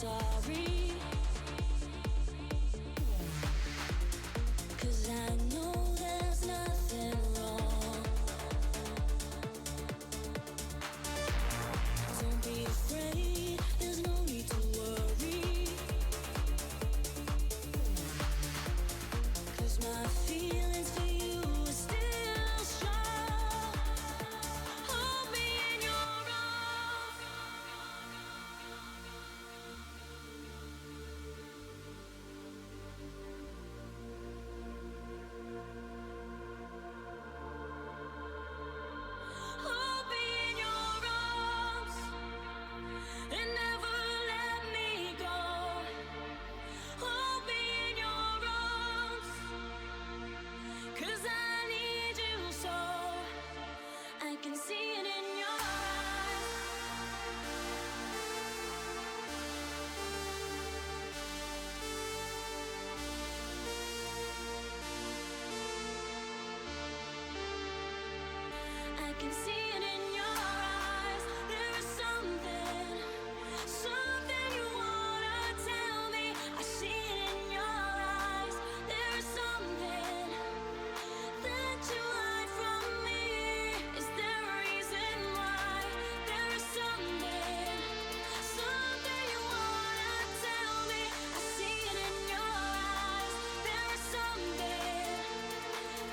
sorry, 'cause I know there's nothing wrong. Don't be afraid, there's no need to worry, 'cause my feelings for you are still strong. Hold me in your arms. Hold me in your arms and never let me go. Hold me in your arms, 'cause I need you so. I can see it in your eyes. I can see it in your eyes. There is something, something you wanna tell me. I see it in your eyes. There is something that you hide from me. Is there a reason why? There is something, something you wanna tell me. I see it in your eyes. There is something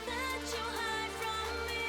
that you hide from me.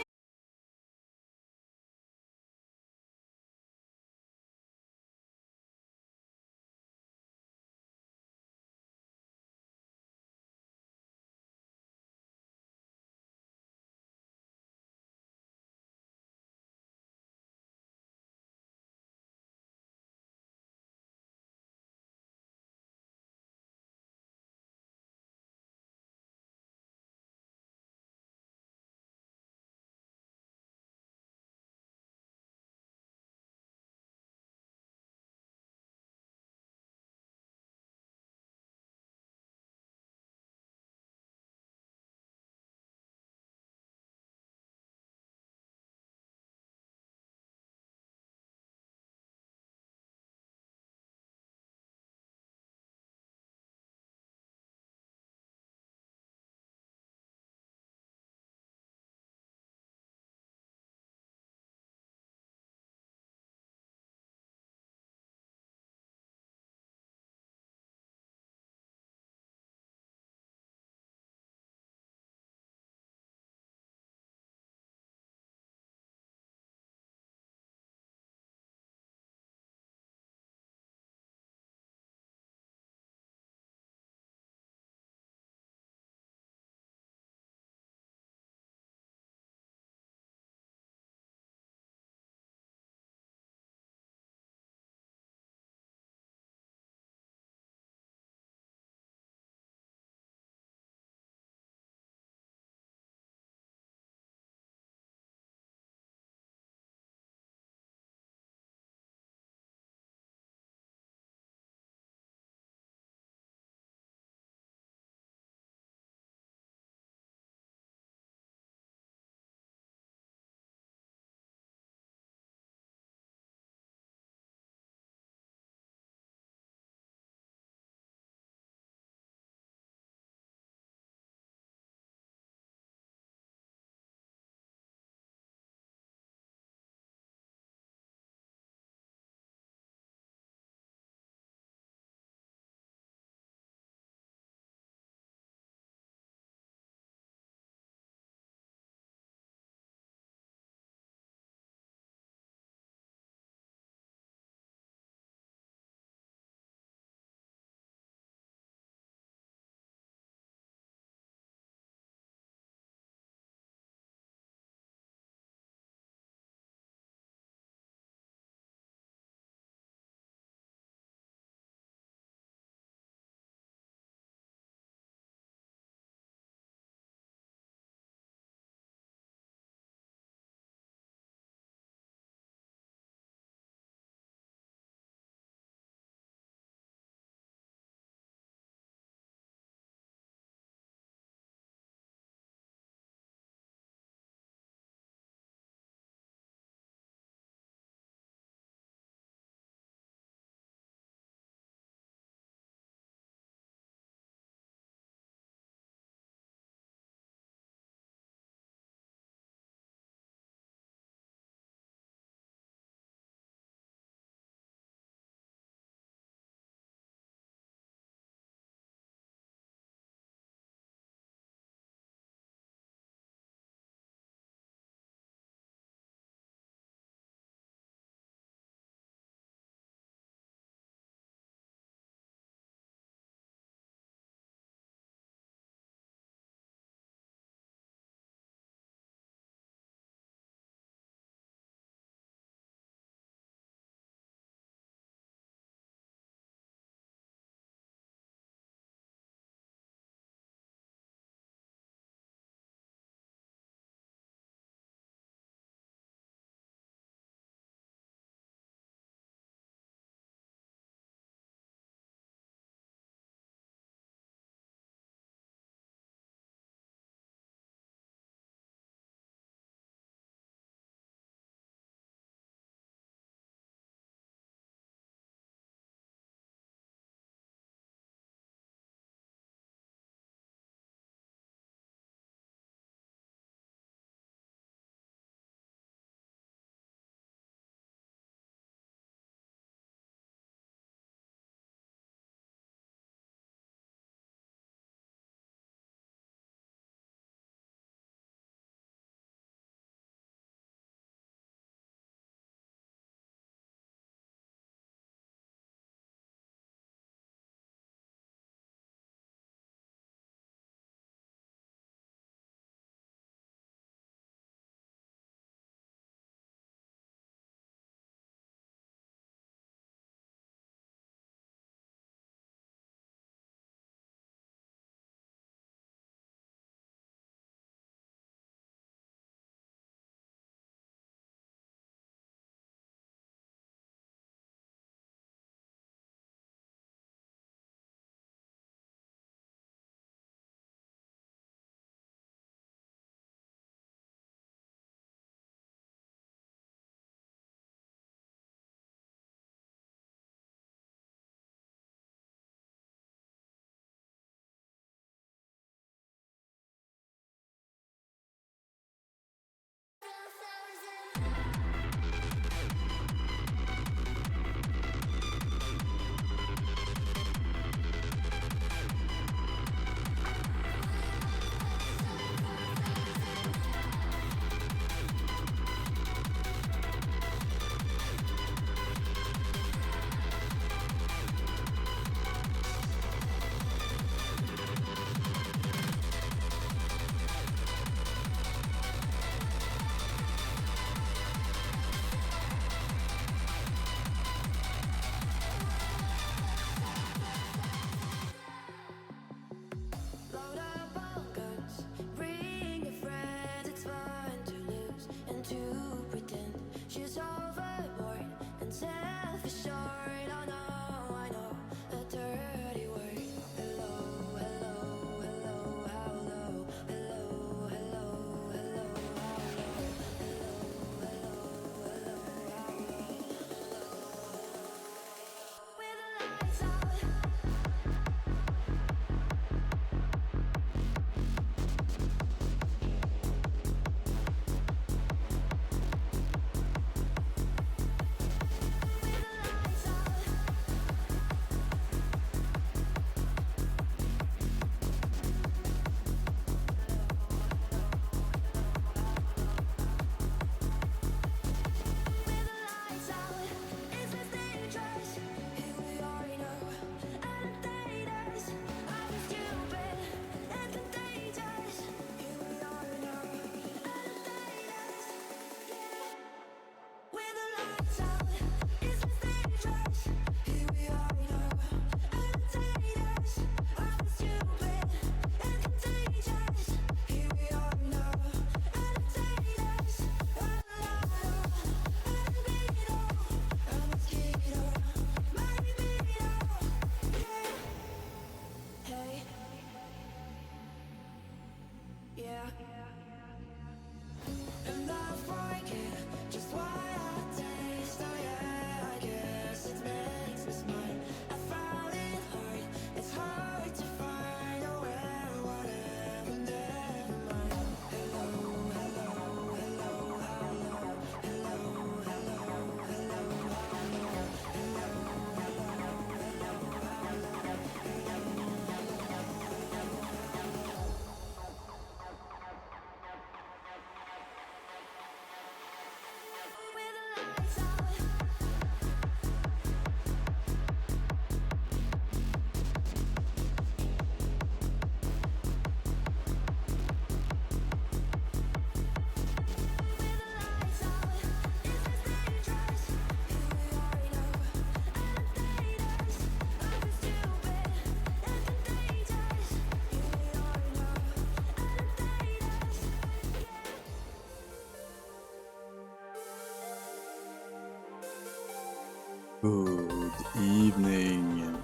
Good evening.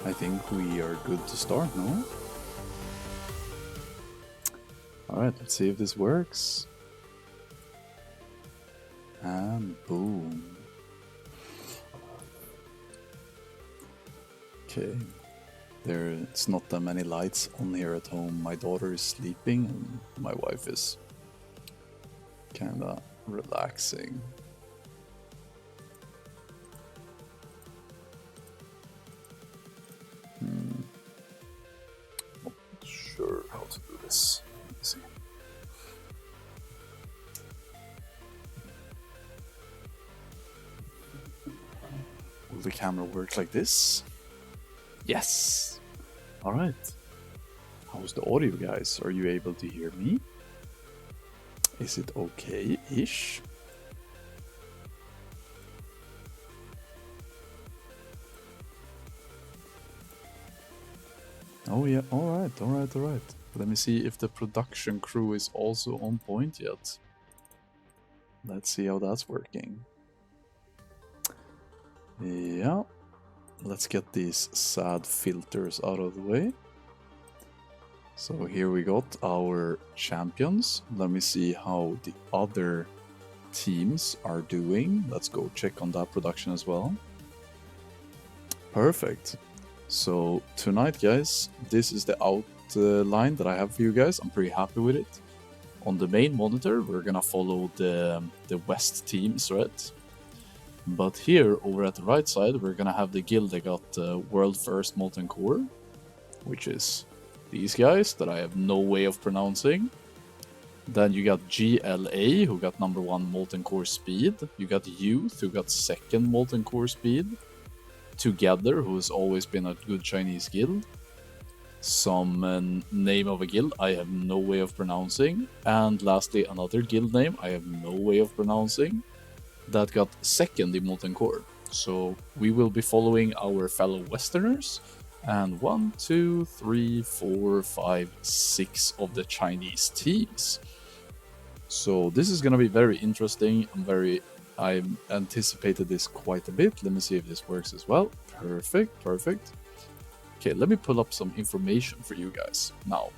I think we are good to start, no? Alright, let's see if this works. And boom. Okay. It's not that many lights on here at home. My daughter is sleeping and my wife is kinda relaxing. Not sure how to do this. Let me see. Will the camera work like this? Yes! Alright. How's the audio, guys? Are you able to hear me? Is it okay-ish? Oh yeah, alright. Let me see if the production crew is also on point yet. Let's see how that's working. Yeah. Let's get these sad filters out of the way. So here we got our champions. Let me see how the other teams are doing. Let's go check on that production as well. Perfect. So tonight, guys, this is the outline that I have for you guys. I'm pretty happy with it. On the main monitor, we're gonna follow the West teams, right? But here, over at the right side, we're gonna have the guild that got world first molten core, which is these guys that I have no way of pronouncing. Then you got GLA, who got number 1 molten core speed. You got Youth, who got 2nd molten core speed. Together, who has always been a good Chinese guild. Some name of a guild I have no way of pronouncing. And lastly, another guild name I have no way of pronouncing that got 2nd in molten core. So we will be following our fellow Westerners and 1, 2, 3, 4, 5, 6 of the Chinese teams. So this is gonna be very interesting. I anticipated this quite a bit. Let me see if this works as well. Perfect. Okay, let me pull up some information for you guys. Now,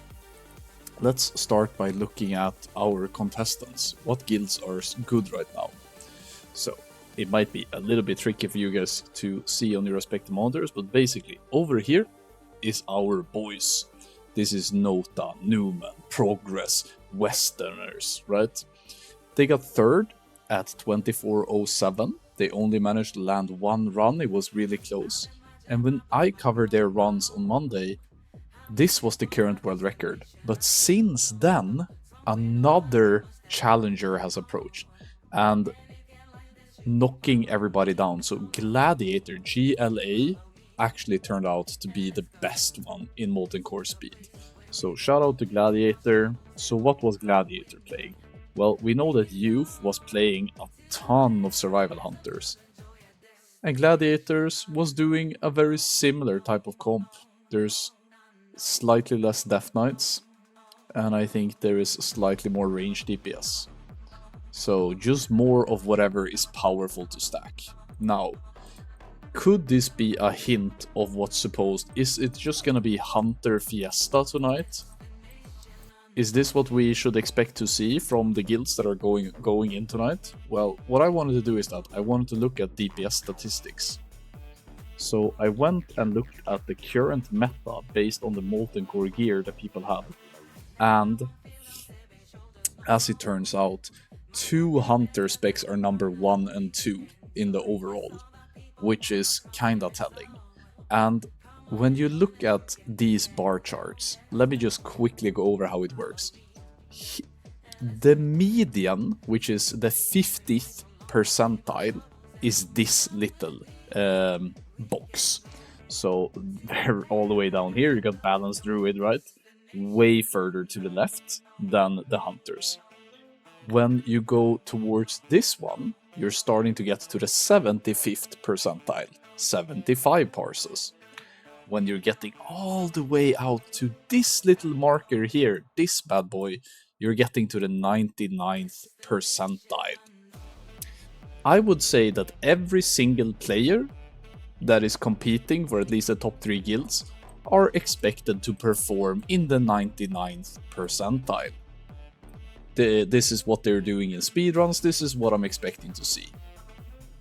let's start by looking at our contestants. What guilds are good right now? So, it might be a little bit tricky for you guys to see on your respective monitors, but basically, over here is our boys. This is Nota, Newman, Progress, Westerners, right? They got 3rd at 24:07. They only managed to land 1 run, it was really close. And when I covered their runs on Monday, this was the current world record. But since then, another challenger has approached and knocking everybody down. So Gladiator, GLA, actually turned out to be the best one in molten core speed. So shout out to Gladiator. So what was Gladiator playing? Well, we know that Youth was playing a ton of survival hunters. And Gladiators was doing a very similar type of comp. There's slightly less Death Knights, and I think there is slightly more range DPS. So just more of whatever is powerful to stack. Now, could this be a hint of what's supposed? Is it just gonna be Hunter Fiesta tonight? Is this what we should expect to see from the guilds that are going in tonight? Well, what I wanted to do is that I wanted to look at DPS statistics. So I went and looked at the current meta based on the molten core gear that people have. And as it turns out, 2 hunter specs are number 1 and 2 in the overall, which is kinda telling. And when you look at these bar charts, let me just quickly go over how it works. The median, which is the 50th percentile, is this little box. So they're all the way down here, you got Balanced Druid, right? Way further to the left than the Hunters. When you go towards this one, you're starting to get to the 75th percentile, 75 parses. When you're getting all the way out to this little marker here, this bad boy, you're getting to the 99th percentile. I would say that every single player that is competing for at least the top 3 guilds are expected to perform in the 99th percentile. This is what they're doing in speedruns, this is what I'm expecting to see.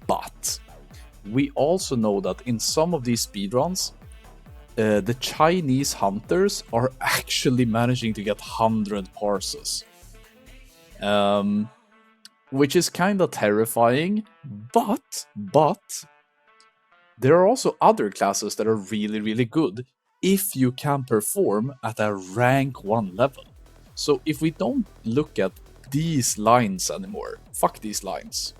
But we also know that in some of these speedruns, the Chinese hunters are actually managing to get 100 parses. Which is kinda terrifying, but there are also other classes that are really, really good if you can perform at a rank 1 level. So if we don't look at these lines anymore, fuck these lines,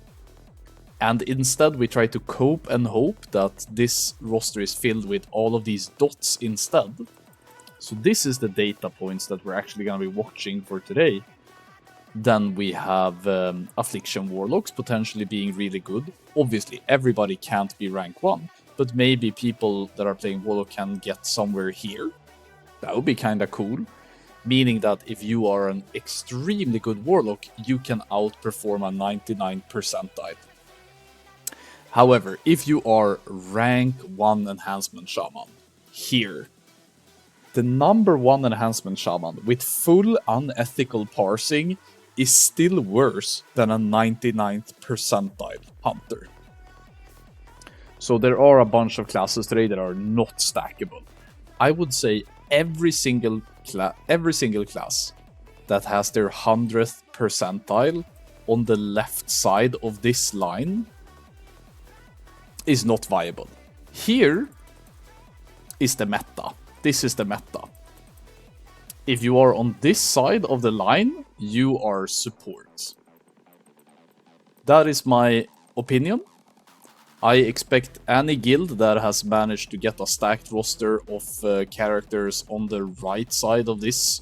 and instead we try to cope and hope that this roster is filled with all of these dots instead. So this is the data points that we're actually going to be watching for today. Then we have Affliction Warlocks potentially being really good. Obviously, everybody can't be rank 1, but maybe people that are playing Warlock can get somewhere here. That would be kinda cool. Meaning that if you are an extremely good Warlock, you can outperform a 99th percentile. However, if you are rank 1 Enhancement Shaman, here, the number 1 Enhancement Shaman with full unethical parsing is still worse than a 99th percentile hunter. So there are a bunch of classes today that are not stackable. I would say every single class that has their 100th percentile on the left side of this line is not viable. Here is the meta. This is the meta. If you are on this side of the line, you are support. That is my opinion. I expect any guild that has managed to get a stacked roster of characters on the right side of this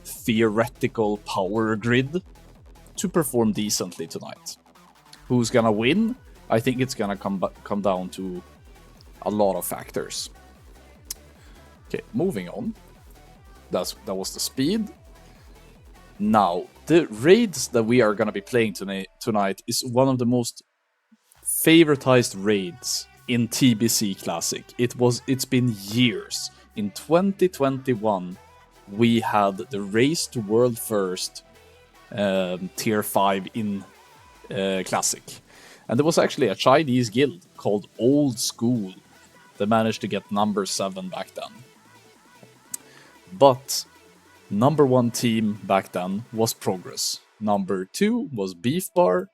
theoretical power grid to perform decently tonight. Who's gonna win? I think it's gonna come down to a lot of factors. Okay, moving on. That was the speed. Now, the raids that we are gonna be playing tonight is one of the most favoritized raids in TBC Classic. It's been years. In 2021, we had the Race to World First Tier 5 in Classic. And there was actually a Chinese guild called Old School that managed to get number 7 back then. But number 1 team back then was Progress. Number 2 was Beef Bar,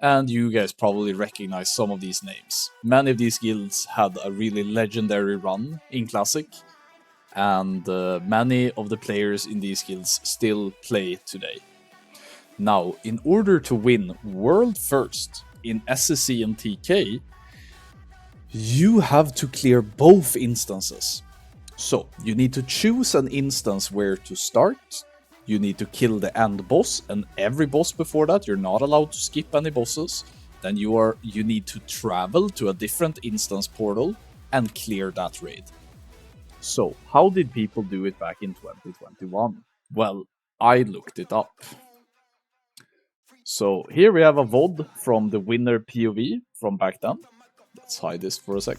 and you guys probably recognize some of these names. Many of these guilds had a really legendary run in Classic, and many of the players in these guilds still play today. Now, in order to win World First in SSC and TK, you have to clear both instances. So, you need to choose an instance where to start, you need to kill the end boss, and every boss before that, you're not allowed to skip any bosses. Then you need to travel to a different instance portal and clear that raid. So, how did people do it back in 2021? Well, I looked it up. So, here we have a VOD from the winner POV from back then. Let's hide this for a sec.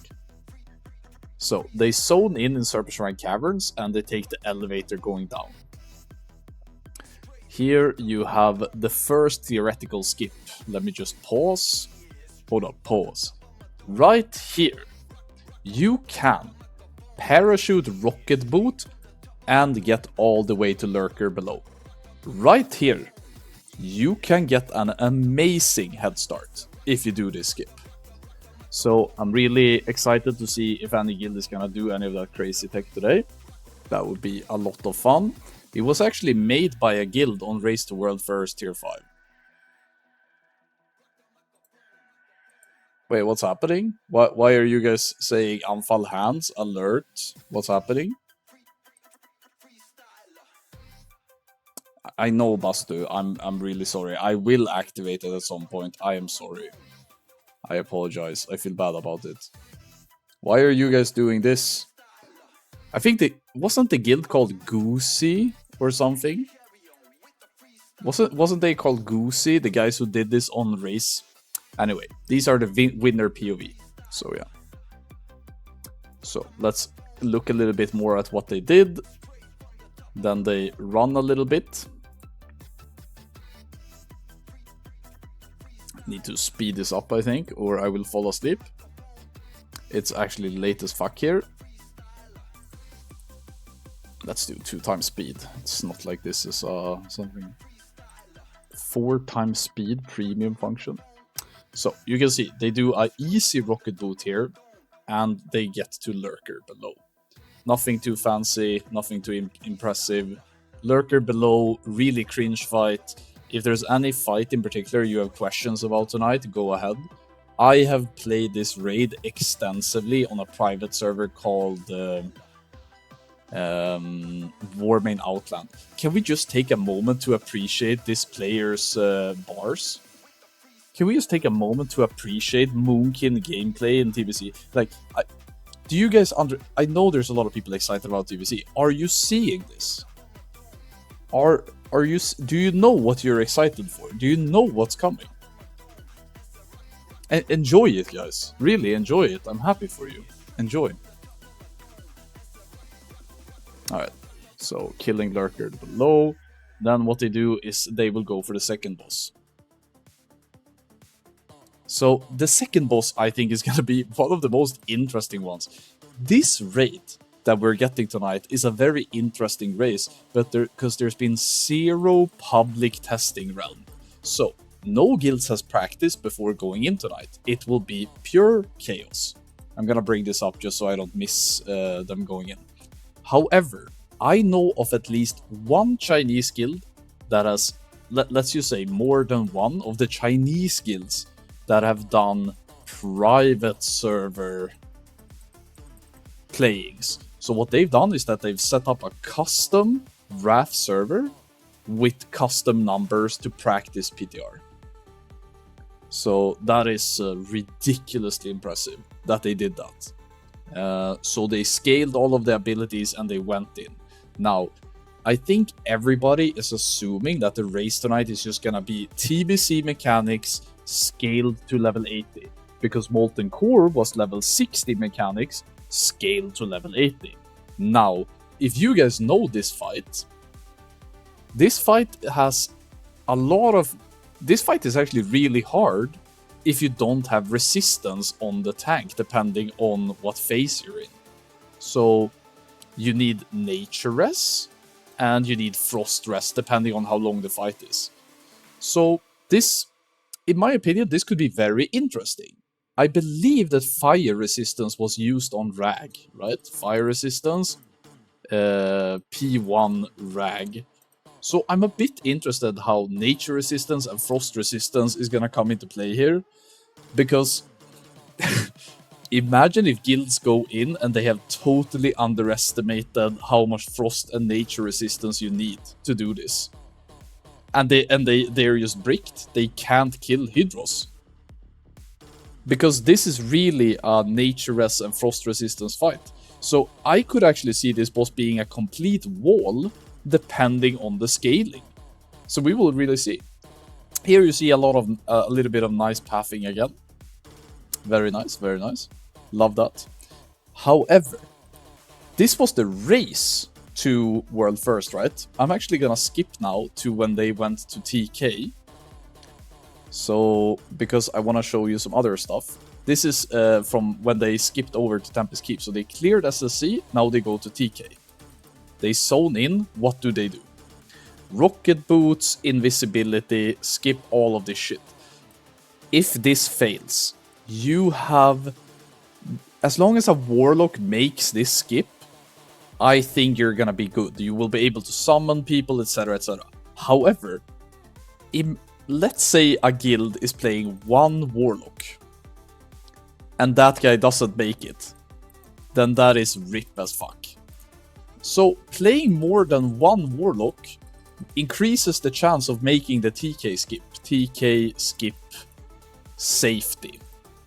So, they zone in Serpent Caverns, and they take the elevator going down. Here you have the first theoretical skip. Let me just pause. Hold up, pause. Right here, you can parachute rocket boot and get all the way to Lurker below. Right here, you can get an amazing head start if you do this skip. So I'm really excited to see if any guild is gonna do any of that crazy tech today. That would be a lot of fun. It was actually made by a guild on Race to World First Tier 5. Wait, what's happening? Why are you guys saying Anfall hands, alert? What's happening? I know, Bastu. I'm really sorry. I will activate it at some point. I am sorry. I apologize. I feel bad about it. Why are you guys doing this? I think wasn't the guild called Goosey or something? Wasn't they called Goosey, the guys who did this on Race? Anyway, these are the winner POV. So yeah. So let's look a little bit more at what they did. Then they run a little bit. Need to speed this up, I think, or I will fall asleep. It's actually late as fuck here. Let's do 2 times speed. It's not like this is something 4 times speed premium function. So you can see they do a easy rocket boot here, and they get to lurker below. Nothing too fancy, nothing too impressive. Lurker below, really cringe fight. If there's any fight in particular you have questions about tonight, go ahead. I have played this raid extensively on a private server called Warmain Outland. Can we just take a moment to appreciate this player's bars? Can we just take a moment to appreciate Moonkin gameplay in TBC? Like, do you guys I know there's a lot of people excited about TBC. Are you seeing this? Do you know what you're excited for? Do you know what's coming? Enjoy it, guys. Really enjoy it. I'm happy for you. Enjoy. Alright, so killing lurker below. Then what they do is they will go for the second boss. So the second boss, I think, is going to be one of the most interesting ones. This raid that we're getting tonight is a very interesting race, but because there's been 0 public testing realm. So no guilds has practiced before going in tonight. It will be pure chaos. I'm going to bring this up just so I don't miss them going in. However, I know of at least one Chinese guild that has, let's just say, more than one of the Chinese guilds that have done private server playings. So what they've done is that they've set up a custom RAF server with custom numbers to practice PTR. So that is ridiculously impressive that they did that. So they scaled all of the abilities and they went in. Now, I think everybody is assuming that the race tonight is just gonna be TBC mechanics scaled to level 80. Because Molten Core was level 60 mechanics scaled to level 80. Now, if you guys know this fight has a lot of... This fight is actually really hard if you don't have resistance on the tank, depending on what phase you're in. So you need Nature Res, and you need Frost Res, depending on how long the fight is. So this, in my opinion, this could be very interesting. I believe that Fire Resistance was used on Rag, right? Fire Resistance, P1 Rag. So I'm a bit interested how Nature Resistance and Frost Resistance is gonna come into play here. Because imagine if guilds go in and they have totally underestimated how much Frost and Nature Resistance you need to do this. And they're just bricked. They can't kill Hydros. Because this is really a Nature Res and Frost Resistance fight. So I could actually see this boss being a complete wall depending on the scaling. So we will really see. Here you see a little bit of nice pathing again. Very nice, very nice. Love that. However, this was the race to World First, right? I'm actually gonna skip now to when they went to TK. So, because I want to show you some other stuff. This is from when they skipped over to Tempest Keep. So they cleared SSC, now they go to TK. They zone in, what do they do? Rocket boots, invisibility, skip all of this shit. If this fails, you have... As long as a Warlock makes this skip, I think you're gonna be good. You will be able to summon people, etc, etc. However, let's say a guild is playing one Warlock, and that guy doesn't make it, then that is rip as fuck. So playing more than one Warlock increases the chance of making the TK skip. TK skip safety.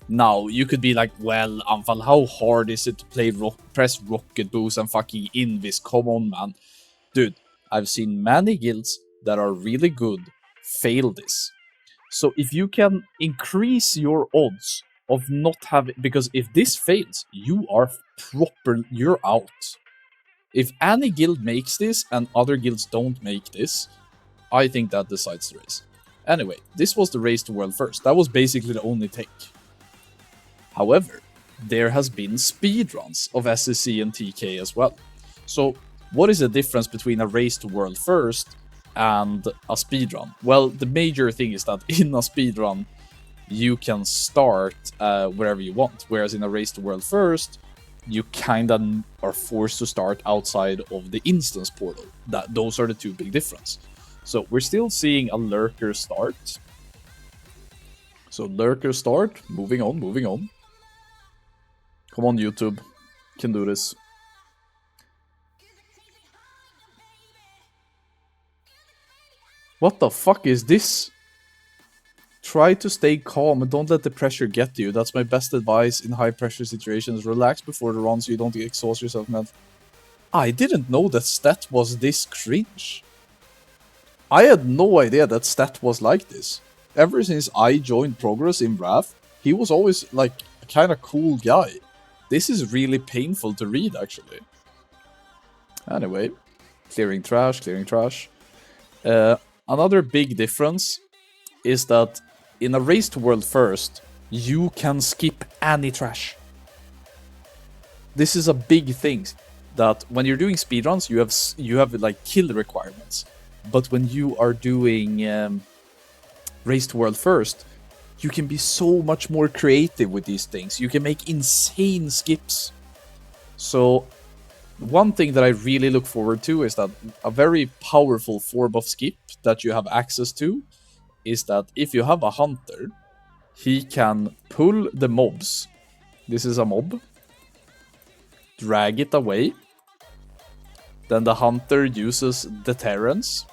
Now, you could be like, well, Anfal, how hard is it to play press rocket boost and fucking invis? Come on, man. Dude, I've seen many guilds that are really good fail this. So if you can increase your odds of not having, because if this fails, you are you're out. If any guild makes this and other guilds don't make this, I think that decides the race. Anyway, this was the race to world first. That was basically the only take. However, there has been speedruns of SSC and TK as well. So what is the difference between a race to world first and a speedrun? Well, the major thing is that in a speedrun, you can start wherever you want, whereas in a race to world first, you kinda are forced to start outside of the instance portal. Those are the two big differences. So we're still seeing a lurker start. So lurker start, moving on, moving on. Come on, YouTube, can do this. What the fuck is this? Try to stay calm and don't let the pressure get to you. That's my best advice in high pressure situations. Relax before the run so you don't exhaust yourself, man. I didn't know that stat was this cringe. I had no idea that stat was like this. Ever since I joined Progress in Wrath, he was always like a kind of cool guy. This is really painful to read, actually. Anyway, clearing trash, clearing trash. Another big difference is that in a race to world first, you can skip any trash. This is a big thing, that when you're doing speedruns, you have like kill requirements. But when you are doing race to world first, you can be so much more creative with these things. You can make insane skips. So one thing that I really look forward to is that a very powerful 4-buff skip that you have access to is that if you have a hunter, he can pull the mobs. This is a mob. Drag it away. Then the hunter uses deterrence.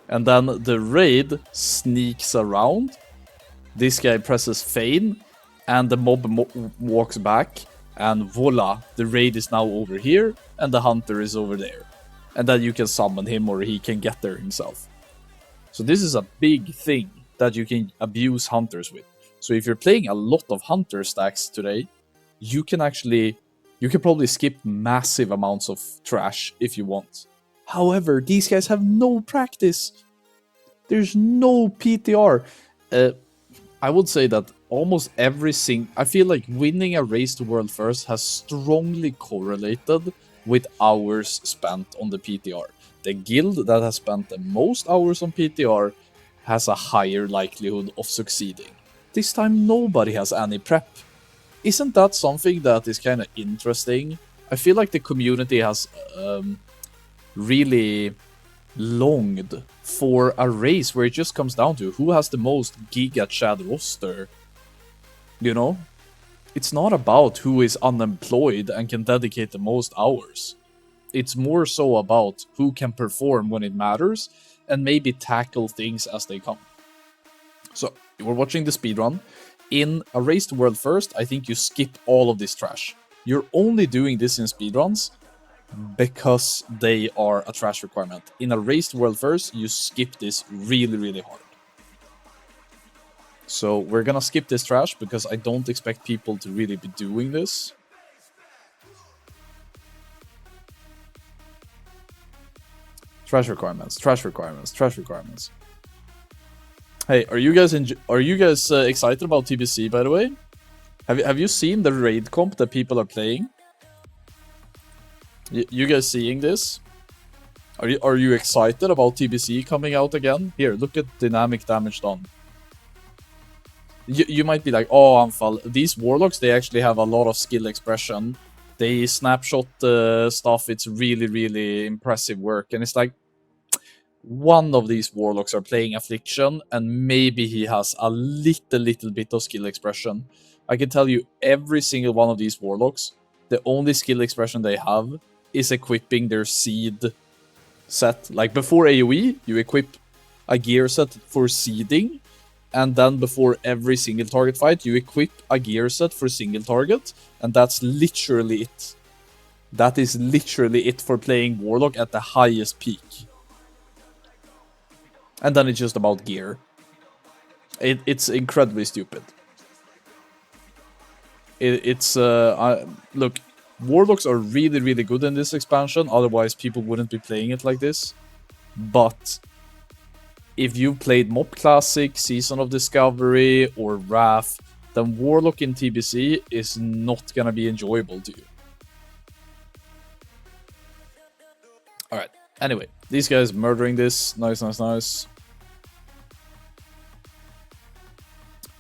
And then the raid sneaks around. This guy presses feign, and the mob walks back. And voila, the raid is now over here, and the hunter is over there. And then you can summon him, or he can get there himself. So this is a big thing that you can abuse hunters with. So if you're playing a lot of hunter stacks today, you can probably skip massive amounts of trash if you want. However, these guys have no practice. There's no PTR. I would say that almost I feel like winning a race to world first has strongly correlated with hours spent on the PTR. The guild that has spent the most hours on PTR has a higher likelihood of succeeding. This time nobody has any prep. Isn't that something that is kind of interesting? I feel like the community has really longed for a race where it just comes down to who has the most Giga Chad roster. You know? It's not about who is unemployed and can dedicate the most hours. It's more so about who can perform when it matters and maybe tackle things as they come. So, we're watching the speedrun. In a race to world first, I think you skip all of this trash. You're only doing this in speedruns because they are a trash requirement. In a race to world first, you skip this really, really hard. So we're gonna skip this trash because I don't expect people to really be doing this. Trash requirements, trash requirements, trash requirements. Hey, are you guys excited about TBC, by the way? Have you seen the raid comp that people are playing? You guys seeing this? Are you excited about TBC coming out again? Here, look at dynamic damage done. You might be like, oh, Anfal, these warlocks, they actually have a lot of skill expression. They snapshot stuff, it's really, really impressive work. And it's like, one of these warlocks are playing Affliction, and maybe he has a little bit of skill expression. I can tell you, every single one of these warlocks, the only skill expression they have is equipping their seed set. Like before AoE, you equip a gear set for seeding, and then before every single target fight, you equip a gear set for single target, and that's literally it. That is literally it for playing Warlock at the highest peak. And then it's just about gear. It's incredibly stupid. Look, Warlocks are really, really good in this expansion, otherwise people wouldn't be playing it like this. But if you played Mob Classic, Season of Discovery, or Wrath, then Warlock in TBC is not gonna be enjoyable to you. Alright, anyway, these guys murdering this. Nice, nice, nice.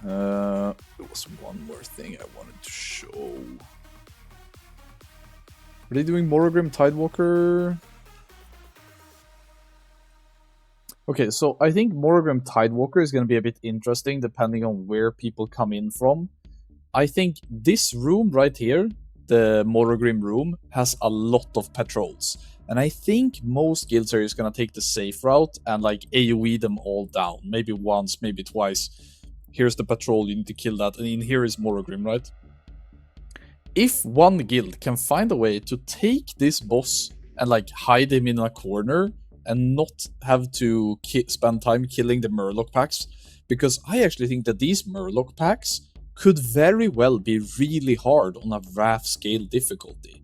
There was one more thing I wanted to show. Are they doing Morogrim Tidewalker? Okay, so I think Morogrim Tidewalker is going to be a bit interesting depending on where people come in from. I think this room right here, the Morogrim room, has a lot of patrols. And I think most guilds are just going to take the safe route and like AoE them all down. Maybe once, maybe twice. Here's the patrol, you need to kill that. And in here is Morogrim, right? If one guild can find a way to take this boss and like hide him in a corner and not have to spend time killing the Murloc packs, because I actually think that these Murloc packs could very well be really hard on a Wrath scale difficulty.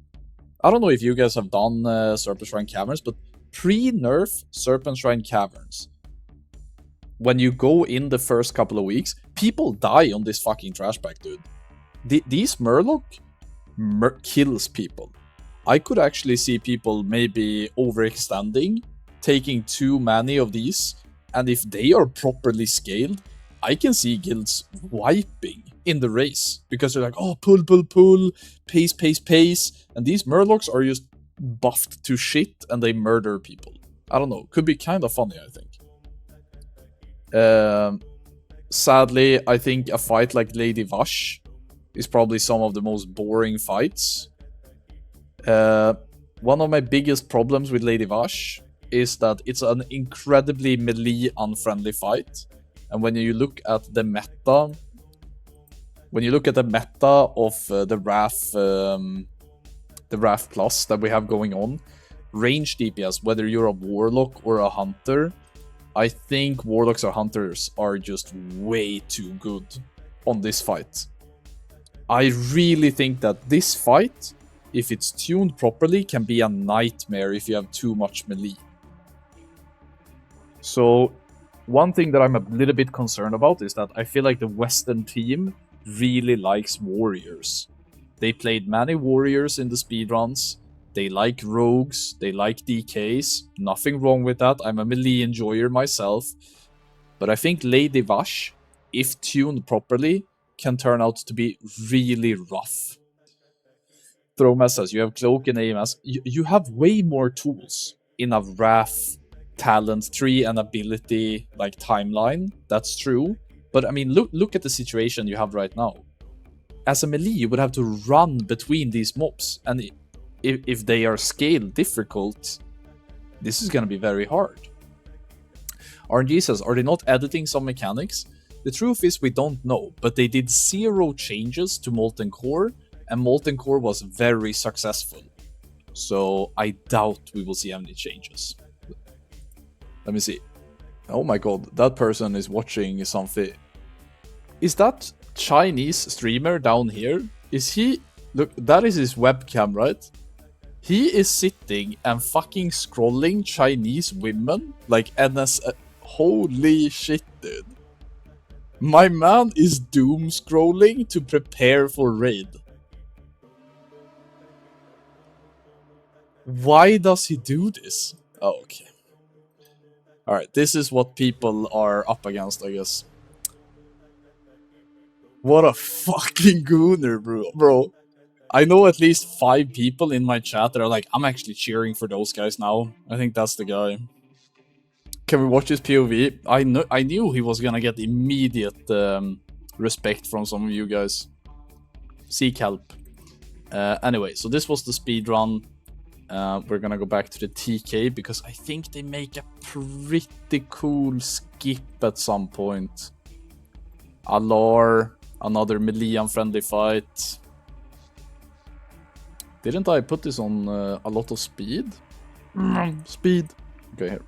I don't know if you guys have done Serpent Shrine Caverns, but pre-nerf Serpent Shrine Caverns, when you go in the first couple of weeks, people die on this fucking trash pack, dude. These Murloc kills people. I could actually see people maybe overextending, taking too many of these, and if they are properly scaled, I can see guilds wiping in the race, because they're like, oh, pull, pull, pull, pace, pace, pace, and these Murlocs are just buffed to shit and they murder people. I don't know, could be kind of funny, I think. Sadly, I think a fight like Lady Vash is probably some of the most boring fights. One of my biggest problems with Lady Vash is that it's an incredibly melee unfriendly fight. And when you look at the meta, of the Wrath Plus that we have going on, range DPS, whether you're a Warlock or a Hunter, I think Warlocks or Hunters are just way too good on this fight. I really think that this fight, if it's tuned properly, can be a nightmare if you have too much melee. So, one thing that I'm a little bit concerned about is that I feel like the Western team really likes warriors. They played many warriors in the speedruns. They like rogues, they like DKs. Nothing wrong with that, I'm a melee enjoyer myself. But I think Lady Vash, if tuned properly, can turn out to be really rough. Throwmas says, you have Cloak and AMS. You have way more tools in a Wrath talent tree and ability like timeline. That's true. But I mean, look at the situation you have right now. As a melee, you would have to run between these mobs. And if they are scale difficult, this is going to be very hard. RNG says, are they not editing some mechanics? The truth is we don't know, but they did 0 changes to Molten Core, and Molten Core was very successful. So I doubt we will see any changes. Let me see. Oh my god, that person is watching something. Is that Chinese streamer down here? Is he... Look, that is his webcam, right? He is sitting and fucking scrolling Chinese women like NS... Holy shit, dude. My man is doom scrolling to prepare for raid. Why does he do this? Oh, okay. Alright, this is what people are up against, I guess. What a fucking gooner, bro. I know at least 5 people in my chat that are like, I'm actually cheering for those guys now. I think that's the guy. Can we watch his POV? I knew he was gonna get immediate respect from some of you guys. Seek help. Anyway, so this was the speedrun. We're gonna go back to the TK because I think they make a pretty cool skip at some point. Alar, another melee unfriendly fight. Didn't I put this on a lot of speed? Speed. Okay, here.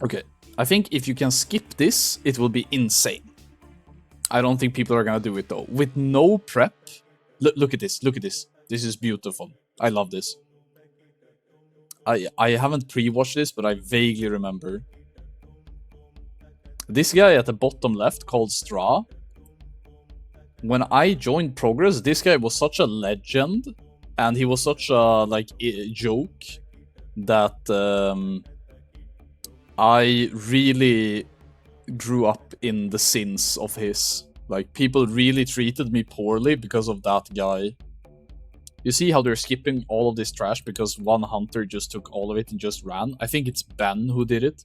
Okay, I think if you can skip this, it will be insane. I don't think people are gonna do it though. With no prep, look at this, look at this. This is beautiful. I love this. I haven't pre-watched this, but I vaguely remember. This guy at the bottom left called Stra. When I joined Progress, this guy was such a legend, and he was such a joke that I really grew up in the sins of his. Like, people really treated me poorly because of that guy. You see how they're skipping all of this trash because one hunter just took all of it and just ran? I think it's Ben who did it.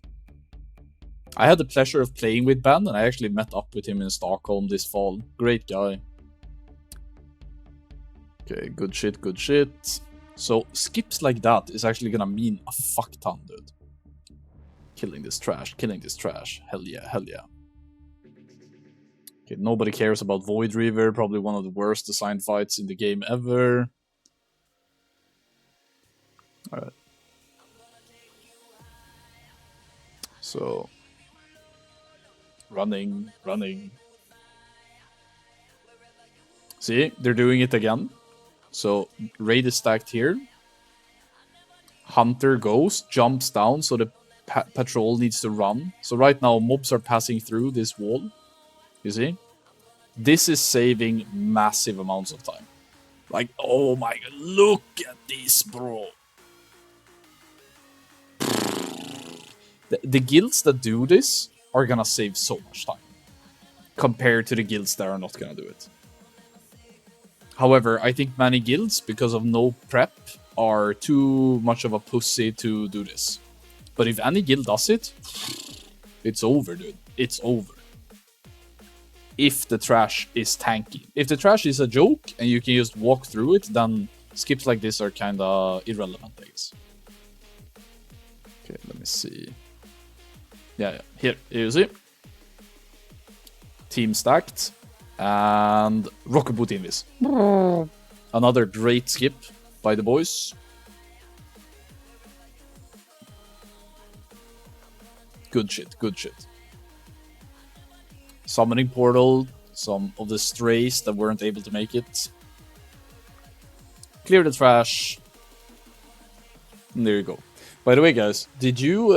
I had the pleasure of playing with Ben, and I actually met up with him in Stockholm this fall. Great guy. Okay, good shit, good shit. So, skips like that is actually gonna mean a fuck ton, dude. Killing this trash, killing this trash. Hell yeah, hell yeah. Okay, nobody cares about Void Reaver, probably one of the worst designed fights in the game ever. Alright. So... running, running. See, they're doing it again. So, raid is stacked here. Hunter goes, jumps down, so the patrol needs to run. So right now, mobs are passing through this wall. You see? This is saving massive amounts of time. Like, oh my god, look at this, bro. The guilds that do this are gonna save so much time compared to the guilds that are not gonna do it. However, I think many guilds, because of no prep, are too much of a pussy to do this. But if any guild does it, it's over, dude. It's over. If the trash is tanky. If the trash is a joke and you can just walk through it, then skips like this are kinda irrelevant, I guess. Okay, let me see. Yeah, here you see. Team stacked. And rocket boot invis. Another great skip by the boys. Good shit, good shit. Summoning portal, some of the strays that weren't able to make it. Clear the trash. And there you go. By the way, guys, did you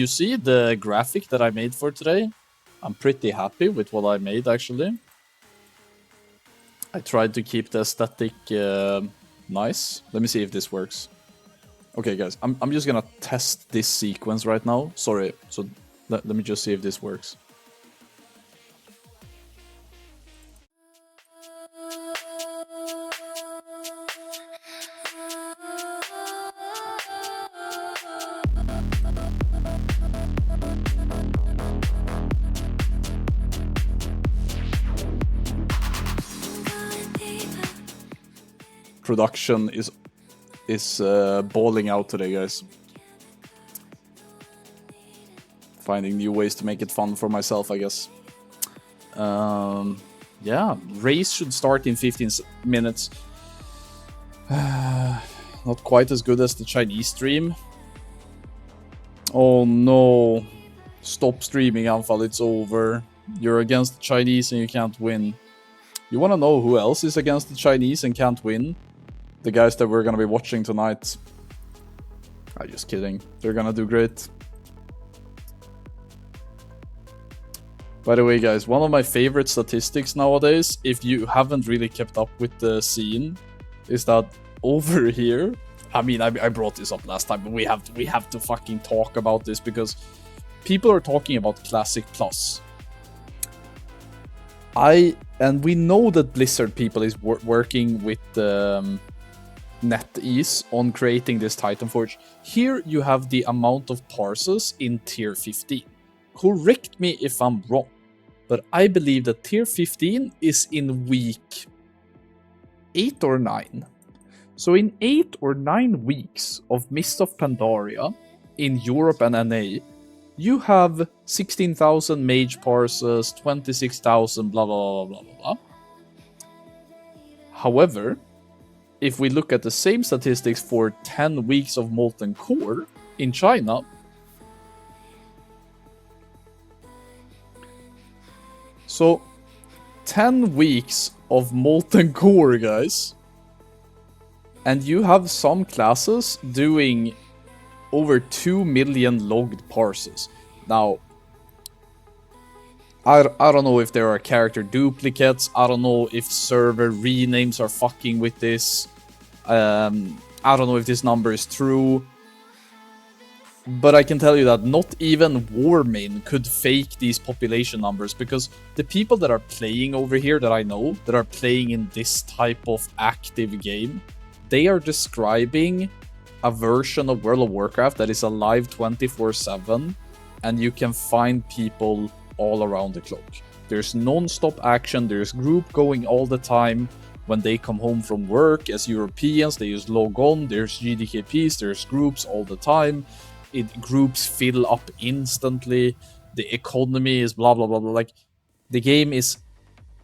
see the graphic that I made for today? I'm pretty happy with what I made, actually. I tried to keep the aesthetic nice. Let me see if this works. Okay, guys, I'm just gonna test this sequence right now. Sorry, so let me just see if this works. Production is balling out today, guys. Finding new ways to make it fun for myself, I guess. Yeah, race should start in 15 minutes. Not quite as good as the Chinese stream. Oh no. Stop streaming, Anfal, it's over. You're against the Chinese and you can't win. You wanna know who else is against the Chinese and can't win? The guys that we're gonna be watching tonight. I'm just kidding. They're gonna do great. By the way, guys, one of my favorite statistics nowadays, if you haven't really kept up with the scene, is that over here, I mean, I brought this up last time, but we have to fucking talk about this because people are talking about Classic Plus. And we know that Blizzard people is working with NetEase on creating this Titanforge. Here you have the amount of parses in tier 15. Correct me if I'm wrong, but I believe that tier 15 is in week 8 or 9. So in 8 or 9 weeks of Mist of Pandaria in Europe and NA, you have 16,000 mage parses, 26,000 blah blah blah blah blah. However, if we look at the same statistics for 10 weeks of Molten Core in China, So, 10 weeks of Molten Core, guys. And you have some classes doing over 2 million logged parses. Now, I don't know if there are character duplicates. I don't know if server renames are fucking with this. I don't know if this number is true. But I can tell you that not even Warmain could fake these population numbers, because the people that are playing over here that I know, that are playing in this type of active game, they are describing a version of World of Warcraft that is alive 24/7, and you can find people all around the clock. There's non-stop action, there's group going all the time. When they come home from work as Europeans, they just log on, there's GDKPs, there's groups all the time. Groups fill up instantly, the economy is blah blah blah blah. Like, the game is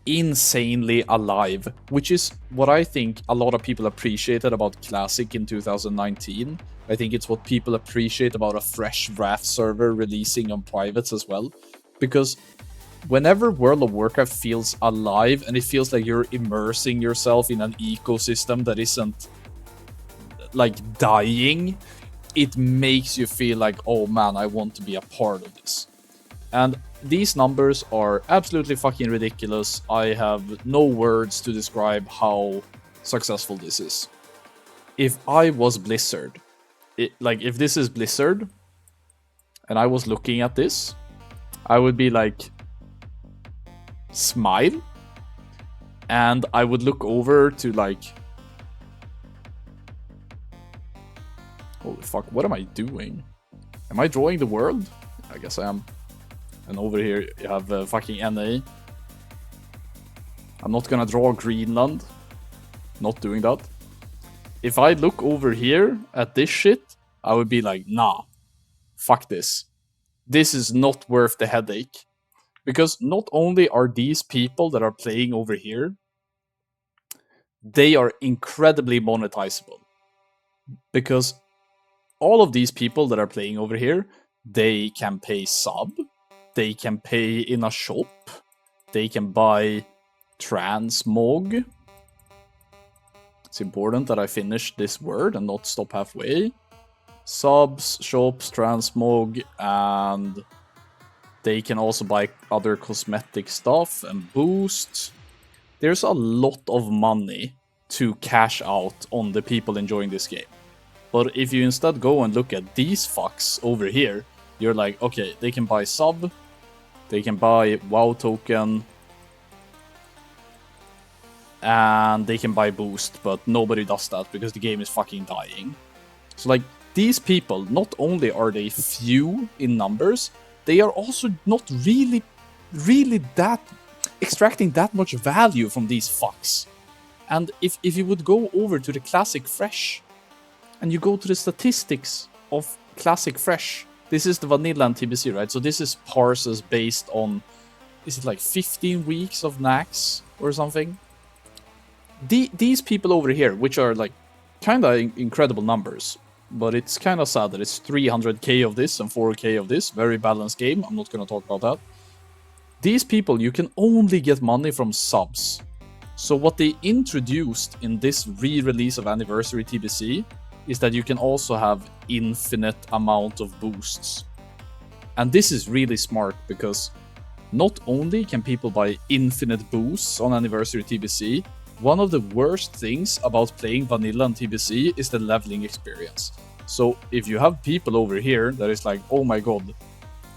insanely alive, which is what I think a lot of people appreciated about Classic in 2019. I think it's what people appreciate about a fresh Wrath server releasing on privates as well. Because whenever World of Warcraft feels alive and it feels like you're immersing yourself in an ecosystem that isn't like dying, it makes you feel like, oh man, I want to be a part of this. And these numbers are absolutely fucking ridiculous. I have no words to describe how successful this is. If I was Blizzard, if this is Blizzard, and I was looking at this, I would be like, smile, and I would look over to like, holy fuck, what am I doing? Am I drawing the world? I guess I am. And over here you have fucking NA. I'm not gonna draw Greenland. Not doing that. If I look over here at this shit, I would be like, nah, fuck this. This is not worth the headache. Because not only are these people that are playing over here, they are incredibly monetizable. Because all of these people that are playing over here, they can pay sub, they can pay in a shop, they can buy transmog. It's important that I finish this word and not stop halfway. Subs, shops, transmog, and they can also buy other cosmetic stuff and boost. There's a lot of money to cash out on the people enjoying this game. But if you instead go and look at these fucks over here, you're like, okay, they can buy sub, they can buy WoW token, and they can buy boost, but nobody does that because the game is fucking dying. So like, these people, not only are they few in numbers, they are also not really that extracting that much value from these fucks. And if you would go over to the Classic Fresh, and you go to the statistics of Classic Fresh, this is the vanilla and TBC, right? So this is parses based on, is it like 15 weeks of Nax or something? These people over here, which are like kind of incredible numbers, but it's kind of sad that it's 300k of this and 4k of this. Very balanced game. I'm not going to talk about that. These people, you can only get money from subs. So what they introduced in this re-release of Anniversary TBC is that you can also have infinite amount of boosts. And this is really smart because not only can people buy infinite boosts on Anniversary TBC, one of the worst things about playing vanilla and TBC is the leveling experience. So if you have people over here that is like, oh my god,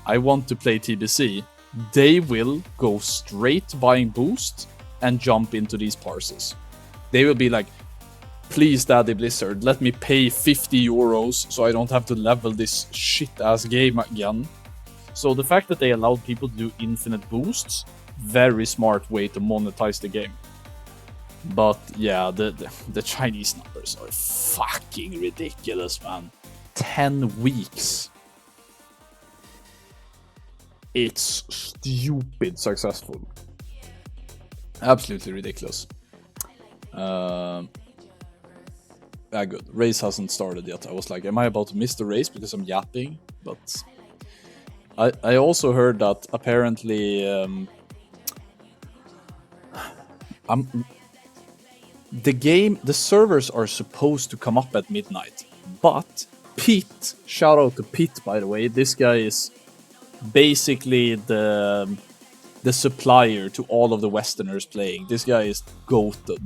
I want to play TBC, they will go straight to buying boost and jump into these parses. They will be like, please Daddy Blizzard, let me pay 50 euros so I don't have to level this shit-ass game again. So the fact that they allowed people to do infinite boosts, very smart way to monetize the game. But yeah, the Chinese numbers are fucking ridiculous, man. 10 weeks. It's stupid successful. Absolutely ridiculous. Good. Race hasn't started yet. I was like, am I about to miss the race because I'm yapping? But I also heard that apparently The servers are supposed to come up at midnight, but Pete, shout out to Pete by the way, this guy is basically the supplier to all of the Westerners playing. This guy is goated.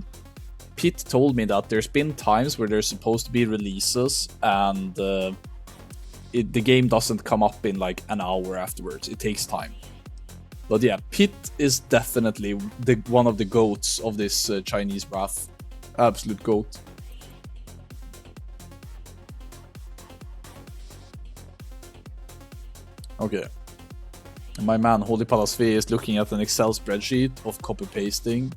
Pete told me that there's been times where there's supposed to be releases and the game doesn't come up in like an hour afterwards. It takes time. But yeah, Pete is definitely one of the goats of this Chinese wrath. Absolute goat. Okay. My man Holy Palace V is looking at an Excel spreadsheet of copy pasting.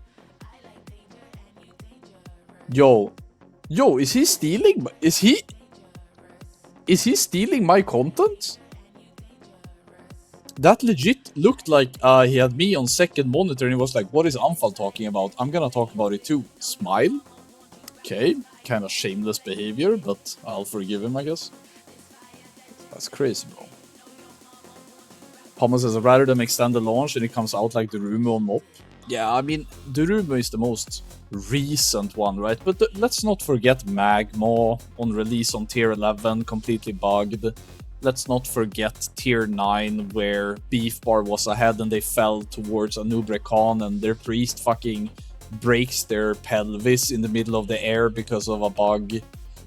Yo, is he stealing? Is he stealing my content? That legit looked like he had me on second monitor and he was like, what is Anfal talking about? I'm gonna talk about it too. Smile? Okay, kind of shameless behavior, but I'll forgive him, I guess. That's crazy, bro. Palma says, rather than extend the launch and it comes out like the Rumo on MOP. Yeah, I mean, the Rumo is the most recent one, right? But let's not forget Magma on release on tier 11, completely bugged. Let's not forget tier 9, where Beef Bar was ahead and they fell towards Anubre Khan and their priest fucking breaks their pelvis in the middle of the air because of a bug.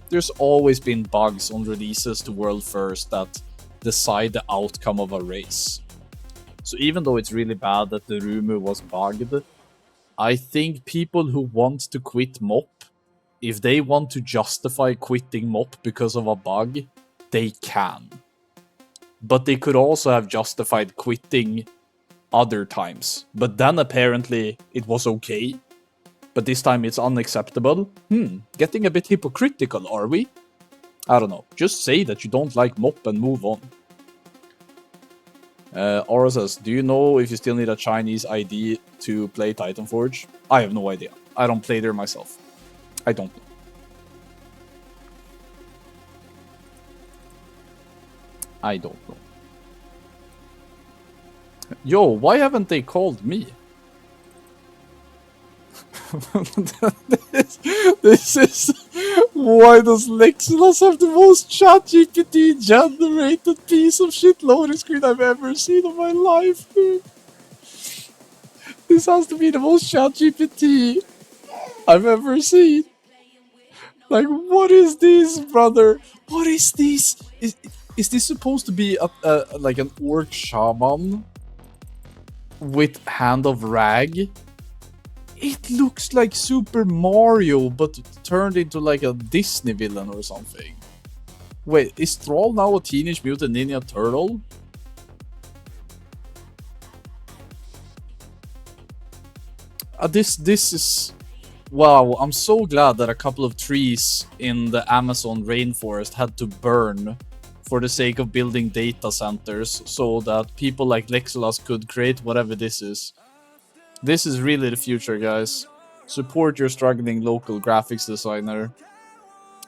There's always been bugs on releases to World First that decide the outcome of a race. So even though it's really bad that the Rumu was bugged, I think people who want to quit MOP, if they want to justify quitting MOP because of a bug, they can. But they could also have justified quitting other times. But then apparently it was okay. But this time it's unacceptable. Getting a bit hypocritical, are we? I don't know. Just say that you don't like MOP and move on. Aura says, do you know if you still need a Chinese ID to play Titanforge? I have no idea. I don't play there myself. I don't know. I don't know. Yo, why haven't they called me? this is... Why does Lexilas have the most ChatGPT generated piece of shit loading screen I've ever seen in my life, dude? This has to be the most ChatGPT I've ever seen. Like, what is this, brother? What is this? Is this supposed to be like an orc shaman with Hand of Rag? It looks like Super Mario, but turned into like a Disney villain or something. Wait, is Thrall now a Teenage Mutant Ninja Turtle? This is... Wow, I'm so glad that a couple of trees in the Amazon rainforest had to burn for the sake of building data centers so that people like Lexilas could create whatever this is. This is really the future, guys. Support your struggling local graphics designer.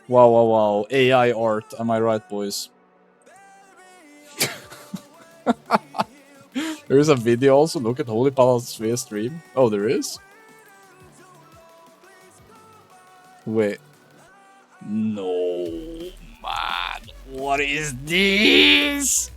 Wow, wow, wow. AI art, am I right, boys? There is a video also. Look at Holy Palace stream. Oh, there is? Wait. No, man. What is this?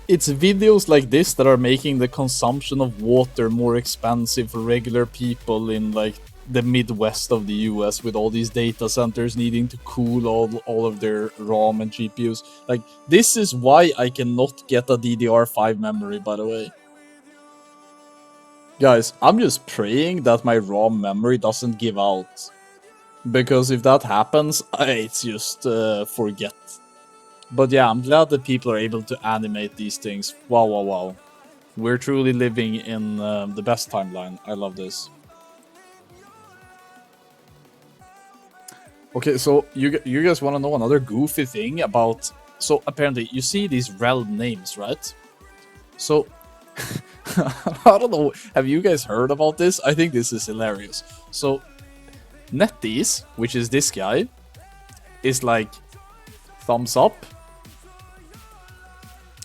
It's videos like this that are making the consumption of water more expensive for regular people in like the Midwest of the US, with all these data centers needing to cool all of their ROM and GPUs. Like, this is why I cannot get a DDR5 memory, by the way. Guys, I'm just praying that my ROM memory doesn't give out. Because if that happens, it's just forget. But yeah, I'm glad that people are able to animate these things. Wow, wow, wow. We're truly living in the best timeline. I love this. Okay, so you guys want to know another goofy thing about... So apparently, you see these realm names, right? So, I don't know, have you guys heard about this? I think this is hilarious. So, Netties, which is this guy, is like thumbs up.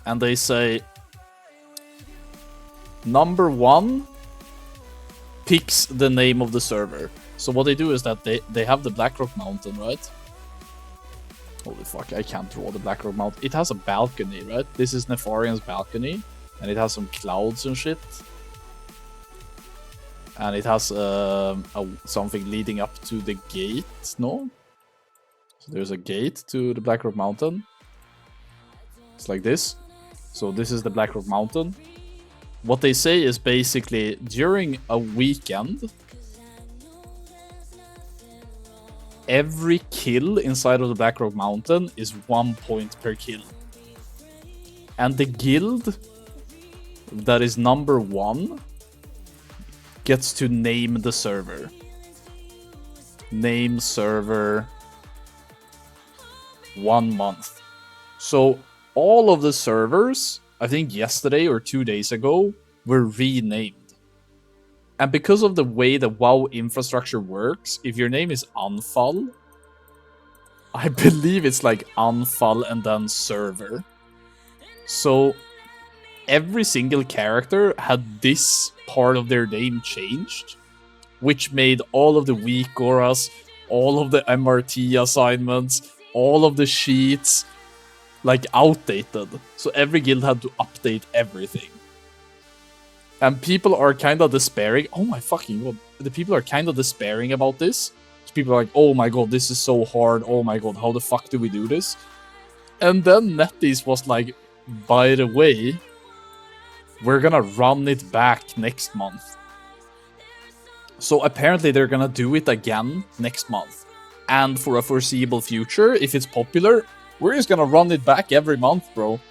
and they say number 1 picks the name of the server. So what they do is that they have the Blackrock Mountain, right? Holy fuck, I can't draw the Blackrock Mountain. It has a balcony, right? This is Nefarian's balcony, and it has some clouds and shit. And it has something leading up to the gate, no? So there's a gate to the Blackrock Mountain. It's like this. So this is the Blackrock Mountain. What they say is basically during a weekend, every kill inside of the Blackrock Mountain is 1 point per kill. And the guild that is number 1 gets to name the server. Name server 1 month. So all of the servers, I think yesterday or 2 days ago, were renamed. And because of the way the WoW infrastructure works, if your name is Anfall, I believe it's like Anfall and then server. So every single character had this part of their name changed, which made all of the weak auras, all of the MRT assignments, all of the sheets, like outdated. So every guild had to update everything. And people are kind of despairing. Oh my fucking god. The people are kind of despairing about this. People are like, oh my god, this is so hard. Oh my god, how the fuck do we do this? And then NetEase was like, by the way, we're gonna run it back next month. So apparently they're gonna do it again next month. And for a foreseeable future, if it's popular, we're just gonna run it back every month, bro.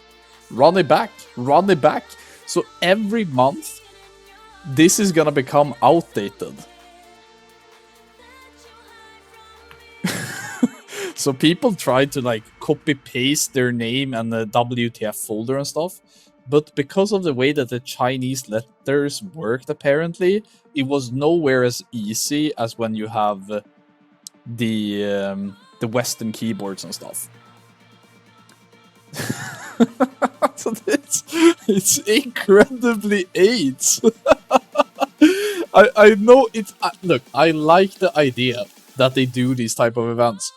Run it back. Run it back. So every month, this is gonna become outdated. So people tried to like copy-paste their name and the WTF folder and stuff. But because of the way that the Chinese letters worked, apparently, it was nowhere as easy as when you have the Western keyboards and stuff. So it's incredibly AIDS. I know it's... look, I like the idea that they do these type of events.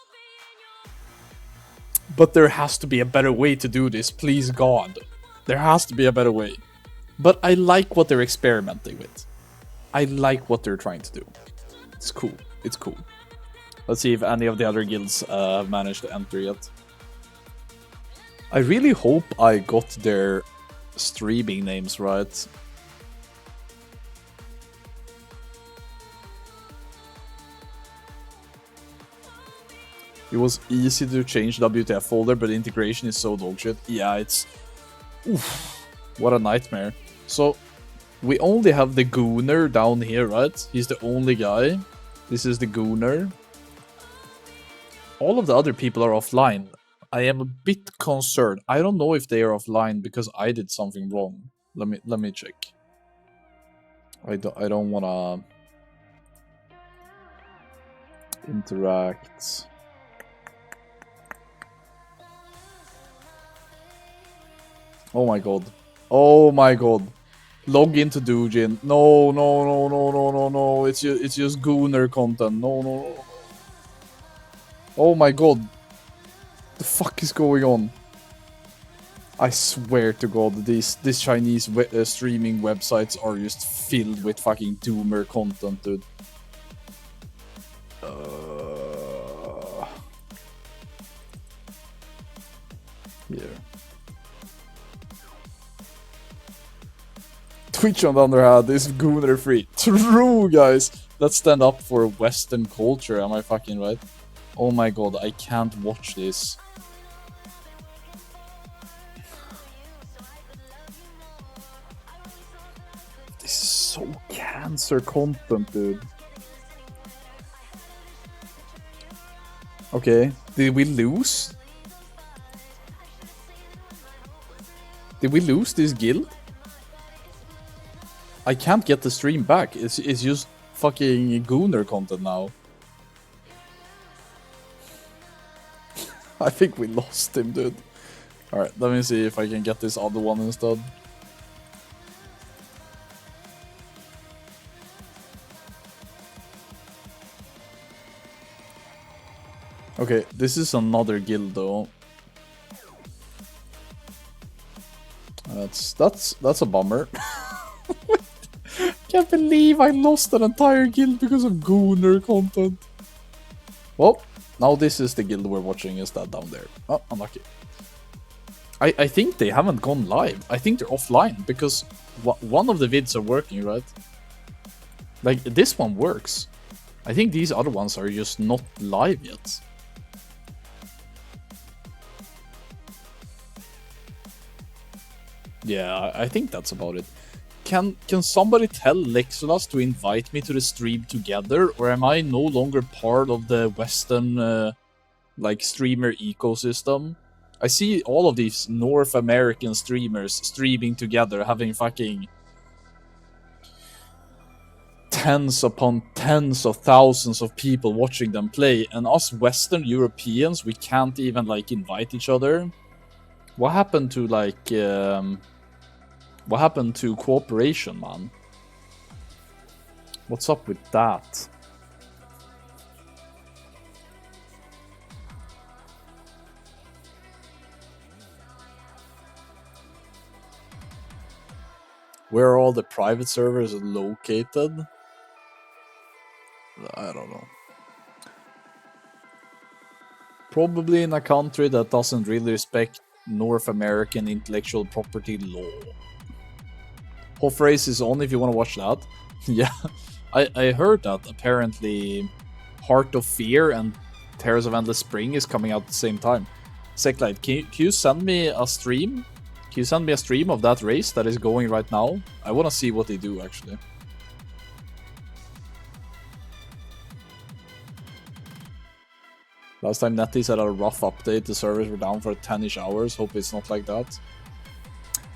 But there has to be a better way to do this, please God. There has to be a better way. But I like what they're experimenting with. I like what they're trying to do. It's cool. It's cool. Let's see if any of the other guilds have managed to enter yet. I really hope I got their streaming names right. It was easy to change WTF folder, but integration is so dogshit. Yeah, it's... oof, what a nightmare. So, we only have the Gooner down here, right? He's the only guy. This is the Gooner. All of the other people are offline. I am a bit concerned. I don't know if they are offline because I did something wrong. Let me check. I don't wanna interact. Oh my god. Oh my god. Log into Doujin. No, no, no, no, no, no, no. It's just Gooner content. No, no, no. Oh my god. The fuck is going on? I swear to god, these Chinese streaming websites are just filled with fucking doomer content, dude. Here. Twitch on the other hand is Gooner free. True, guys. Let's stand up for Western culture. Am I fucking right? Oh my god, I can't watch this. This is so cancer content, dude. Okay, did we lose? Did we lose this guild? I can't get the stream back. It's just fucking Gooner content now. I think we lost him, dude. Alright, let me see if I can get this other one instead. Okay, this is another guild though. That's a bummer. Can't believe I lost an entire guild because of Gooner content. Well, now this is the guild we're watching instead down there. Oh, unlucky. I think they haven't gone live. I think they're offline because one of the vids are working, right? Like, this one works. I think these other ones are just not live yet. Yeah, I think that's about it. Can somebody tell Lexulas to invite me to the stream together, or am I no longer part of the Western like streamer ecosystem? I see all of these North American streamers streaming together, having fucking tens upon tens of thousands of people watching them play, and us Western Europeans, we can't even like invite each other. What happened to like what happened to cooperation, man? What's up with that? Where are all the private servers located? I don't know. Probably in a country that doesn't really respect North American intellectual property law. Hofrace is on if you want to watch that. Yeah, I heard that apparently Heart of Fear and Terrors of Endless Spring is coming out at the same time. Seclight, can you send me a stream? Can you send me a stream of that race that is going right now? I want to see what they do, actually. Last time Netties had a rough update, the servers were down for 10-ish hours. Hope it's not like that.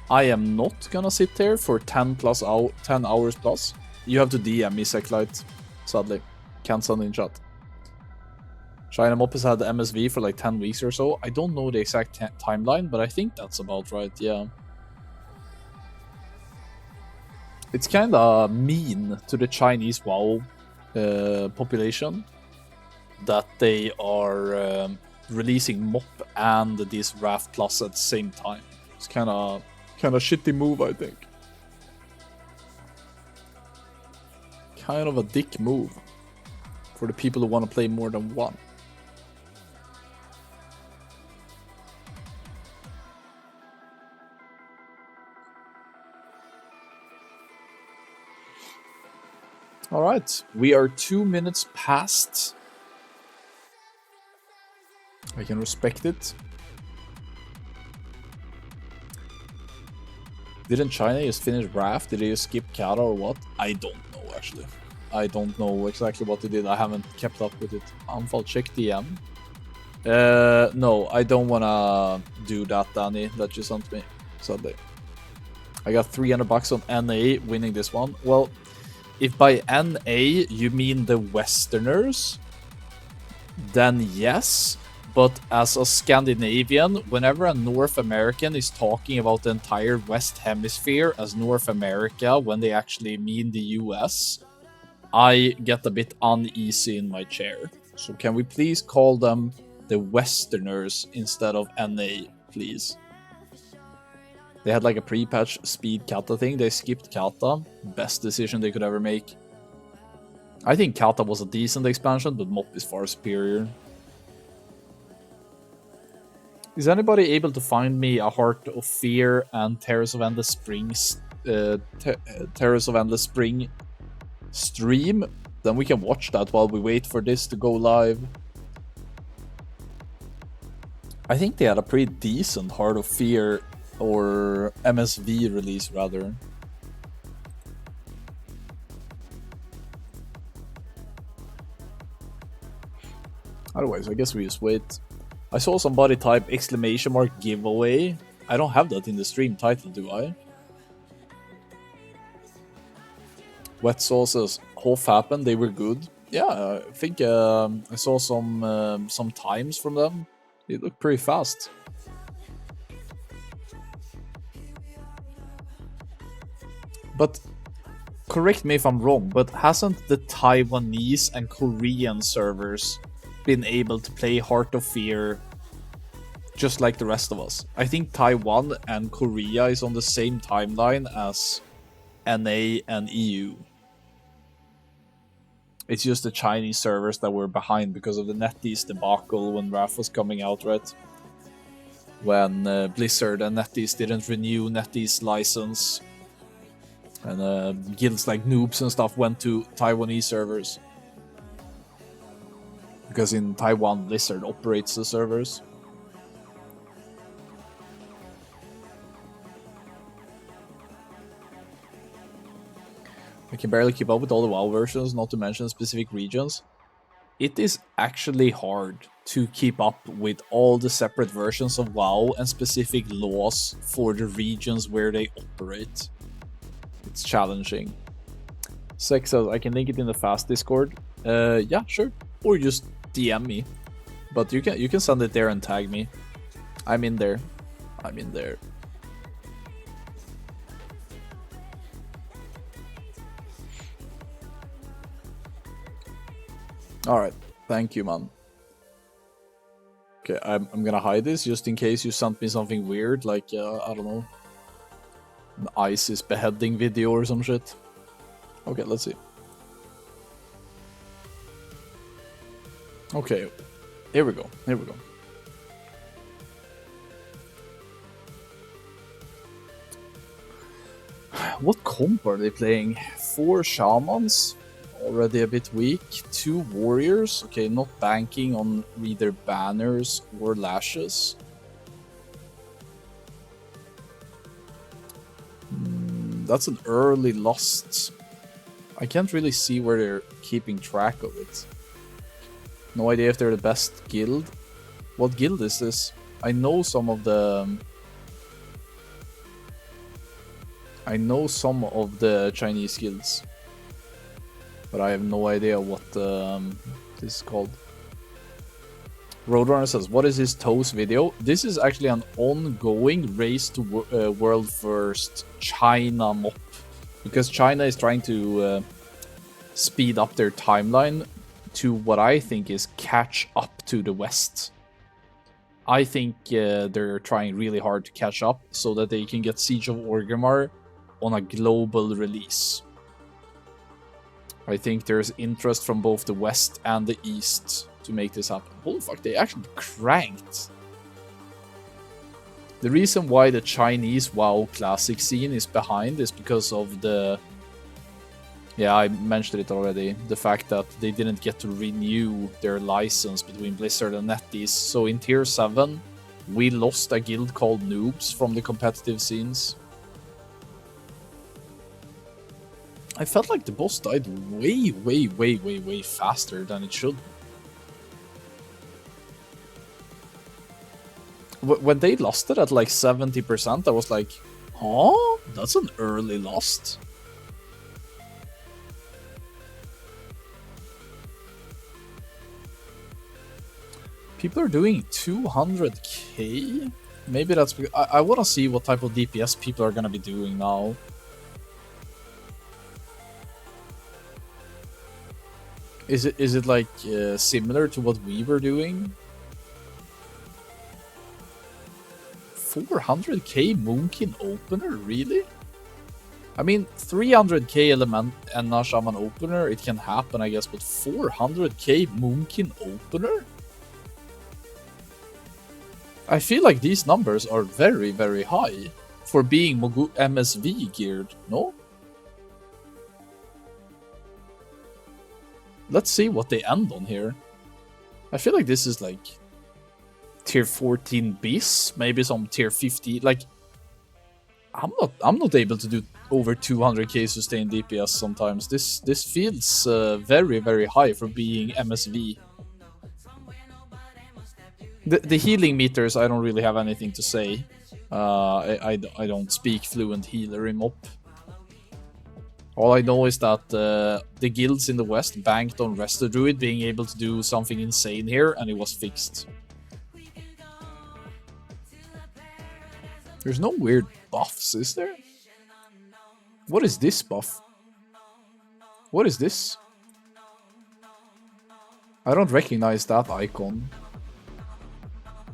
I am not gonna sit there for 10 hours plus. You have to DM me, Seclight. Sadly. Can't send in chat. China Mop has had the MSV for like 10 weeks or so. I don't know the exact timeline, but I think that's about right, yeah. It's kinda mean to the Chinese WoW population that they are releasing Mop and this Raft Plus at the same time. It's kinda shitty move, I think. Kind of a dick move for the people who want to play more than one. Alright, we are 2 minutes past. I can respect it. Didn't China just finish Raft? Did they just skip Kata or what? I don't know, actually. I don't know exactly what they did. I haven't kept up with it. Anfall, check DM. No, I don't wanna do that, Danny, that you sent me, sadly. I got 300 bucks on NA winning this one. Well, if by NA you mean the Westerners, then yes. But as a Scandinavian, whenever a North American is talking about the entire West Hemisphere as North America when they actually mean the US, I get a bit uneasy in my chair. So can we please call them the Westerners instead of NA, please? They had like a pre-patch speed Kata thing. They skipped Kata. Best decision they could ever make. I think Kata was a decent expansion, but Mop is far superior. Is anybody able to find me a Heart of Fear and Terrors of Endless Springs, Terrors of Endless Spring stream? Then we can watch that while we wait for this to go live. I think they had a pretty decent Heart of Fear or MSV release, rather. Otherwise, I guess we just wait. I saw somebody type ! giveaway. I don't have that in the stream title, do I? Wet sauces, Hof happened, they were good. Yeah, I think I saw some times from them. They look pretty fast. But correct me if I'm wrong, but hasn't the Taiwanese and Korean servers been able to play Heart of Fear just like the rest of us? I think Taiwan and Korea is on the same timeline as NA and EU. It's just the Chinese servers that were behind because of the NetEase debacle when Wrath was coming out, right? When Blizzard and NetEase didn't renew NetEase license. And guilds like Noobs and stuff went to Taiwanese servers. Because in Taiwan, Blizzard operates the servers. I can barely keep up with all the WoW versions, not to mention specific regions. It is actually hard to keep up with all the separate versions of WoW and specific laws for the regions where they operate. It's challenging. Sex says I can link it in the fast Discord. Yeah, sure. Or just DM me. But you can send it there and tag me. I'm in there. I'm in there. Alright, thank you, man. Okay, I'm gonna hide this just in case you sent me something weird, like, I don't know, an ISIS beheading video or some shit. Okay, let's see. Okay, here we go, here we go. What comp are they playing? 4 shamans? Already a bit weak. 2 warriors. Okay, not banking on either banners or lashes. That's an early lost. I can't really see where they're keeping track of it. No idea if they're the best guild. What guild is this? I know some of the... Chinese guilds. But I have no idea what this is called. Roadrunner says, what is his toes video? This is actually an ongoing race to world first China mop. Because China is trying to speed up their timeline to what I think is catch up to the West. I think they're trying really hard to catch up so that they can get Siege of Orgrimmar on a global release. I think there's interest from both the West and the East to make this happen. Holy fuck, they actually cranked. The reason why the Chinese WoW classic scene is behind is because of the... Yeah, I mentioned it already. The fact that they didn't get to renew their license between Blizzard and NetEase. So in Tier 7, we lost a guild called Noobs from the competitive scenes. I felt like the boss died way faster than it should. When they lost it at like 70%, I was like, huh? That's an early lost. People are doing 200k? Maybe that's because I want to see what type of DPS people are going to be doing now. Is it like similar to what we were doing? 400k Moonkin opener, really? I mean, 300k element and Shaman opener, it can happen, I guess, but 400k Moonkin opener? I feel like these numbers are very high for being MSV geared, no? Let's see what they end on here. I feel like this is like tier 14 bis, maybe some tier 50. Like, I'm not able to do over 200k sustained DPS sometimes. This feels very high for being MSV. The healing meters, I don't really have anything to say. I don't speak fluent healer in MOP. All I know is that the guilds in the West banked on Resto Druid being able to do something insane here, and it was fixed. There's no weird buffs, is there? What is this buff? What is this? I don't recognize that icon.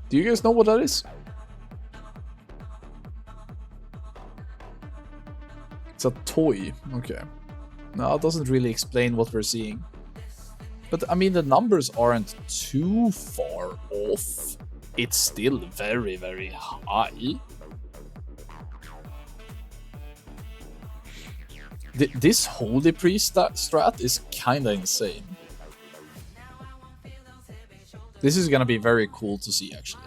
Do you guys know what that is? It's a toy. Okay. No, it doesn't really explain what we're seeing. But I mean, the numbers aren't too far off. It's still very, very high. This Holy Priest strat is kinda insane. This is gonna be very cool to see, actually.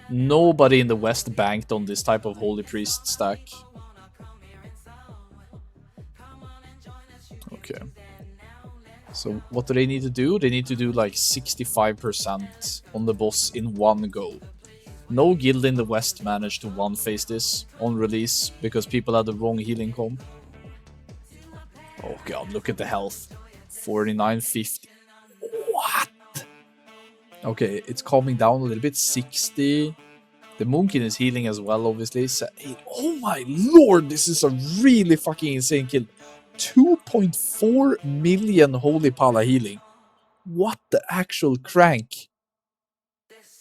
Nobody in the West banked on this type of Holy Priest stack. Okay. So what do they need to do? They need to do like 65% on the boss in one go. No guild in the West managed to one-face this on release because people had the wrong healing comp. Oh god, look at the health. 4950. What? Okay, it's calming down a little bit. 60. The Moonkin is healing as well, obviously. Oh my lord, this is a really fucking insane kill. 2.4 million Holy Pala healing. What the actual crank?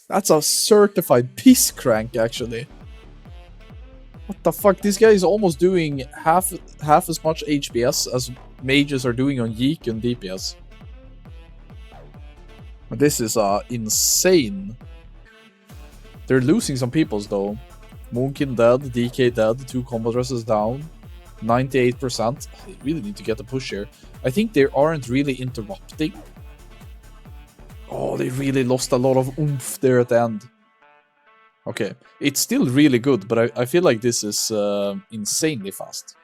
That's a certified piss crank, actually. What the fuck? This guy is almost doing half as much HPS as mages are doing on Yeek and DPS. This is insane. They're losing some peoples though. Moonkin dead, DK dead, 2 combat dresses down. 98%. They really need to get a push here. I think they aren't really interrupting. Oh, they really lost a lot of oomph there at the end. Okay, it's still really good, but I feel like this is insanely fast.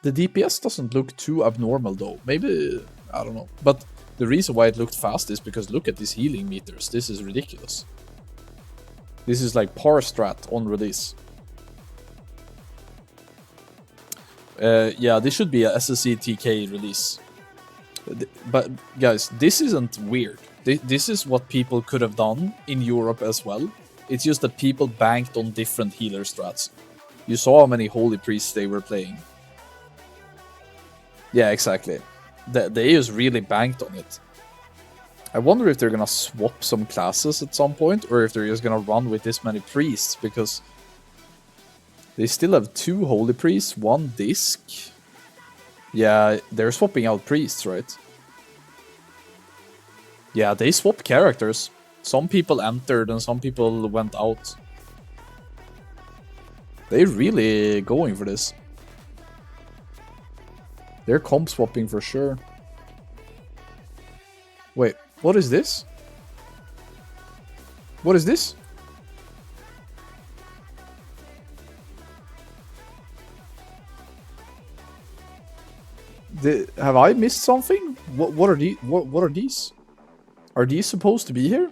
The DPS doesn't look too abnormal though. Maybe, I don't know. But the reason why it looked fast is because look at these healing meters. This is ridiculous. This is like par strat on release. Yeah, this should be a SSC+TK release. But guys, this isn't weird. This is what people could have done in Europe as well. It's just that people banked on different healer strats. You saw how many Holy Priests they were playing. Yeah, exactly. They just really banked on it. I wonder if they're gonna swap some classes at some point, or if they're just gonna run with this many priests, because they still have 2 Holy Priests, 1 disc. Yeah, they're swapping out priests, right? Yeah, they swapped characters. Some people entered and some people went out. They're really going for this. They're comp swapping for sure. Wait, what is this? What is this? Have I missed something? What are these? What are these? Are these supposed to be here?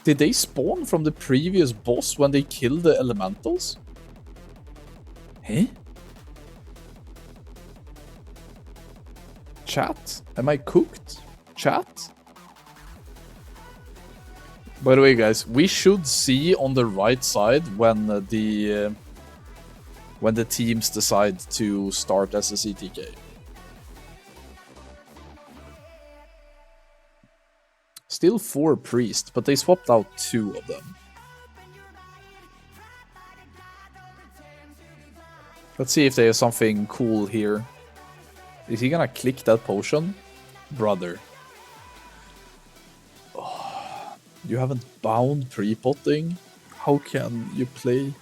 Did they spawn from the previous boss when they killed the elementals? Huh? Chat? Am I cooked? Chat? By the way, guys, we should see on the right side when the teams decide to start SSC+TK. Still 4 priests, but they swapped out 2 of them. Let's see if they have something cool here. Is he gonna click that potion? Brother. Oh, you haven't bound pre-potting? How can you play?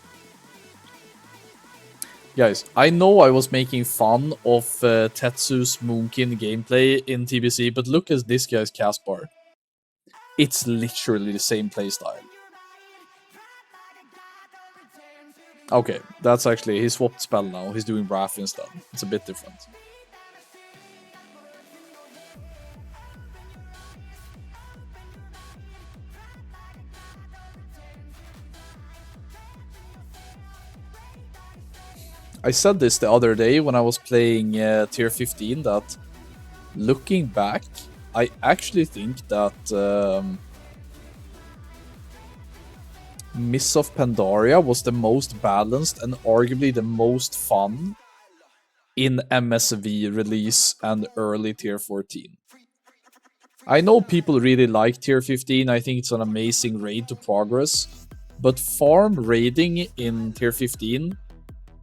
Guys, I know I was making fun of Tetsu's Moonkin gameplay in TBC, but look at this guy's cast bar. It's literally the same playstyle. Okay, that's actually, he swapped spell now. He's doing Wrath instead. It's a bit different. I said this the other day when I was playing tier 15 that looking back, I actually think that Miss of Pandaria was the most balanced and arguably the most fun in MSV release and early tier 14. I know people really like tier 15, I think it's an amazing raid to progress, but farm raiding in tier 15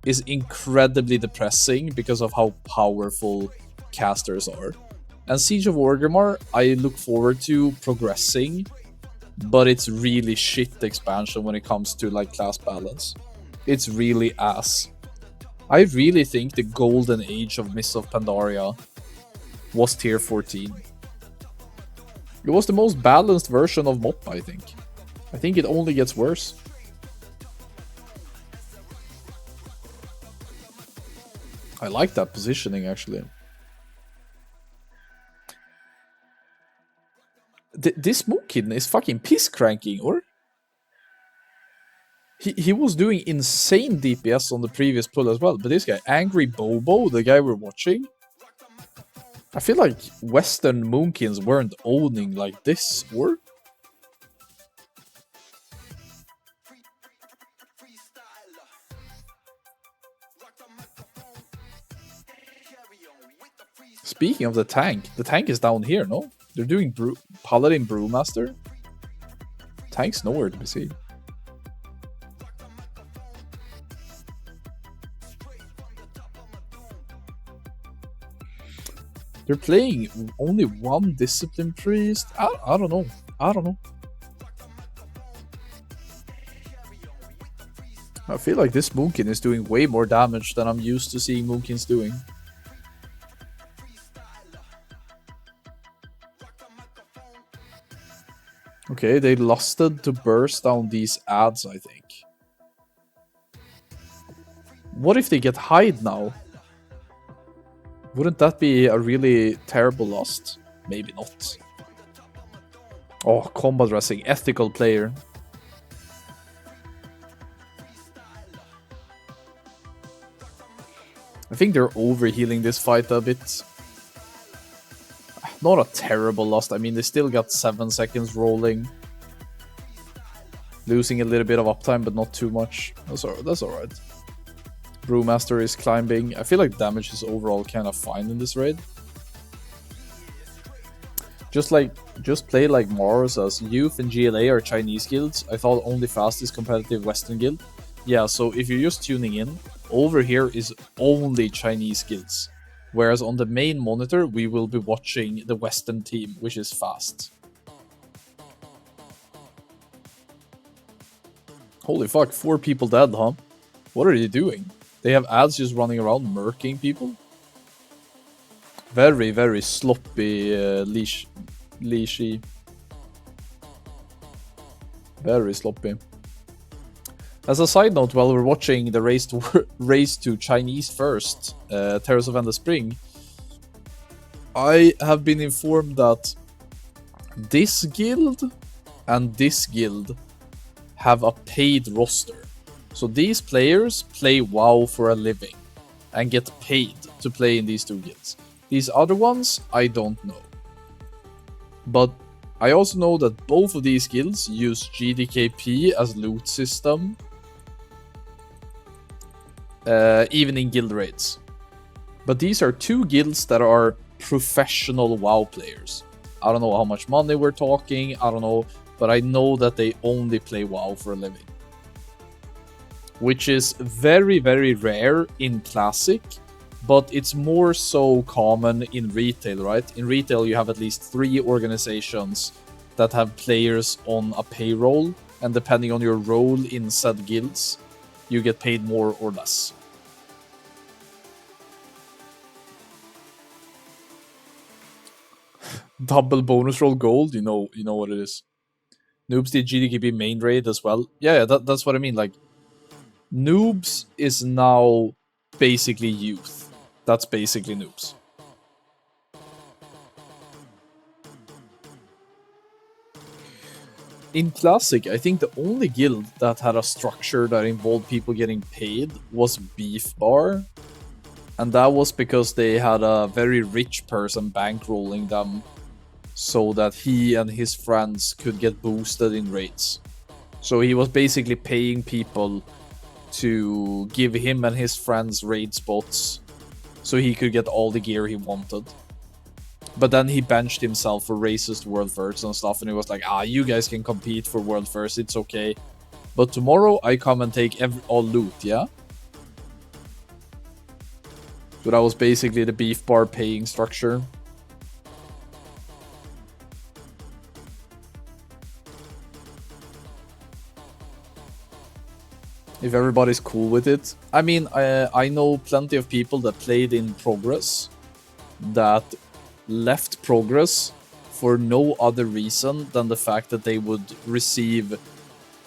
is incredibly depressing because of how powerful casters are. And Siege of Orgrimmar, I look forward to progressing, but it's really shit expansion when it comes to like class balance. It's really ass. I really think the golden age of Mists of Pandaria was tier 14. It was the most balanced version of MOP, I think. I think it only gets worse. I like that positioning, actually. This Mookin is fucking piss cranking, or? He was doing insane DPS on the previous pull as well, but this guy, Angry Bobo, the guy we're watching, I feel like Western Moonkins weren't owning like this, or? Speaking of the tank is down here, no? They're doing Paladin Brewmaster. Tank's nowhere to be seen. They're playing only one Discipline Priest. I don't know. I don't know. I feel like this Moonkin is doing way more damage than I'm used to seeing Moonkins doing. Okay, they lusted to burst down these ads, I think. What if they get hide now? Wouldn't that be a really terrible lust? Maybe not. Oh, combat dressing, ethical player. I think they're overhealing this fight a bit. Not a terrible loss. I mean, they still got 7 seconds rolling. Losing a little bit of uptime, but not too much. That's alright. Brewmaster is climbing. I feel like damage is overall kind of fine in this raid. Just play like Mars, as Youth and GLA are Chinese guilds. I thought only Fast is competitive Western guild. Yeah, so if you're just tuning in, over here is only Chinese guilds. Whereas on the main monitor, we will be watching the Western team, which is Fast. Holy fuck, 4 people dead, huh? What are you doing? They have ads just running around murking people? Very, very sloppy leashy. Very sloppy. As a side note, while we're watching the race to Chinese first, Terrace of Endless Spring, I have been informed that this guild and this guild have a paid roster. So these players play WoW for a living and get paid to play in these 2 guilds. These other ones, I don't know. But I also know that both of these guilds use GDKP as loot system, even in guild raids. But these are 2 guilds that are professional WoW players. I don't know how much money we're talking, I don't know, but I know that they only play WoW for a living. Which is very, very rare in Classic, but it's more so common in retail, right? In retail, you have at least 3 organizations that have players on a payroll, and depending on your role in said guilds, you get paid more or less. Double bonus roll gold, you know what it is. Noobs did GDKB main raid as well. Yeah, that's what I mean. Like, Noobs is now basically youth. That's basically Noobs. In Classic, I think the only guild that had a structure that involved people getting paid was Beef Bar. And that was because they had a very rich person bankrolling them so that he and his friends could get boosted in raids. So he was basically paying people to give him and his friends raid spots so he could get all the gear he wanted. But then he benched himself for races to World First and stuff, and he was like, you guys can compete for World First, it's okay. But tomorrow I come and take all loot, yeah? So that was basically the beef bar paying structure. If everybody's cool with it. I mean, I know plenty of people that played in Progress that left Progress for no other reason than the fact that they would receive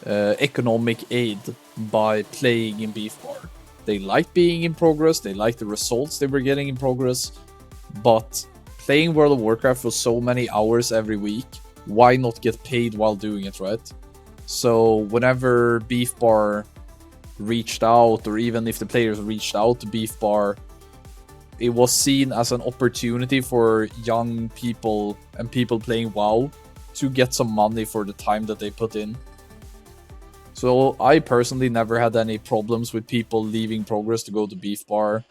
economic aid by playing in Beef Bar. They liked being in Progress, they liked the results they were getting in Progress, but playing World of Warcraft for so many hours every week, why not get paid while doing it, right? So whenever Beef Bar reached out, or even if the players reached out to Beef Bar, it was seen as an opportunity for young people and people playing WoW to get some money for the time that they put in. So I personally never had any problems with people leaving Progress to go to Beef Bar.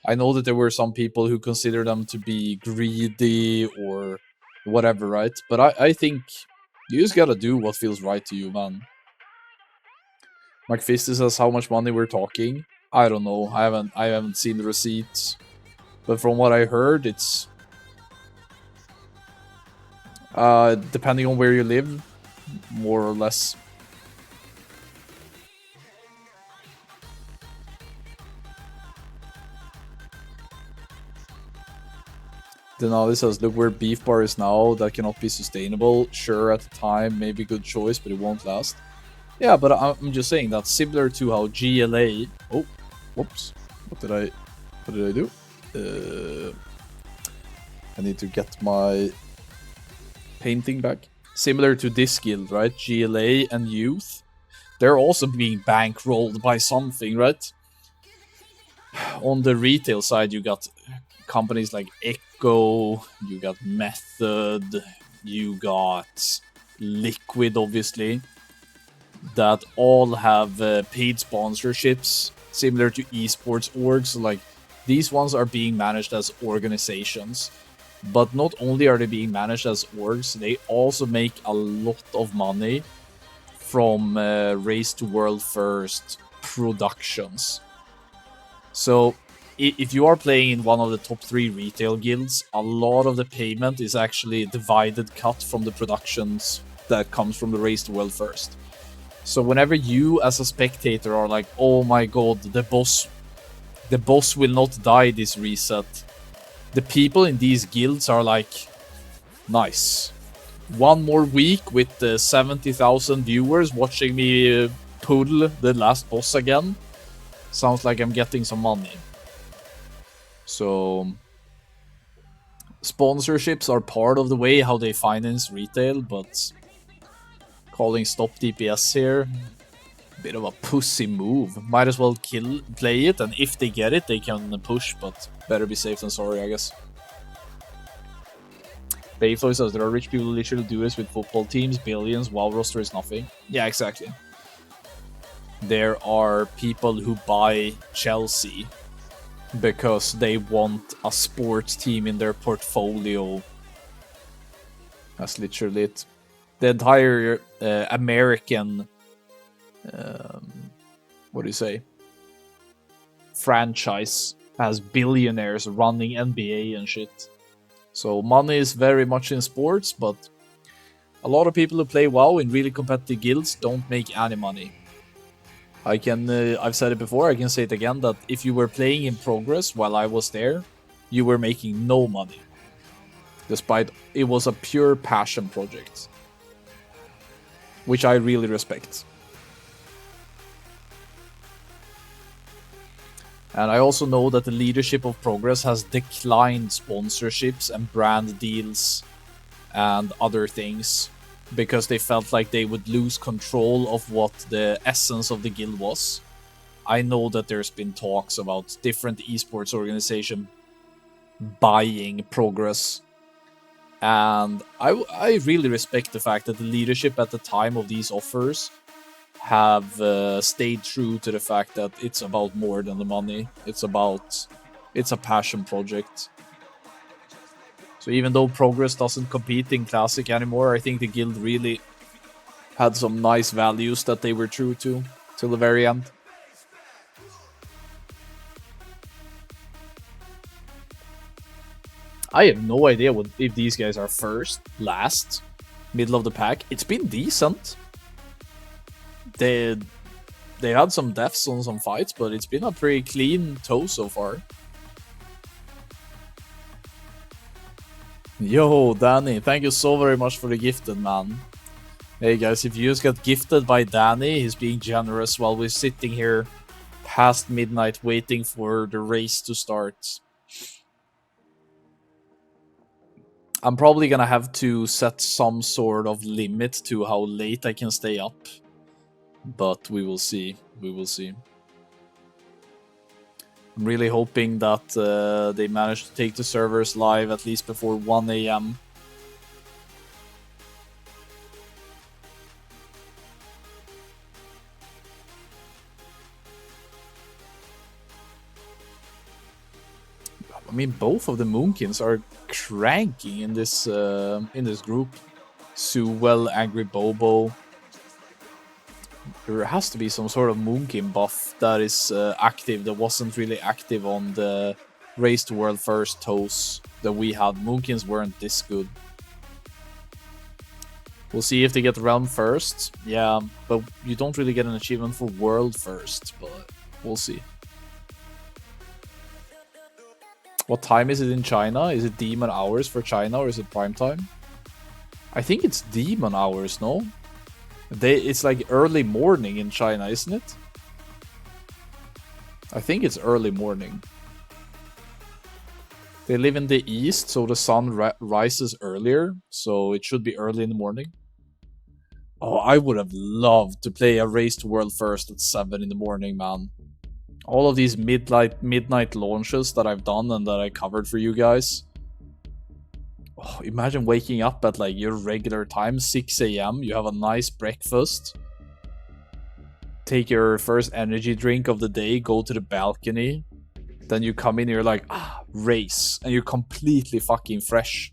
I know that there were some people who consider them to be greedy or whatever, right? But I think you just gotta do what feels right to you, man. McFisty says how much money we're talking. I don't know. I haven't seen the receipts. But from what I heard, it's depending on where you live, more or less. Denali says, look where Beef Bar is now, that cannot be sustainable. Sure, at the time, maybe good choice, but it won't last. Yeah, but I'm just saying that's similar to how GLA... Oh, whoops. What did I do? I need to get my painting back. Similar to this guild, right? GLA and Youth. They're also being bankrolled by something, right? On the retail side, you got companies like Echo, you got Method, you got Liquid, obviously, that all have paid sponsorships similar to esports orgs. Like, these ones are being managed as organizations, but not only are they being managed as orgs, they also make a lot of money from Race to World First productions. So if you are playing in one of the top 3 retail guilds, a lot of the payment is actually divided cut from the productions that comes from the Race to World First. So whenever you as a spectator are like, oh my god, the boss will not die this reset, the people in these guilds are like, nice. One more week with 70,000 viewers watching me pull the last boss again. Sounds like I'm getting some money. So sponsorships are part of the way how they finance retail, but calling stop DPS here, bit of a pussy move. Might as well play it, and if they get it, they can push, but better be safe than sorry, I guess. Bayflow says there are rich people who literally do this with football teams, billions, WoW roster is nothing. Yeah, exactly. There are people who buy Chelsea because they want a sports team in their portfolio. That's literally it. The entire American, what do you say, franchise has billionaires running NBA and shit. So money is very much in sports, but a lot of people who play WoW in really competitive guilds don't make any money. I've said it before, I can say it again, that if you were playing in Progress while I was there, you were making no money. Despite it was a pure passion project. Which I really respect. And I also know that the leadership of Progress has declined sponsorships and brand deals and other things because they felt like they would lose control of what the essence of the guild was. I know that there's been talks about different esports organizations buying Progress, and I really respect the fact that the leadership at the time of these offers have stayed true to the fact that it's about more than the money. It's a passion project. So even though Progress doesn't compete in Classic anymore, I think the guild really had some nice values that they were true to till the very end. I have no idea if these guys are first, last, middle of the pack. It's been decent. They had some deaths on some fights, but it's been a pretty clean toe so far. Yo, Danny, thank you so very much for the gifted, man. Hey guys, if you just got gifted by Danny, he's being generous while we're sitting here past midnight waiting for the race to start. I'm probably gonna have to set some sort of limit to how late I can stay up. But we will see. We will see. I'm really hoping that they manage to take the servers live at least before 1 AM. I mean, both of the Moonkins are cranking in this group. Sewell, Angry Bobo. There has to be some sort of Moonkin buff that is active that wasn't really active on the Race to World First toes that we had. Moonkins weren't this good. We'll see if they get Realm first. Yeah, but you don't really get an achievement for World first, but we'll see. What time is it in China? Is it demon hours for China or is it prime time? I think it's demon hours, no? It's like early morning in China, isn't it? I think it's early morning. They live in the east, so the sun rises earlier, so it should be early in the morning. Oh, I would have loved to play a Race to World First at 7 in the morning, man. All of these midnight launches that I've done and that I covered for you guys. Oh, imagine waking up at like your regular time, 6 AM. You have a nice breakfast. Take your first energy drink of the day, go to the balcony. Then you come in and you're like, race. And you're completely fucking fresh.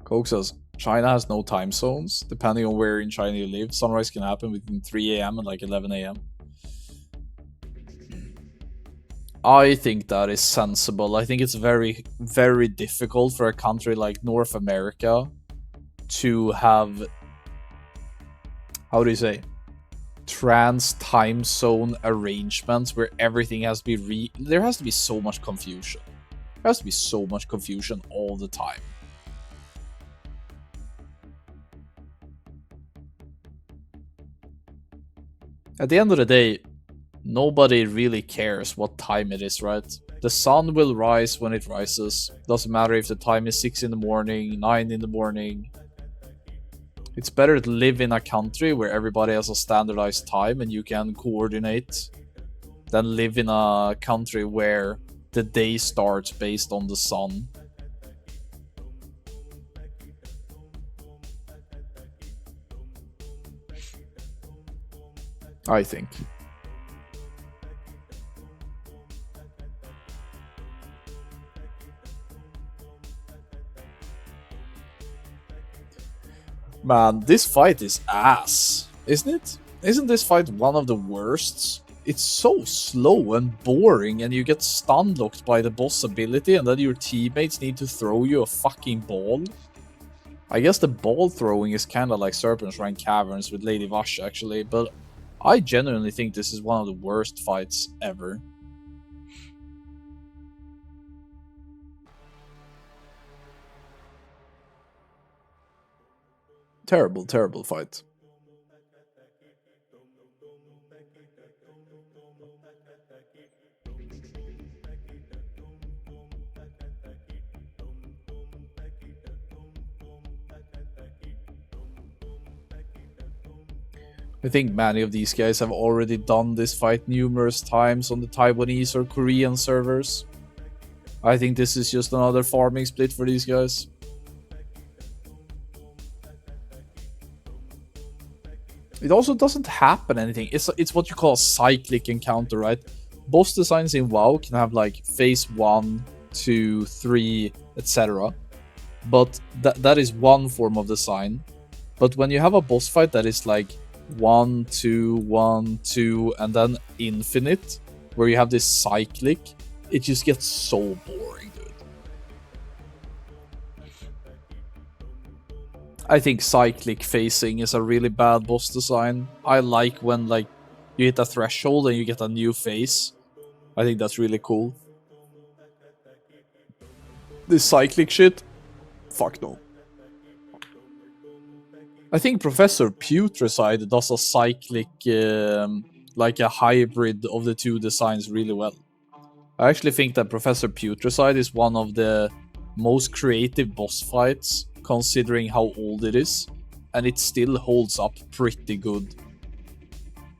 Coke says, China has no time zones. Depending on where in China you live, sunrise can happen between 3 AM and like 11 AM. I think that is sensible. I think it's very, very difficult for a country like North America to have, how do you say, trans time zone arrangements where everything has to be there has to be so much confusion. There has to be so much confusion all the time. At the end of the day, nobody really cares what time it is, right? The sun will rise when it rises. Doesn't matter if the time is 6 in the morning, 9 in the morning. It's better to live in a country where everybody has a standardized time and you can coordinate than live in a country where the day starts based on the sun. I think. Man, this fight is ass, isn't it? Isn't this fight one of the worst? It's so slow and boring and you get stun locked by the boss ability and then your teammates need to throw you a fucking ball. I guess the ball throwing is kinda like Serpent Shrine Caverns with Lady Vash actually, but I genuinely think this is one of the worst fights ever. Terrible, terrible fight. I think many of these guys have already done this fight numerous times on the Taiwanese or Korean servers. I think this is just another farming split for these guys. It also doesn't happen anything. It's what you call a cyclic encounter, right? Boss designs in WoW can have like phase 1, 2, 3, etc. But that is one form of design. But when you have a boss fight that is like 1, 2, 1, 2, and then infinite, where you have this cyclic, it just gets so boring, dude. I think cyclic phasing is a really bad boss design. I like when like you hit a threshold and you get a new phase. I think that's really cool. This cyclic shit, fuck no. I think Professor Putricide does a cyclic, like a hybrid of the two designs really well. I actually think that Professor Putricide is one of the most creative boss fights, considering how old it is, and it still holds up pretty good.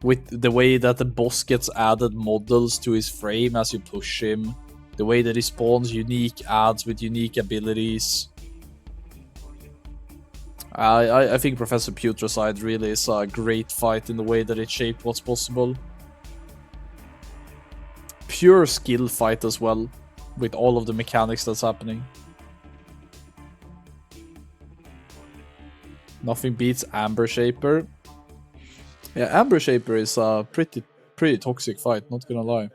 With the way that the boss gets added models to his frame as you push him, the way that he spawns unique ads with unique abilities. I think Professor Putricide really is a great fight in the way that it shaped what's possible. Pure skill fight as well, with all of the mechanics that's happening. Nothing beats Amber Shaper. Yeah, Amber Shaper is a pretty toxic fight, not gonna lie.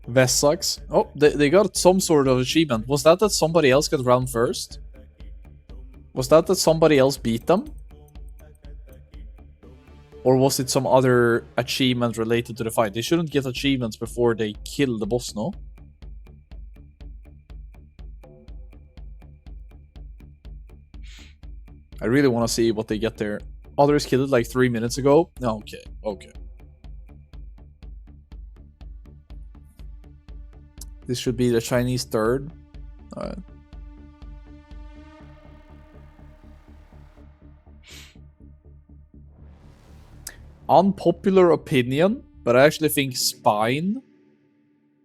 Vesax. Oh, they got some sort of achievement. Was that somebody else got round first? Was that somebody else beat them? Or was it some other achievement related to the fight? They shouldn't get achievements before they kill the boss, no? I really want to see what they get there. Others killed it like 3 minutes ago? Okay, okay. This should be the Chinese third. Alright. Unpopular opinion, but I actually think Spine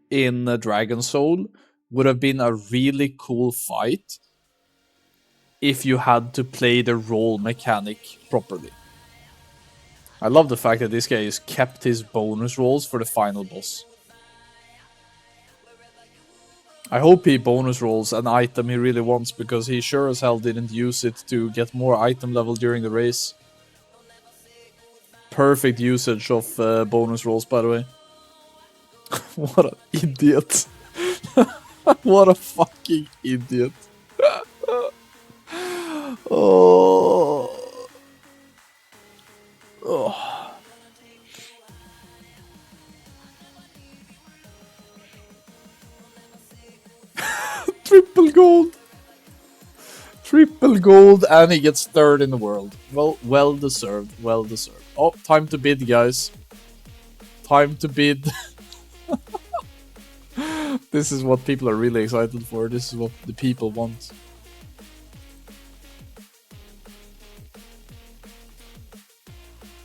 in Dragon Soul would have been a really cool fight if you had to play the roll mechanic properly. I love the fact that this guy has kept his bonus rolls for the final boss. I hope he bonus rolls an item he really wants, because he sure as hell didn't use it to get more item level during the race. Perfect usage of bonus rolls, by the way. What an idiot. What a fucking idiot. Oh. Oh. Triple gold. Triple gold, and he gets third in the world. Well deserved. Well deserved. Oh, time to bid, guys. Time to bid. This is what people are really excited for. This is what the people want.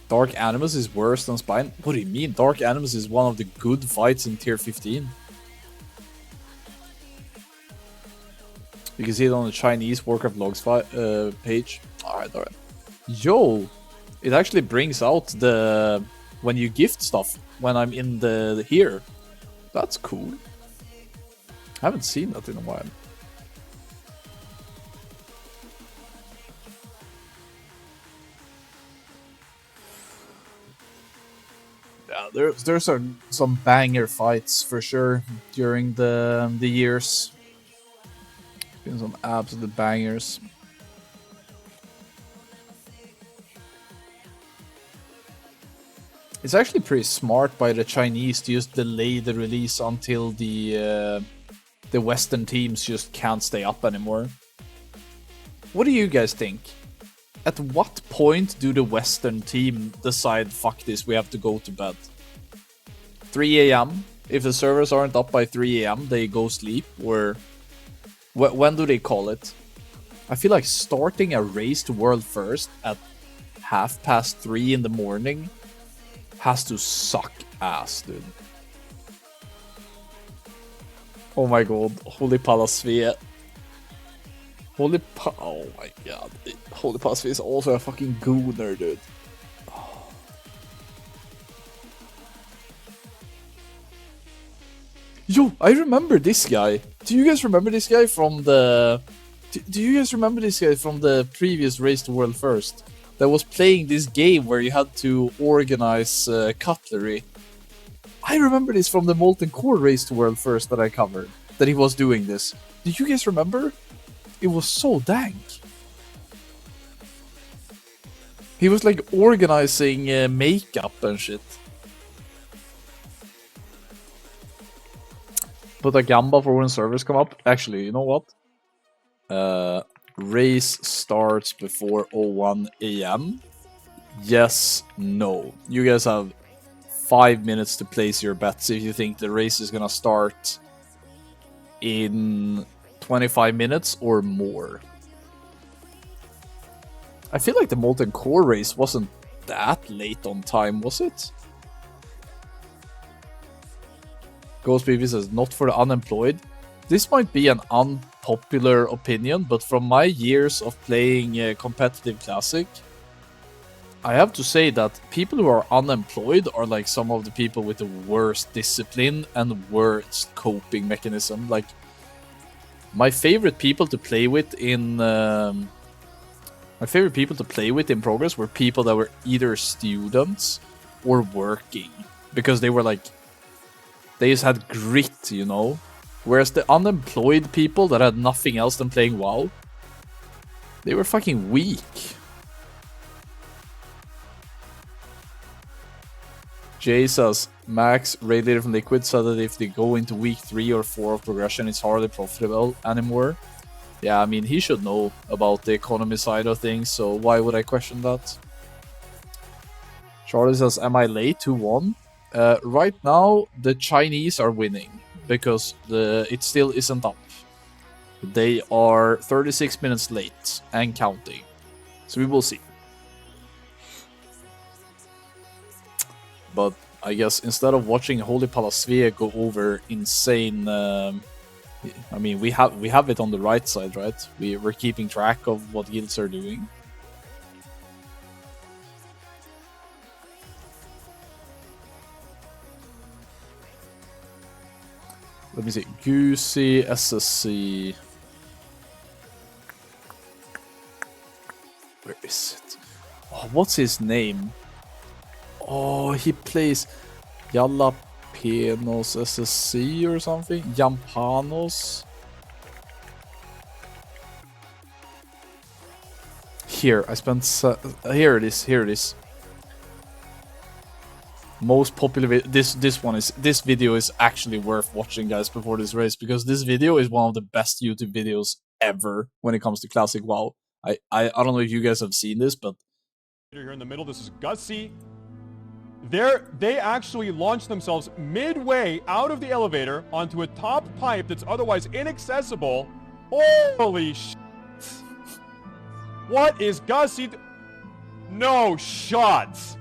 Dark Animus is worse than Spine? What do you mean? Dark Animus is one of the good fights in tier 15. You can see it on the Chinese Warcraft logs page. Alright. Yo! It actually brings out the... when you gift stuff, when I'm in the here. That's cool. I haven't seen that in a while. Yeah, there's some banger fights for sure during the years. Been some absolute bangers. It's actually pretty smart by the Chinese to just delay the release until the Western teams just can't stay up anymore. What do you guys think? At what point do the Western team decide, fuck this, we have to go to bed? 3 AM? If the servers aren't up by 3 AM, they go sleep? Or when do they call it? I feel like starting a race to world first at 3:30 in the morning has to suck ass, dude. Oh my god, Holy Palasve. Oh my god. Holy Palasve is also a fucking gooner, dude. Yo, I remember this guy. Do you guys remember this guy from the... Do you guys remember this guy from the previous Race to World First? That was playing this game where you had to organize cutlery. I remember this from the Molten Core Race to World First that I covered. That he was doing this. Do you guys remember? It was so dank. He was like organizing makeup and shit. Put a gamba for when servers come up. Actually, you know what? Race starts before 01 AM. Yes, no. You guys have 5 minutes to place your bets if you think the race is gonna start in 25 minutes or more. I feel like the Molten Core race wasn't that late on time, was it? Ghost BB says, not for the unemployed. This might be an unpopular opinion, but from my years of playing competitive Classic, I have to say that people who are unemployed are like some of the people with the worst discipline and worst coping mechanism. Like, my favorite people to play with in Progress were people that were either students or working, because they were like, they just had grit, you know. Whereas the unemployed people that had nothing else than playing WoW, they were fucking weak. Jay says, Max, Radiator from Liquid, said that if they go into week 3 or 4 of progression, it's hardly profitable anymore. Yeah, I mean, he should know about the economy side of things, so why would I question that? Charlie says, am I late? 2-1? Right now, the Chinese are winning, because it still isn't up. They are 36 minutes late, and counting. So we will see. But I guess instead of watching Holy Palasve go over insane... I mean, we have it on the right side, right? We're keeping track of what guilds are doing. Let me see. Goosey, SSC. Where is it? Oh, what's his name? Oh, he plays Jalapenos SSC or something? Jampanos? Here, I spent... here it is. Most popular this video is actually worth watching, guys, before this race, because this video is one of the best YouTube videos ever when it comes to Classic WoW. I don't know if you guys have seen this, but here in the middle, this is Gussie. They actually launched themselves midway out of the elevator onto a top pipe that's otherwise inaccessible. Holy shit. What is Gussie? No shots.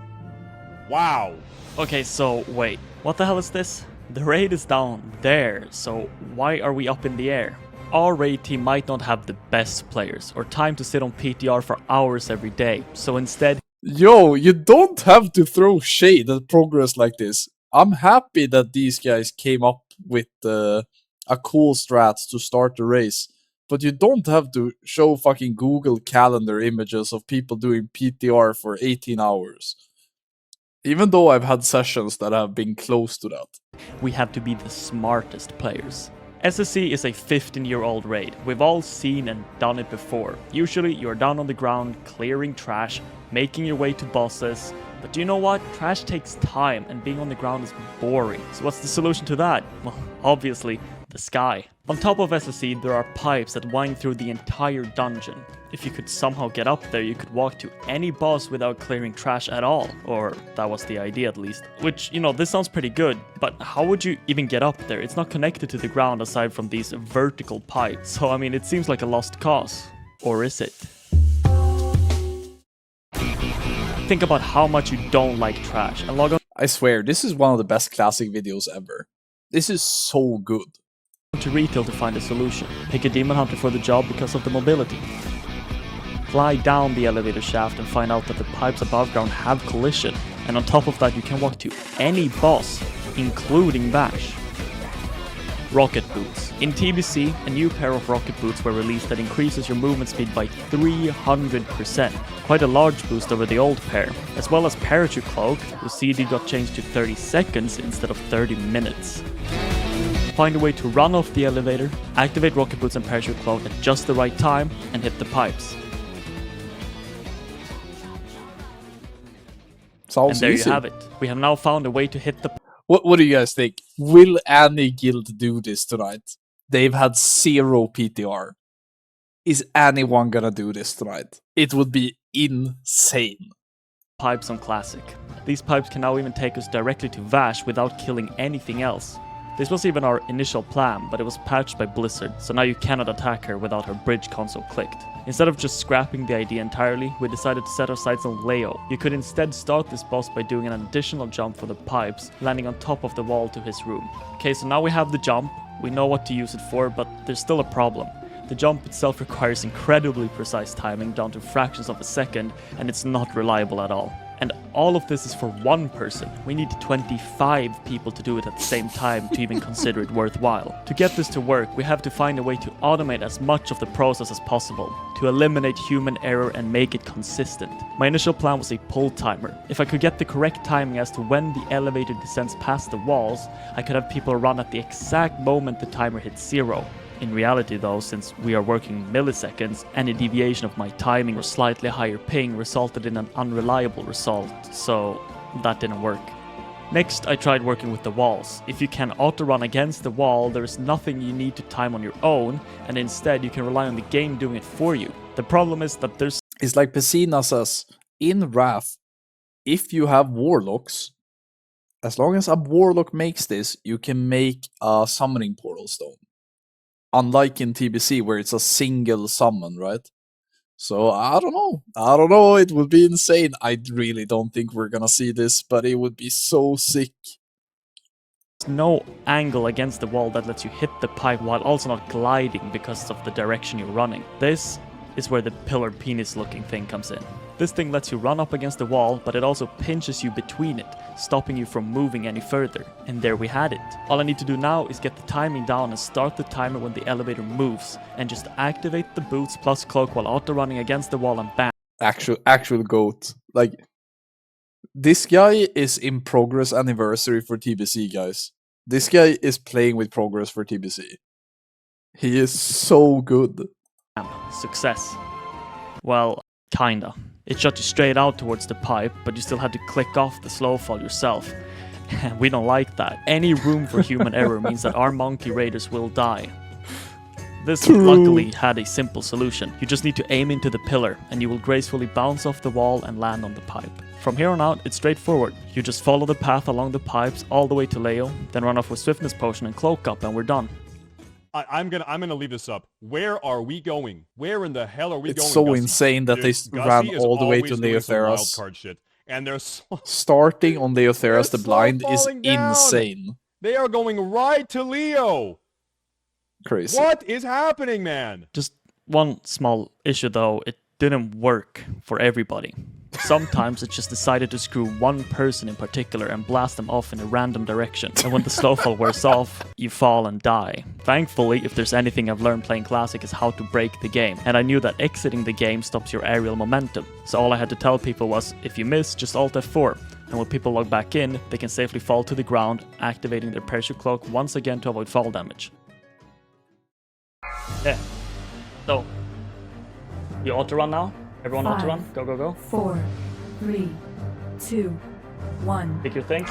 Wow. Okay, so wait, what the hell is this? The raid is down there, so why are we up in the air? Our raid team might not have the best players or time to sit on PTR for hours every day, so instead... Yo, you don't have to throw shade at Progress like this. I'm happy that these guys came up with a cool strat to start the race, but you don't have to show fucking Google Calendar images of people doing PTR for 18 hours. Even though I've had sessions that have been close to that. We have to be the smartest players. SSC is a 15-year-old raid. We've all seen and done it before. Usually you're down on the ground, clearing trash, making your way to bosses. But do you know what? Trash takes time and being on the ground is boring. So what's the solution to that? Well, obviously, the sky. On top of SSC, there are pipes that wind through the entire dungeon. If you could somehow get up there, you could walk to any boss without clearing trash at all. Or that was the idea at least. Which, you know, this sounds pretty good, but how would you even get up there? It's not connected to the ground aside from these vertical pipes. So I mean, it seems like a lost cause. Or is it? Think about how much you don't like trash and log on. I swear, this is one of the best Classic videos ever. This is so good. to retail to find a solution. Pick a demon hunter for the job because of the mobility. Fly down the elevator shaft and find out that the pipes above ground have collision, and on top of that you can walk to any boss, including Bash. Rocket boots. In TBC, a new pair of rocket boots were released that increases your movement speed by 300%, quite a large boost over the old pair, as well as parachute cloak, whose CD got changed to 30 seconds instead of 30 minutes. Find a way to run off the elevator, activate rocket boots and parachute cloak at just the right time, and hit the pipes. Sounds And there easy. you have it. We have now found a way to hit the What do you guys think? Will any guild do this tonight? They've had 0 PTR. Is anyone gonna do this tonight? It would be insane. pipes on Classic. These pipes can now even take us directly to Vash without killing anything else. This was even our initial plan, but it was patched by Blizzard, so now you cannot attack her without her bridge console clicked. Instead of just scrapping the idea entirely, we decided to set our sights on Leo. You could instead start this boss by doing an additional jump for the pipes, landing on top of the wall to his room. Okay, so now we have the jump, we know what to use it for, but there's still a problem. The jump itself requires incredibly precise timing down to fractions of a second, and it's not reliable at all. And all of this is for one person. We need 25 people to do it at the same time to even consider it worthwhile. To get this to work, we have to find a way to automate as much of the process as possible, to eliminate human error and make it consistent. My initial plan was a pull timer. If I could get the correct timing as to when the elevator descends past the walls, I could have people run at the exact moment the timer hits 0. In reality though, since we are working milliseconds, any deviation of my timing or slightly higher ping resulted in an unreliable result, so that didn't work. Next, I tried working with the walls. If you can auto-run against the wall, there is nothing you need to time on your own, and instead you can rely on the game doing it for you. The problem is that there's... It's like Pesina says, in Wrath, if you have warlocks, as long as a warlock makes this, you can make a summoning portal stone. Unlike in TBC where it's a single summon, right? So I don't know, it would be insane. I really don't think we're gonna see this, but it would be so sick. no angle against the wall that lets you hit the pipe while also not gliding because of the direction you're running. This is where the pillar penis looking thing comes in. This thing lets you run up against the wall, but it also pinches you between it, stopping you from moving any further. And there we had it. All I need to do now is get the timing down and start the timer when the elevator moves, and just activate the boots plus cloak while auto-running against the wall and bam. Actual GOAT. Like, this guy is in progress anniversary for TBC, guys. This guy is playing with progress for TBC. He is so good. Success. Well, kinda. It shot you straight out towards the pipe, but you still had to click off the slow fall yourself. We don't like that. Any room for human error means that our monkey raiders will die. This luckily had a simple solution. You just need to aim into the pillar, and you will gracefully bounce off the wall and land on the pipe. From here on out, it's straightforward. You just follow the path along the pipes all the way to Leo, then run off with swiftness potion and cloak up, and we're done. I'm gonna leave this up. Where are we going? Where in the hell are we going? It's so Gussie? insane that they Gussie ran is all the way always to doing some Leotheras. wild card shit. And they're Starting on Leotheras the They're blind is falling down. insane. They are going right to Leo. Crazy. What is happening, man? Just one small issue though, it didn't work for everybody. Sometimes it just decided to screw one person in particular and blast them off in a random direction. And when the slow fall wears off, you fall and die. Thankfully, if there's anything I've learned playing Classic is how to break the game. And I knew that exiting the game stops your aerial momentum. So all I had to tell people was, if you miss, just Alt F4. And when people log back in, they can safely fall to the ground, activating their parachute cloak once again to avoid fall damage. Yeah. So, you auto-run now? Everyone Five. auto-run? Go, go, go. 4, 3, 2, 1. Pick your things.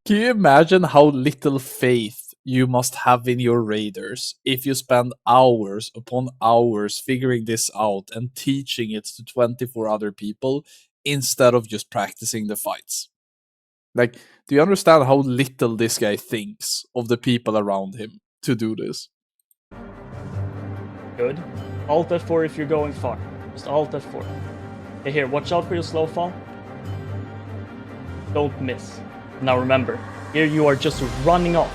Can you imagine how little faith you must have in your raiders if you spend hours upon hours figuring this out and teaching it to 24 other people instead of just practicing the fights? Like, do you understand how little this guy thinks of the people around him to do this? Good. Alt F4 if you're going far. Just Alt F4. Hey, here, watch out for your slow fall. Don't miss. Now remember, here you are just running off.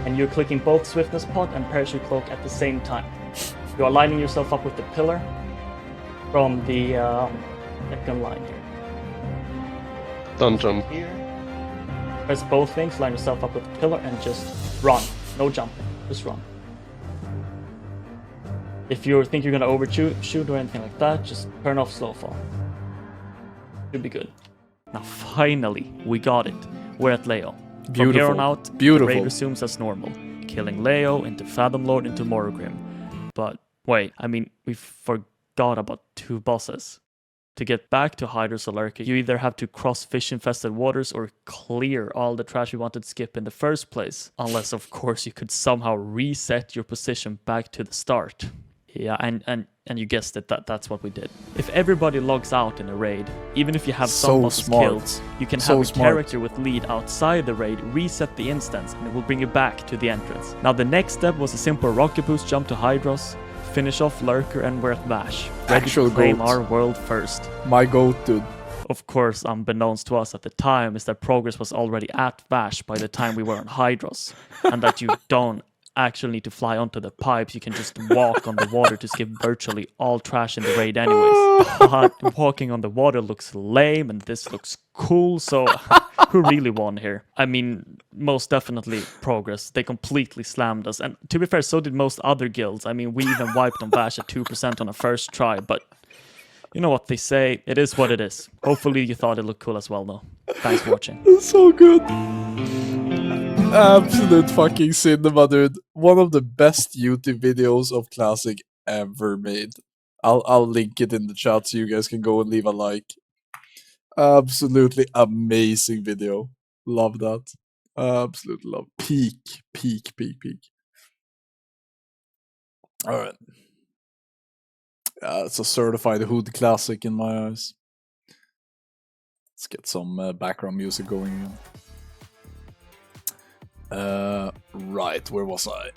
and you're clicking both Swiftness Pod and Parachute Cloak at the same time. You are lining yourself up with the pillar from the second line here. Don't jump. Here. Press both things, line yourself up with the pillar, and just run. No jumping, just run. If you think you're gonna overshoot or anything like that, just turn off slow fall. Should be good. Now finally, we got it. We're at Leo. From here on out, the raid resumes as normal. Killing Leo, into Fathom Lord, into Morrogrim. But wait, I mean, we forgot about 2 bosses. To get back to Hydros Alerka, you either have to cross fish-infested waters or clear all the trash you wanted to skip in the first place. Unless, of course, you could somehow reset your position back to the start. Yeah, and you guessed it, that's what we did. If everybody logs out in a raid, even if you have some bosses killed, you can have a character with lead outside the raid reset the instance, and it will bring you back to the entrance. Now the next step was a simple rocket boost jump to Hydros, finish off Lurker, and we're at Vash, ready to claim our world first. My goat, dude. Of course, unbeknownst to us at the time, is that Progress was already at Vash by the time we were on Hydros, and that you don't actually need to fly onto the pipes, you can just walk on the water to skip virtually all trash in the raid anyways. But walking on the water looks lame and this looks cool, so who really won here? I mean, most definitely Progress. They completely slammed us, and to be fair, so did most other guilds. I mean, we even wiped on Vash at 2% on a first try, but you know what they say, it is what it is. Hopefully you thought it looked cool as well though. Thanks for watching. That's so good. Absolute fucking cinema, dude. One of the best YouTube videos of Classic ever made. I'll link it in the chat so you guys can go and leave a like. Absolutely amazing video. Love that. Absolutely love. Peak. Alright. It's a certified hood classic in my eyes. Let's get some background music going again. Right, where was I?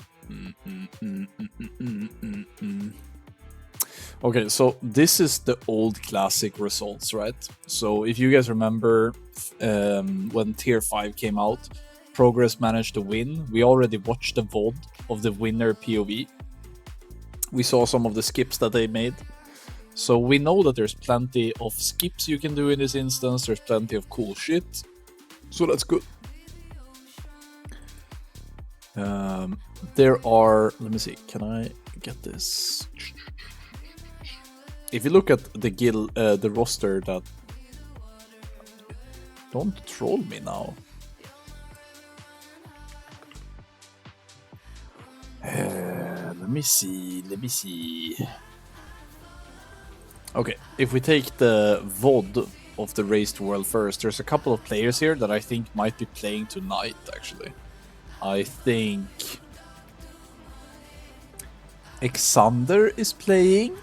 Okay, so this is the old classic results, right? So if you guys remember when Tier 5 came out, Progress managed to win. We already watched the VOD of the winner POV. We saw some of the skips that they made. So we know that there's plenty of skips you can do in this instance, there's plenty of cool shit. So that's good. There are, let me see, can I get this? If you look at the guild, the roster that, don't troll me now. Let me see. Okay, if we take the VOD of the Race to World first, there's a couple of players here that I think might be playing tonight, actually. I think Xander is playing,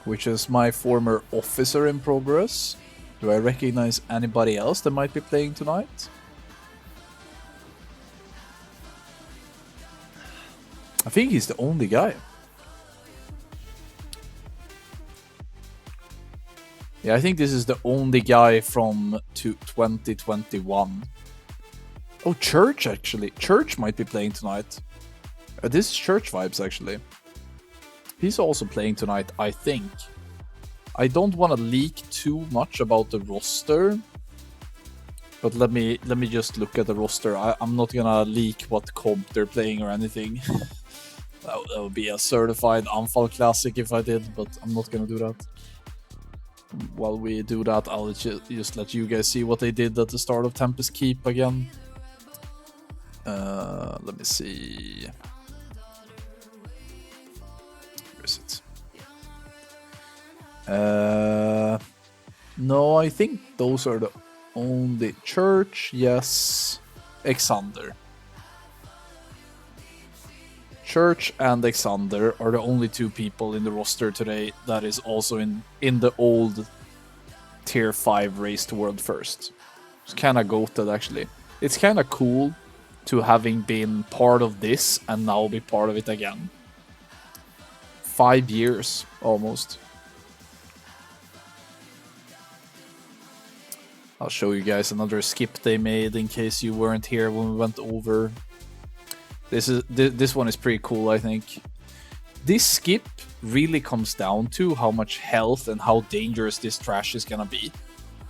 which is my former officer in Progress. Do I recognize anybody else that might be playing tonight? I think he's the only guy. Yeah, I think this is the only guy from 2021. Oh, Church, actually. Church might be playing tonight. This is Church vibes, actually. He's also playing tonight, I think. I don't want to leak too much about the roster. But let me just look at the roster. I'm not gonna leak what comp they're playing or anything. That would be a certified Anfall classic if I did, but I'm not gonna do that. While we do that, I'll just let you guys see what they did at the start of Tempest Keep again. Let me see. Where is it? No, I think those are the only Church. Yes, Xander. Church and Xander are the only two people in the roster today that is also in the old Tier 5 Race to World first. It's kind of goated, actually. It's kind of cool to having been part of this and now be part of it again. 5 years, almost. I'll show you guys another skip they made in case you weren't here when we went over This one is pretty cool, I think. This skip really comes down to how much health and how dangerous this trash is gonna be.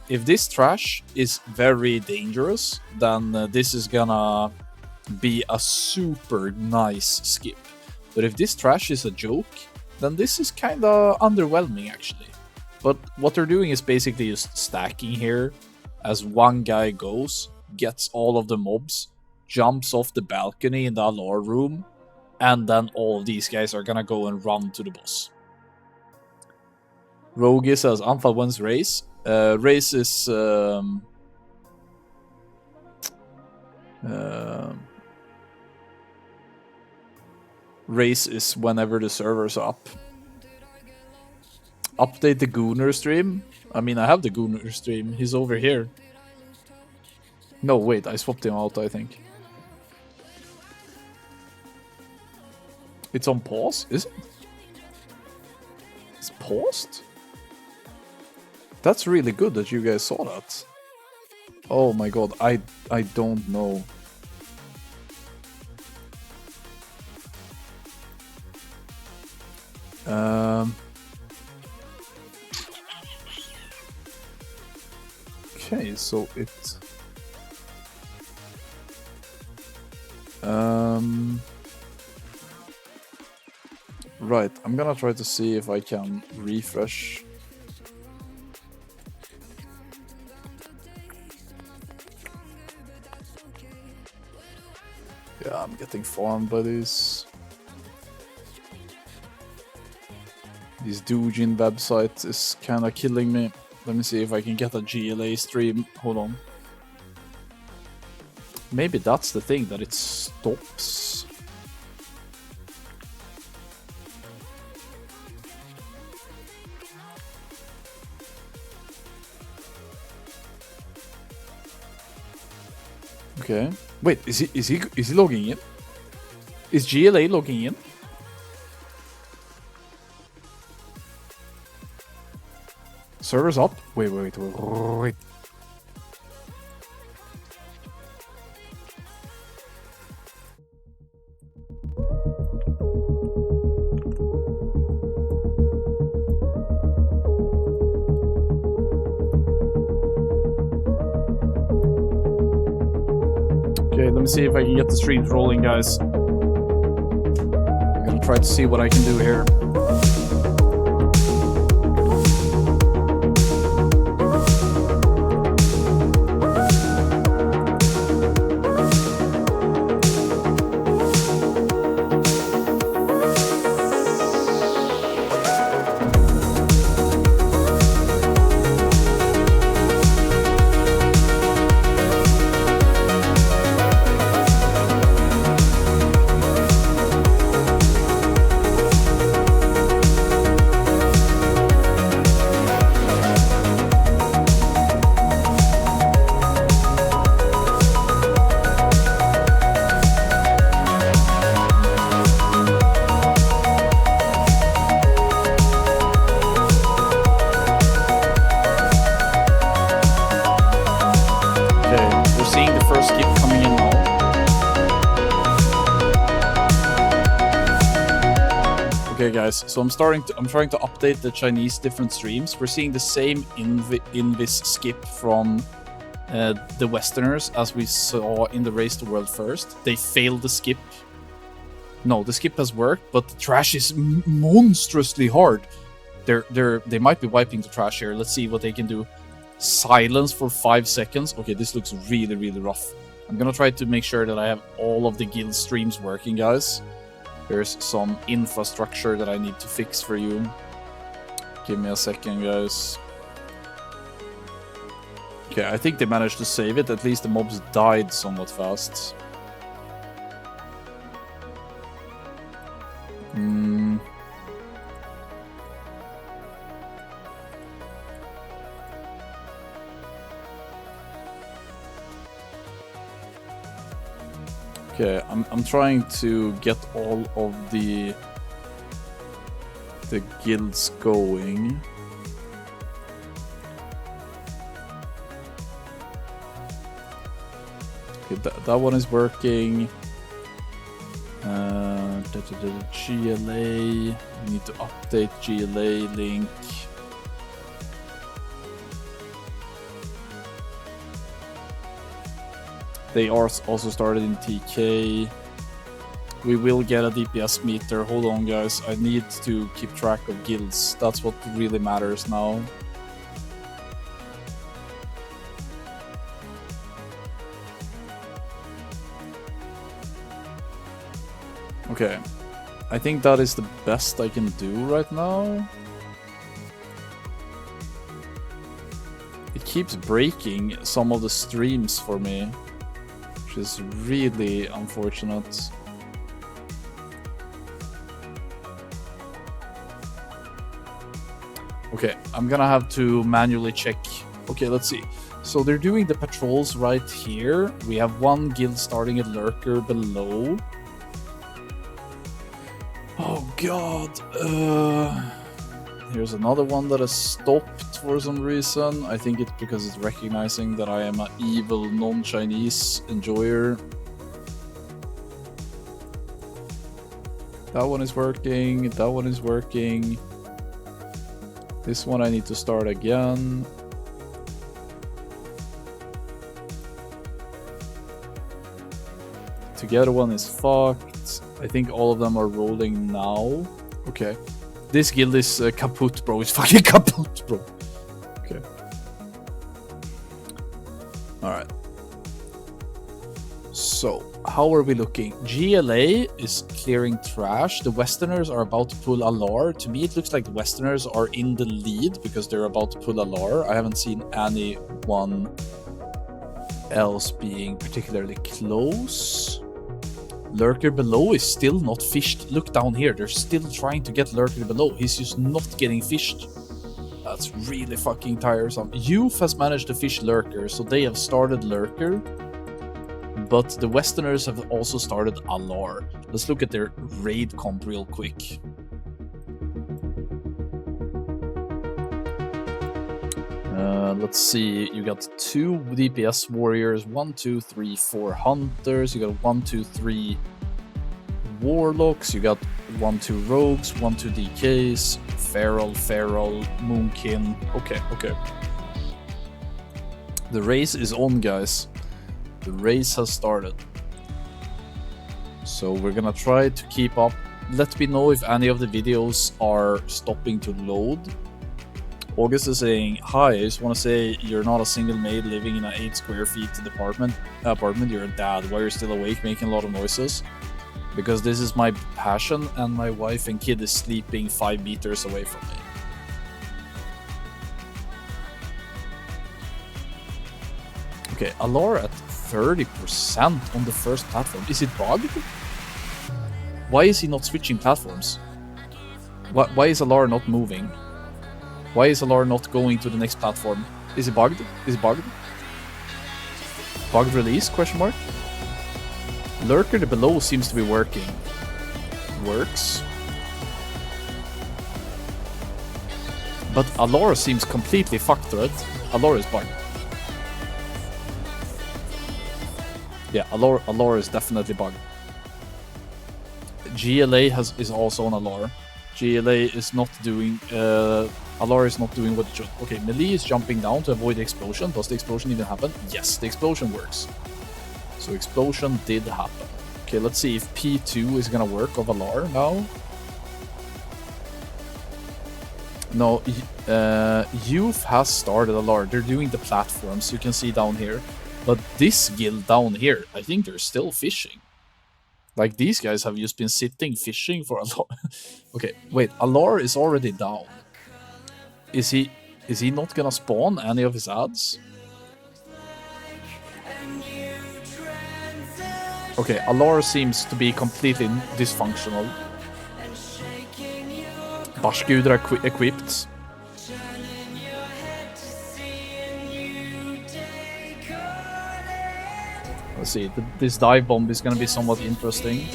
If this trash is very dangerous, then this is gonna be a super nice skip. But if this trash is a joke, then this is kinda underwhelming actually. But what they're doing is basically just stacking here as one guy goes, gets all of the mobs, jumps off the balcony in the Allure room, and then all of these guys are gonna go and run to the boss. Rogi says, Anfal wins race. Race is... race is whenever the server's up. Update the Gooner stream. I mean, I have the Gooner stream. He's over here. No, wait, I swapped him out, I think. It's on pause, is it? It's paused? That's really good that you guys saw that. Oh my god, I don't know. Okay, so it... Right, I'm gonna try to see if I can refresh. Yeah, I'm getting farmed by these. This Doujin website is kinda killing me. Let me see if I can get a GLA stream. Hold on. Maybe that's the thing, that it stops. Okay. Wait, is he logging in? Is GLA logging in? Server's up? Wait. Okay, let me see if I can get the streams rolling, guys. I'm gonna try to see what I can do here. Guys, so I'm trying to update the Chinese different streams. We're seeing the same invis skip from the Westerners as we saw in the Race to World First. They failed the skip. No, the skip has worked, but the trash is monstrously hard. They might be wiping the trash here. Let's see what they can do. Silence for 5 seconds. Okay, this looks really, really rough. I'm gonna try to make sure that I have all of the guild streams working, guys. There's some infrastructure that I need to fix for you. Give me a second, guys. Okay, I think they managed to save it. At least the mobs died somewhat fast. Okay, I'm trying to get all of the guilds going. Okay, that one is working. GLA. We need to update GLA link. They are also started in TK. We will get a DPS meter. Hold on, guys. I need to keep track of guilds. That's what really matters now. Okay. I think that is the best I can do right now. It keeps breaking some of the streams for me, which is really unfortunate. Okay, I'm gonna have to manually check. Okay, let's see. So they're doing the patrols right here. We have one guild starting at Lurker below. Oh god. Here's another one that has stopped for some reason. I think it's because it's recognizing that I am an evil non-Chinese enjoyer. That one is working. That one is working. This one I need to start again. Together one is fucked. I think all of them are rolling now. Okay. This guild is kaput, bro. It's fucking kaput, bro. Okay. Alright. So, how are we looking? GLA is clearing trash. The Westerners are about to pull Alar. To me, it looks like the Westerners are in the lead because they're about to pull Alar. I haven't seen anyone else being particularly close. Lurker below is still not fished. Look down here. They're still trying to get Lurker below. He's just not getting fished. That's really fucking tiresome. Youth has managed to fish Lurker, so they have started Lurker. But the Westerners have also started Alar. Let's look at their raid comp real quick. Let's see, you got 2 DPS warriors, 1, 2, 3, 4 hunters, you got 1, 2, 3 warlocks, you got 1, 2 rogues, 1, 2 DKs, feral, moonkin. Okay. The race is on, guys. The race has started. So we're gonna try to keep up. Let me know if any of the videos are stopping to load. August is saying, hi, I just want to say you're not a single maid living in an 8 square feet apartment. You're a dad. Why are you still awake making a lot of noises? Because this is my passion and my wife and kid is sleeping 5 meters away from me. Okay, Alar at 30% on the first platform. Is it bugged? Why is he not switching platforms? Why is Alar not moving? Why is Alar not going to the next platform? Is it bugged? Bugged release? Question mark. Lurker below seems to be working. Works. But Alar seems completely fucked, right? Alar is bugged. Yeah, Alar is definitely bugged. GLA is also on Alar. GLA is not doing... Alar is not doing what it should. Okay, melee is jumping down to avoid the explosion. Does the explosion even happen? Yes, the explosion works. So explosion did happen. Okay, let's see if P2 is gonna work of Alar now. No, Youth has started Alar. They're doing the platforms, you can see down here. But this guild down here, I think they're still fishing. Like, these guys have just been sitting fishing for Alar. Okay, wait, Alar is already down. Is he not gonna spawn any of his ads? Okay, Alar seems to be completely dysfunctional. Bashgud are equipped. Let's see, this dive bomb is gonna be somewhat interesting.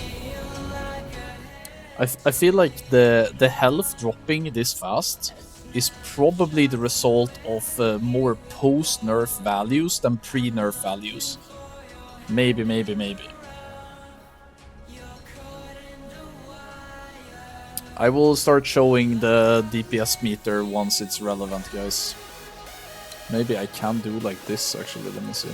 I feel like the health dropping this fast is probably the result of more post-nerf values than pre-nerf values. Maybe. I will start showing the DPS meter once it's relevant, guys. Maybe I can do like this, actually. Let me see.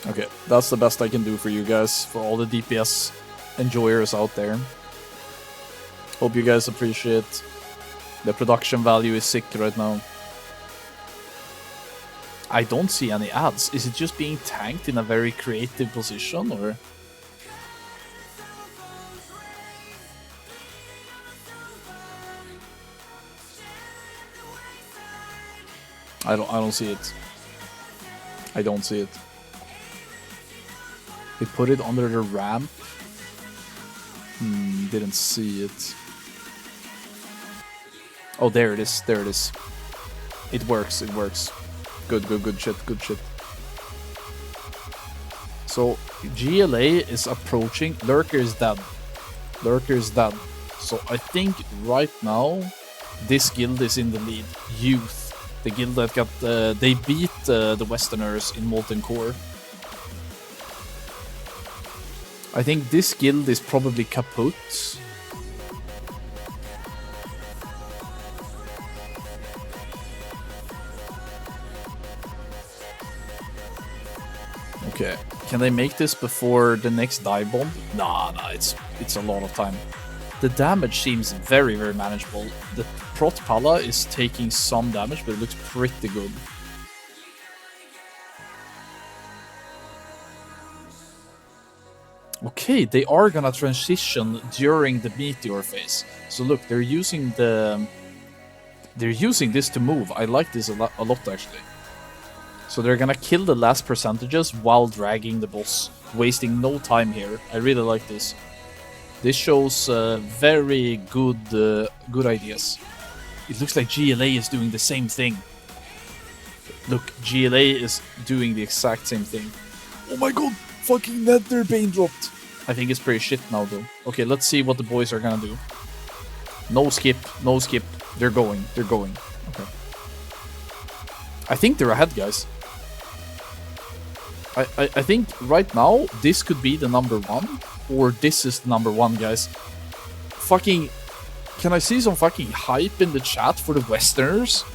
Okay, that's the best I can do for you guys, for all the DPS enjoyers out there. Hope you guys appreciate. The production value is sick right now. I don't see any ads. Is it just being tanked in a very creative position, or? I don't see it. I don't see it. They put it under the ramp. Didn't see it. Oh, there it is. There it is. It works. It works. Good shit. Good shit. So GLA is approaching. Lurker is dead. Lurker is dead. So I think right now this guild is in the lead. Youth. The guild that got they beat the Westerners in Molten Core. I think this guild is probably kaput. Okay, can they make this before the next dive bomb? Nah, it's a lot of time. The damage seems very manageable. The Prot Pala is taking some damage, but it looks pretty good. Okay, they are gonna transition during the meteor phase. So look, they're using this to move. I like this a lot actually. So they're gonna kill the last percentages while dragging the boss, wasting no time here. I really like this. This shows very good ideas. It looks like GLA is doing the same thing. Look, GLA is doing the exact same thing. Oh my god, fucking Netherbane dropped. I think it's pretty shit now though. Okay, let's see what the boys are gonna do. No skip, no skip. They're going. Okay. I think they're ahead, guys. I think right now this could be the number one, or this is the number one, guys. Fucking, can I see some fucking hype in the chat for the Westerners?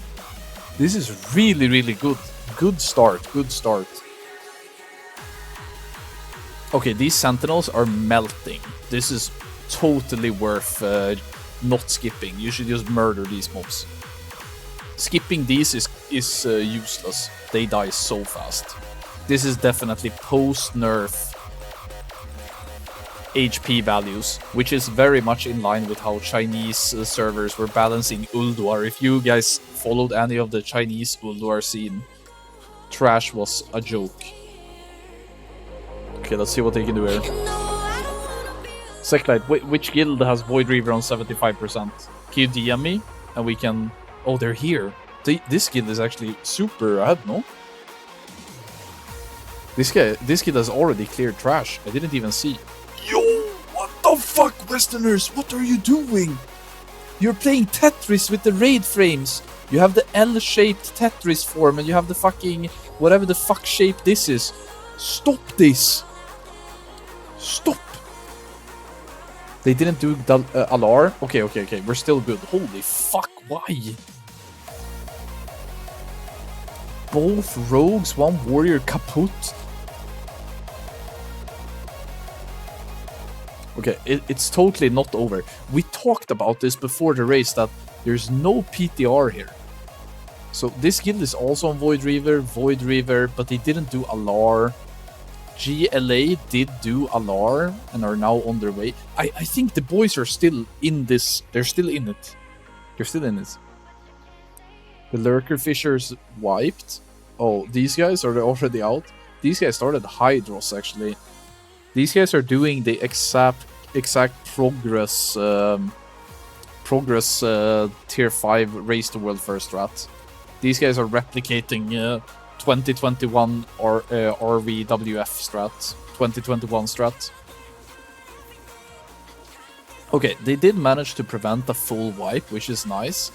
This is really good. Good start. Okay, these Sentinels are melting. This is totally worth not skipping. You should just murder these mobs. Skipping these is useless. They die so fast. This is definitely post-nerf HP values, which is very much in line with how Chinese servers were balancing Ulduar. If you guys followed any of the Chinese Ulduar scene, trash was a joke. Okay, let's see what they can do here. Seclight, which guild has Void Reaver on 75%? Can you DM me? And we can... Oh, they're here. This guild is actually super ahead, no? This kid has already cleared trash. I didn't even see. Yo, what the fuck, Westerners? What are you doing? You're playing Tetris with the raid frames. You have the L-shaped Tetris form, and you have the fucking whatever the fuck shape this is. Stop this. Stop. They didn't do Alar. Okay. We're still good. Holy fuck, why? Both rogues, one warrior kaput. Okay, it's totally not over. We talked about this before the race, that there's no PTR here. So this guild is also on Void Reaver, but they didn't do Alar. GLA did do Alar and are now on their way. I think the boys are still in this. They're still in it. The Lurker Fishers wiped. Oh, these guys are already out. These guys started Hydros actually. These guys are doing the exact progress tier 5 race to world first strat. These guys are replicating 2021 RVWF strat, 2021 strat. Okay, they did manage to prevent a full wipe, which is nice.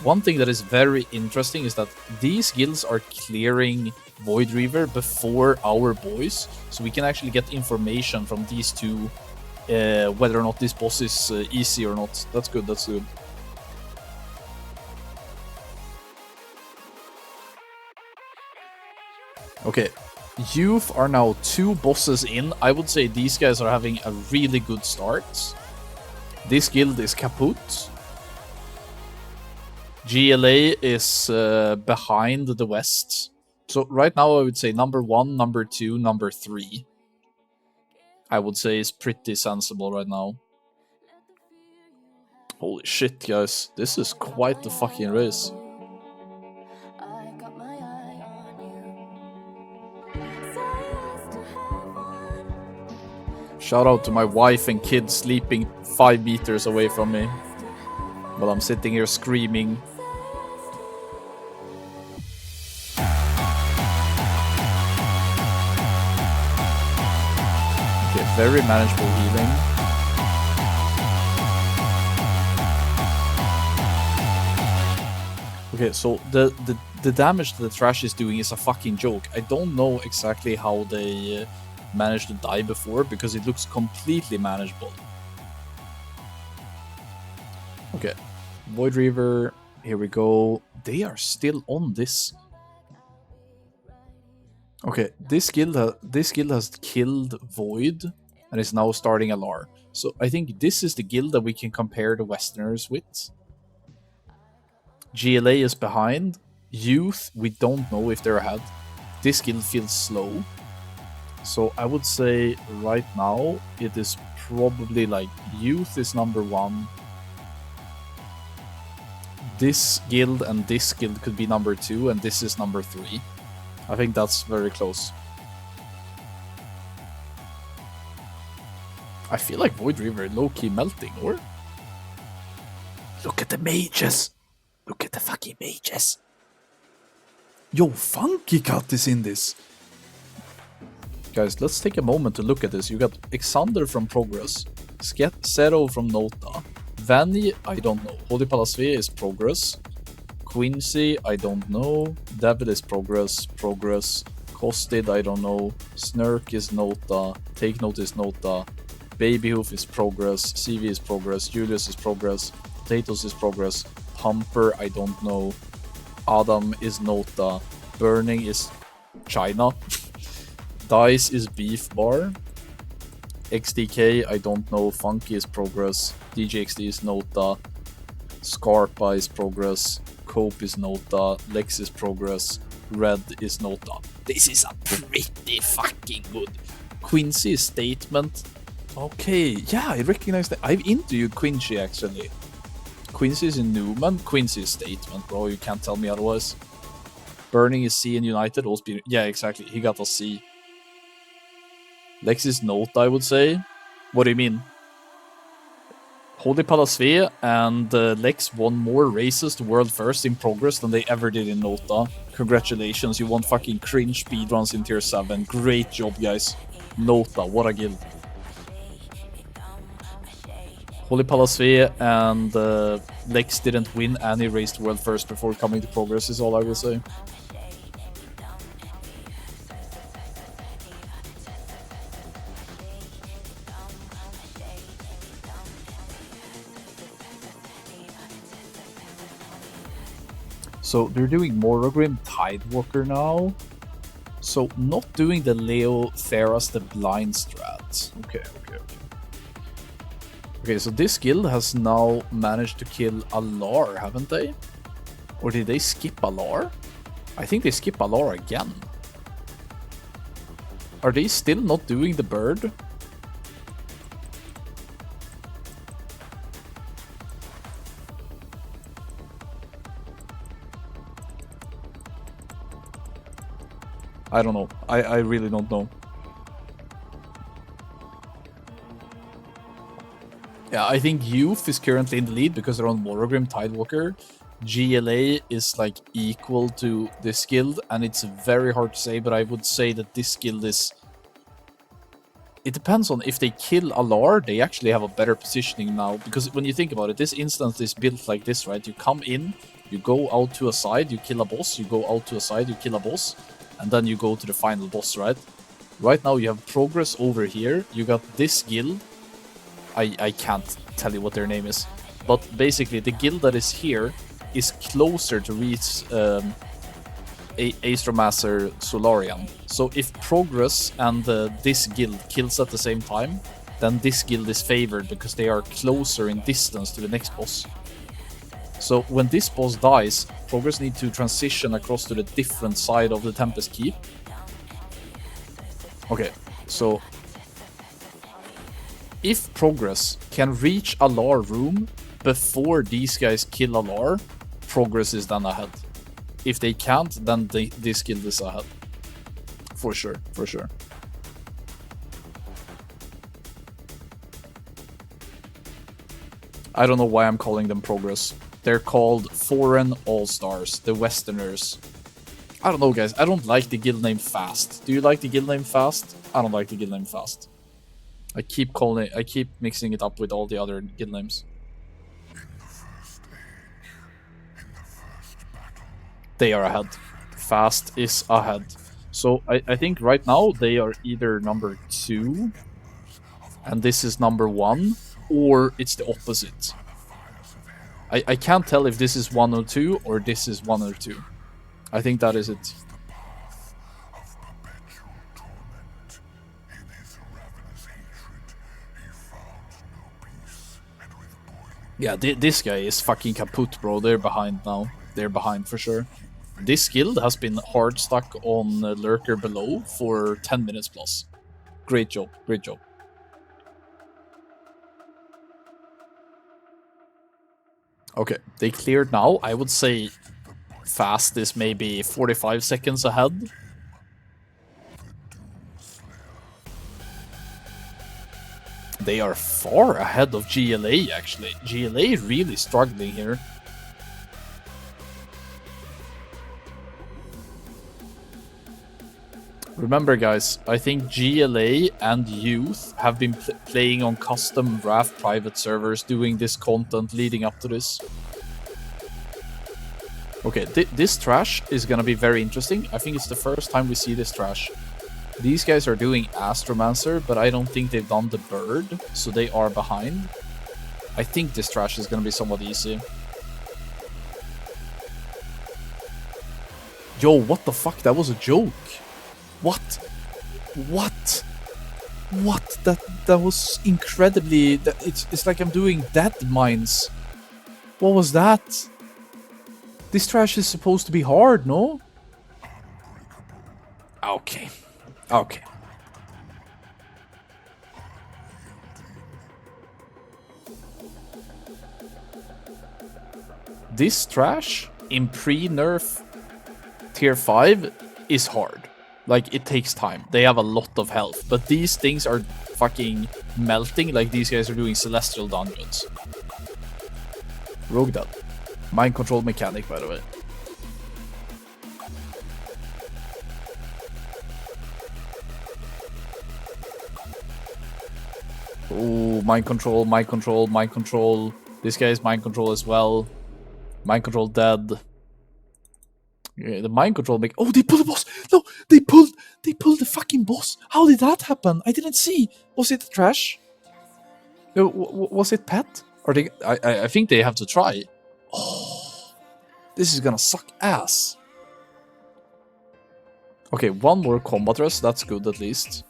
one thing that is very interesting is that these guilds are clearing Void Reaver before our boys, so we can actually get information from these two whether or not this boss is easy or not. That's good, that's good. Okay, Youth are now 2 bosses in. I would say these guys are having a really good start. This guild is kaput. GLA is behind the West. So right now I would say number 1, number 2, number 3. I would say is pretty sensible right now. Holy shit, guys. This is quite the fucking race. I got my eye on you. Say yes to heaven. Shout out to my wife and kids sleeping 5 meters away from me while I'm sitting here screaming. Okay, very manageable healing. Okay, so the damage that the trash is doing is a fucking joke. I don't know exactly how they managed to die before, because it looks completely manageable. Okay, Void Reaver, here we go. They are still on this. Okay, this guild has killed Void and is now starting LR. So I think this is the guild that we can compare the Westerners with. GLA is behind. Youth, we don't know if they're ahead. This guild feels slow. So I would say right now it is probably like Youth is number 1. This guild and this guild could be number 2, and this is number 3. I think that's very close. I feel like Void Reaver low-key melting, or? Look at the mages! Look at the fucking mages! Yo, Funky Cut is in this! Guys, let's take a moment to look at this. You got Xander from Progress, Zero from Nota, Vanny, I don't know, Holy Palasve is Progress, Quincy, I don't know, Devil is Progress, Costed, I don't know, Snurk is Nota, Take Note is Nota, Babyhoof is Progress, CV is Progress, Julius is Progress, Potatoes is Progress, Pumper, I don't know, Adam is Nota, Burning is China, Dice is Beef Bar, XDK, I don't know, Funky is Progress, DJXD is Nota, Scarpa is Progress, Cope is Nota, Lex is Progress, Red is Nota. This is a pretty fucking good. Quincy is Statement. Okay, yeah, I recognize that. I've interviewed Quincy actually. Quincy is in Newman, Quincy is Statement, bro, you can't tell me otherwise. Burning is C and United, also be, yeah, exactly, he got a C. Lex is Nota, I would say. What do you mean? Holy Palasve and Lex won more races to World First in Progress than they ever did in Nota. Congratulations, you won fucking cringe speedruns in Tier 7. Great job, guys. Nota, what a guild. Holy Palasve and Lex didn't win any race to World First before coming to Progress, is all I will say. So they're doing Morogrim Tidewalker now. So not doing the Leo Theras the blind strat. Okay. Okay, so this guild has now managed to kill Alar, haven't they? Or did they skip Alar? I think they skip Alar again. Are they still not doing the bird? I don't know. I really don't know. Yeah, I think Youth is currently in the lead because they're on Morogrim Tidewalker. GLA is like equal to this guild, and it's very hard to say, but I would say that this guild is... It depends on if they kill Alar, they actually have a better positioning now, because when you think about it, this instance is built like this, right? You come in, You go out to a side, you kill a boss, you go out to a side, you kill a boss, and then you go to the final boss, right? Right now you have progress over here. You got this guild. I can't tell you what their name is. But basically the guild that is here is closer to reach Astromaster Solarian. So if Progress and this guild kills at the same time, then this guild is favored because they are closer in distance to the next boss. So when this boss dies, Progress need to transition across to the different side of the Tempest Keep. Okay, so if Progress can reach Alar room before these guys kill Alar, Progress is then ahead. If they can't, then this guild is ahead. For sure, for sure. I don't know why I'm calling them Progress. They're called Foreign All-Stars, the Westerners. I don't know, guys. I don't like the guild name Fast. Do you like the guild name Fast? I don't like the guild name Fast. I keep mixing it up with all the other guild names. They are ahead. Fast is ahead. So I think right now they are either number 2 and this is number 1, or it's the opposite. I can't tell if this is 1 or 2 or this is 1 or 2. I think that is it. Yeah, this guy is fucking kaput, bro. They're behind now. They're behind for sure. This guild has been hard stuck on Lurker below for 10 minutes plus. Great job, great job. Okay, they cleared now. I would say Fast is maybe 45 seconds ahead. They are far ahead of GLA, actually. GLA really struggling here. Remember, guys, I think GLA and Youth have been playing on custom draft private servers, doing this content leading up to this. Okay, this trash is gonna be very interesting. I think it's the first time we see this trash. These guys are doing Astromancer, but I don't think they've done the bird, so they are behind. I think this trash is gonna be somewhat easy. Yo, what the fuck? That was a joke. What? What? What? That was incredibly... It's like I'm doing dead mines. What was that? This trash is supposed to be hard, no? Okay. Okay. This trash in pre-nerf tier 5 is hard. Like, it takes time. They have a lot of health. But these things are fucking melting like these guys are doing Celestial Dungeons. Rogue dead. Mind control mechanic, by the way. Oh, mind control, mind control, mind control. This guy is mind control as well. Mind control dead. Yeah, the mind control make... Oh, they pulled the boss! No, they pulled the fucking boss! How did that happen? I didn't see. Was it trash? Was it pet? Or they... I think they have to try. Oh, this is gonna suck ass. Okay, one more combat rest. That's good at least.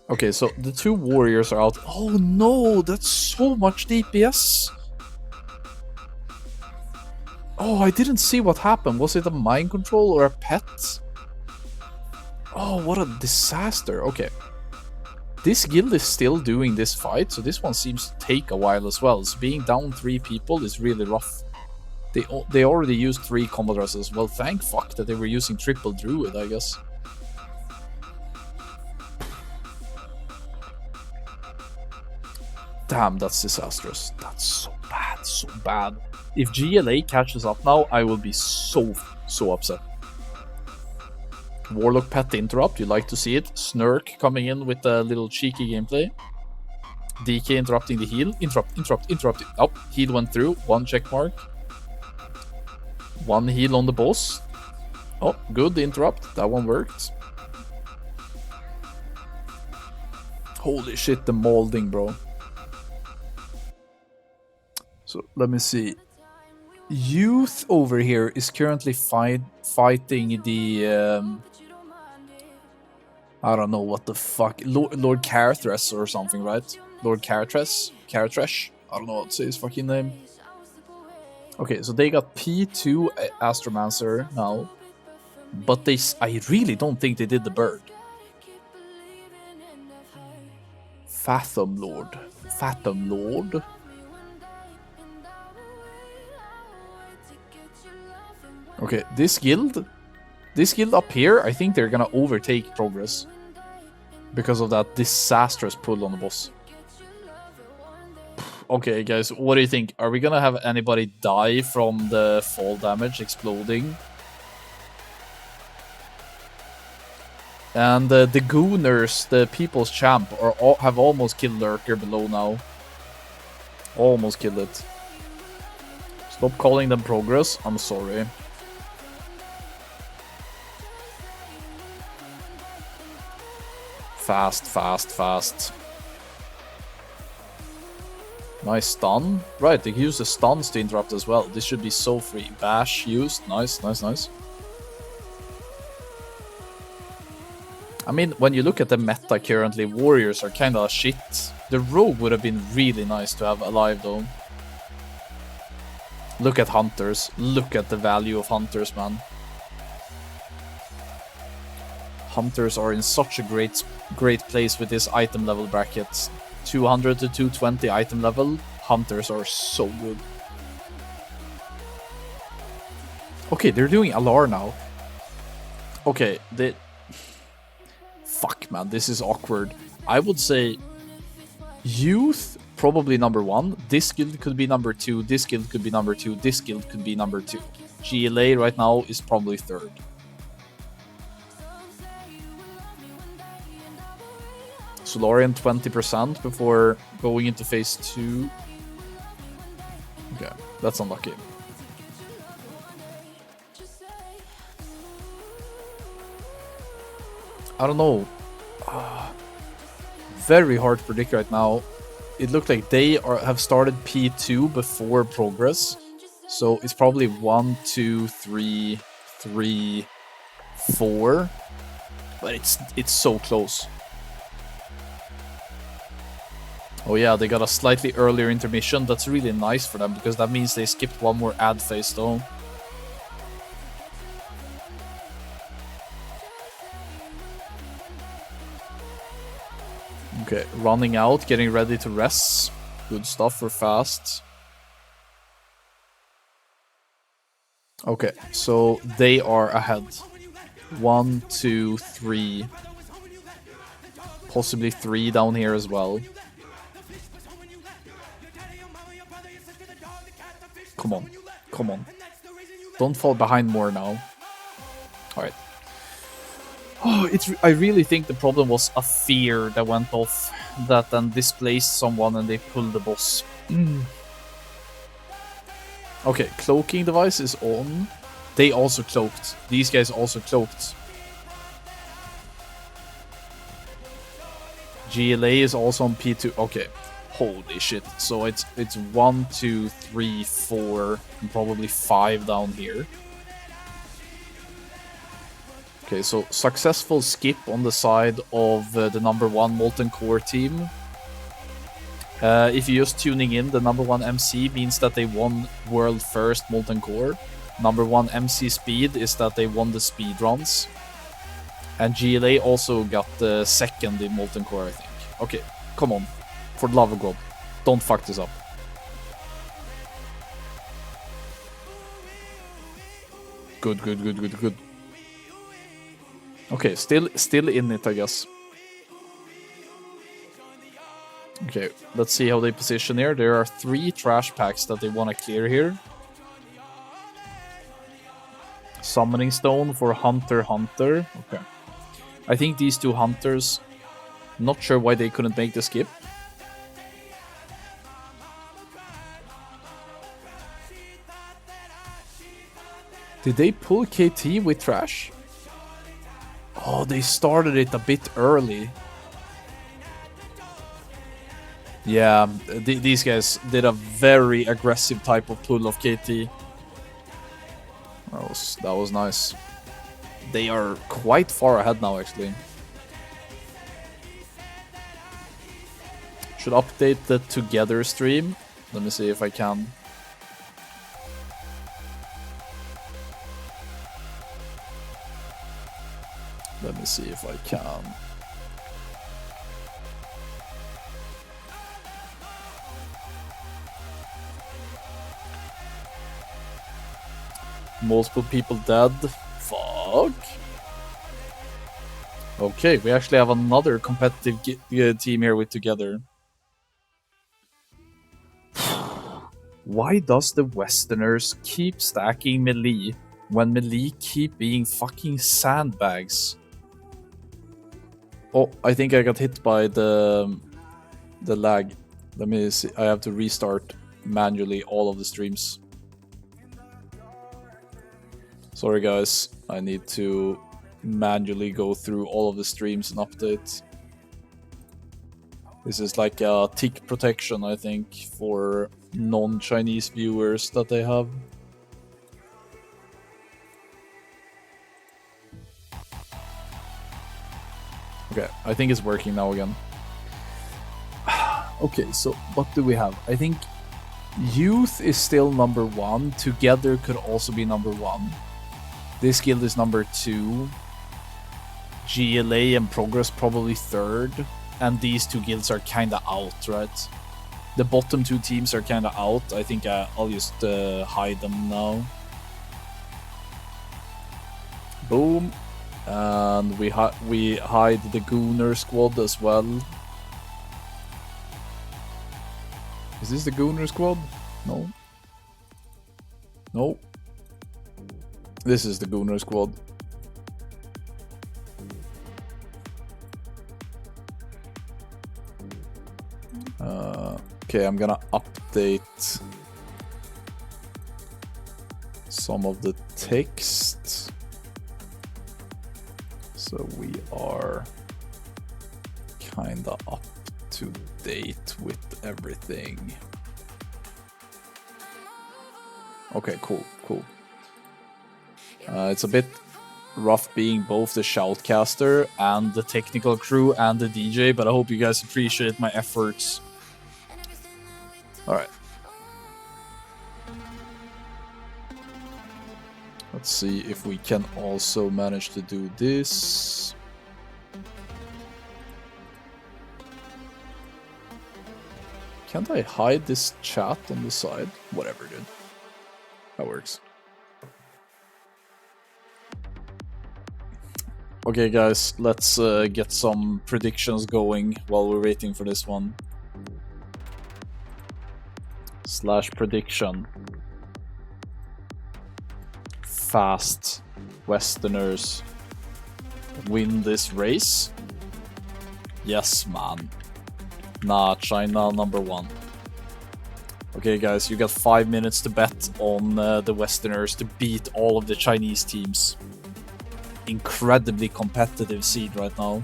Okay, so the 2 warriors are out. Oh no, that's so much DPS. Oh, I didn't see what happened. Was it a mind control or a pet? Oh, what a disaster. Okay. This guild is still doing this fight, so this one seems to take a while as well. So being down 3 people is really rough. They already used 3 combat rests as well. Thank fuck that they were using triple druid, I guess. Damn, that's disastrous. That's so bad, so bad. If GLA catches up now, I will be so upset. Warlock pet interrupt, you like to see it. Snurk coming in with a little cheeky gameplay. DK interrupting the heal. Interrupt. Oh, heal went through. 1 check mark. One heal on the boss. Oh, good interrupt. That one worked. Holy shit, the molding, bro. So, let me see. Youth over here is currently fighting the... I don't know what the fuck. Lord Carathres or something, right? Lord Carathres? Carathresh? I don't know what to say his fucking name. Okay, so they got P2 Astromancer now. But I really don't think they did the bird. Fathom Lord. Fathom Lord? Okay, this guild up here, I think they're gonna overtake Progress. Because of that disastrous pull on the boss. Okay, guys, what do you think? Are we gonna have anybody die from the fall damage exploding? And the Gooners, the People's Champ, have almost killed Lurker below now. Almost killed it. Stop calling them Progress, I'm sorry. Fast, fast, fast. Nice stun. Right, they use the stuns to interrupt as well. This should be so free. Bash used. Nice, nice, nice. I mean, when you look at the meta currently, warriors are kinda shit. The rogue would have been really nice to have alive though. Look at hunters. Look at the value of hunters, man. Hunters are in such a great place with this item level bracket. 200 to 220 item level. Hunters are so good. Okay, they're doing Alar now. Okay, fuck, man, this is awkward. I would say Youth, probably number 1. This guild could be number 2. This guild could be number 2. This guild could be number 2. GLA right now is probably 3rd. Solarian 20% before going into phase 2. Okay, that's unlucky. I don't know. Very hard to predict right now. It looked like they have started P2 before Progress. So it's probably 1, 2, 3, 3, 4. But it's so close. Oh yeah, they got a slightly earlier intermission. That's really nice for them, because that means they skipped one more ad phase though. Okay, running out, getting ready to rest. Good stuff for fast. Okay, so they are ahead. 1, 2, 3. Possibly 3 down here as well. Come on. Come on. Don't fall behind more now. Alright. Oh, I really think the problem was a fear that went off that then displaced someone and they pulled the boss. Okay, cloaking device is on. They also cloaked. These guys also cloaked. GLA is also on P2. Okay. Holy shit. So it's 1, 2, 3, 4, and probably 5 down here. Okay, so successful skip on the side of the number 1 Molten Core team. If you're just tuning in, the number 1 MC means that they won world first Molten Core. Number 1 MC speed is that they won the speed runs. And GLA also got the second in Molten Core, I think. Okay, come on. For the love of God, don't fuck this up. Good, good, good, good, good. Okay, still in it, I guess. Okay, let's see how they position here. There are 3 trash packs that they want to clear here. Summoning Stone for Hunter. Okay. I think these 2 Hunters, not sure why they couldn't make the skip. Did they pull KT with trash? Oh, they started it a bit early. Yeah, these guys did a very aggressive type of pull of KT. That was nice. They are quite far ahead now, actually. Should update the Together stream. Let me see if I can. Let me see if I can. Multiple people dead. Fuck. Okay, we actually have another competitive team here with Together. Why does the Westerners keep stacking melee when melee keep being fucking sandbags? Oh, I think I got hit by the lag. Let me see. I have to restart manually all of the streams. Sorry guys, I need to manually go through all of the streams and update. This is like a tick protection, I think, for non-Chinese viewers that they have. Okay, I think it's working now again. Okay, so what do we have? I think Youth is still number 1. Together could also be number 1. This guild is number 2. GLA and Progress probably 3rd. And these two guilds are kinda out, right? The bottom 2 teams are kinda out. I think I'll just hide them now. Boom. And we hide the Gooner squad as well. Is this the Gooner squad? No. No. This is the Gooner squad. Okay, I'm gonna update some of the text. So we are kinda up to date with everything. Okay, cool. It's a bit rough being both the shoutcaster and the technical crew and the DJ, but I hope you guys appreciate my efforts. Alright. Let's see if we can also manage to do this. Can't I hide this chat on the side? Whatever, dude. That works. Okay, guys, let's get some predictions going while we're waiting for this one. /prediction. Fast Westerners win this race? Yes, man. Nah, China number 1. Okay, guys, you got 5 minutes to bet on the Westerners to beat all of the Chinese teams. Incredibly competitive seed right now.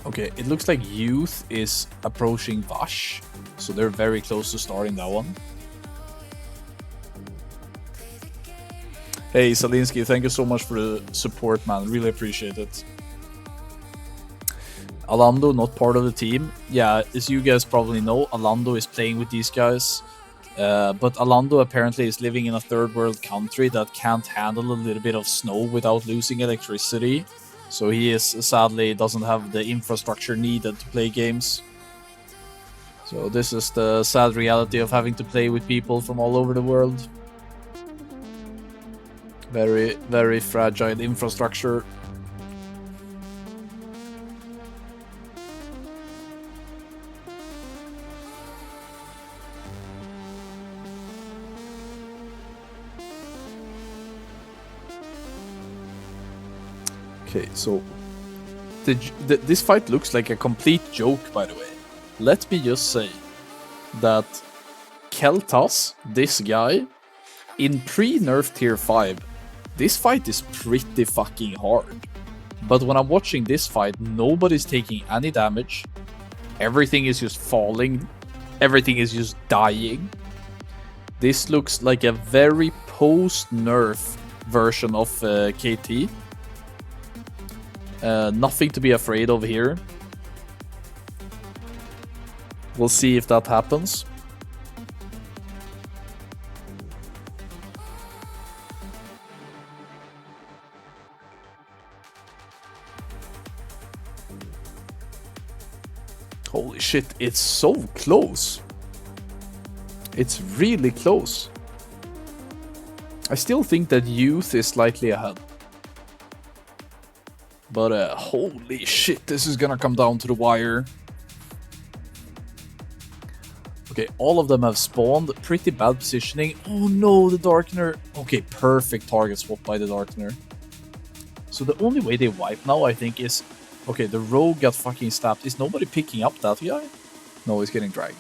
Okay, it looks like Youth is approaching Vash, so they're very close to starting that one. Hey, Salinsky, thank you so much for the support, man. Really appreciate it. Alando, not part of the team. Yeah, as you guys probably know, Alando is playing with these guys. But Alando apparently is living in a third world country that can't handle a little bit of snow without losing electricity. So he sadly doesn't have the infrastructure needed to play games. So this is the sad reality of having to play with people from all over the world. Very, very fragile infrastructure. Okay, so this fight looks like a complete joke, by the way. let me just say that Keltas, this guy, in pre-nerf tier 5, this fight is pretty fucking hard. But when I'm watching this fight, nobody's taking any damage. Everything is just falling. Everything is just dying. This looks like a very post-nerf version of KT. Nothing to be afraid of here. We'll see if that happens. Holy shit, it's so close. It's really close. I still think that Youth is slightly ahead. But holy shit, this is gonna come down to the wire. Okay, all of them have spawned. Pretty bad positioning. Oh no, the Darkener. Okay, perfect target swap by the Darkener. So the only way they wipe now, I think, is... Okay, the Rogue got fucking stabbed. Is nobody picking up that guy? No, he's getting dragged.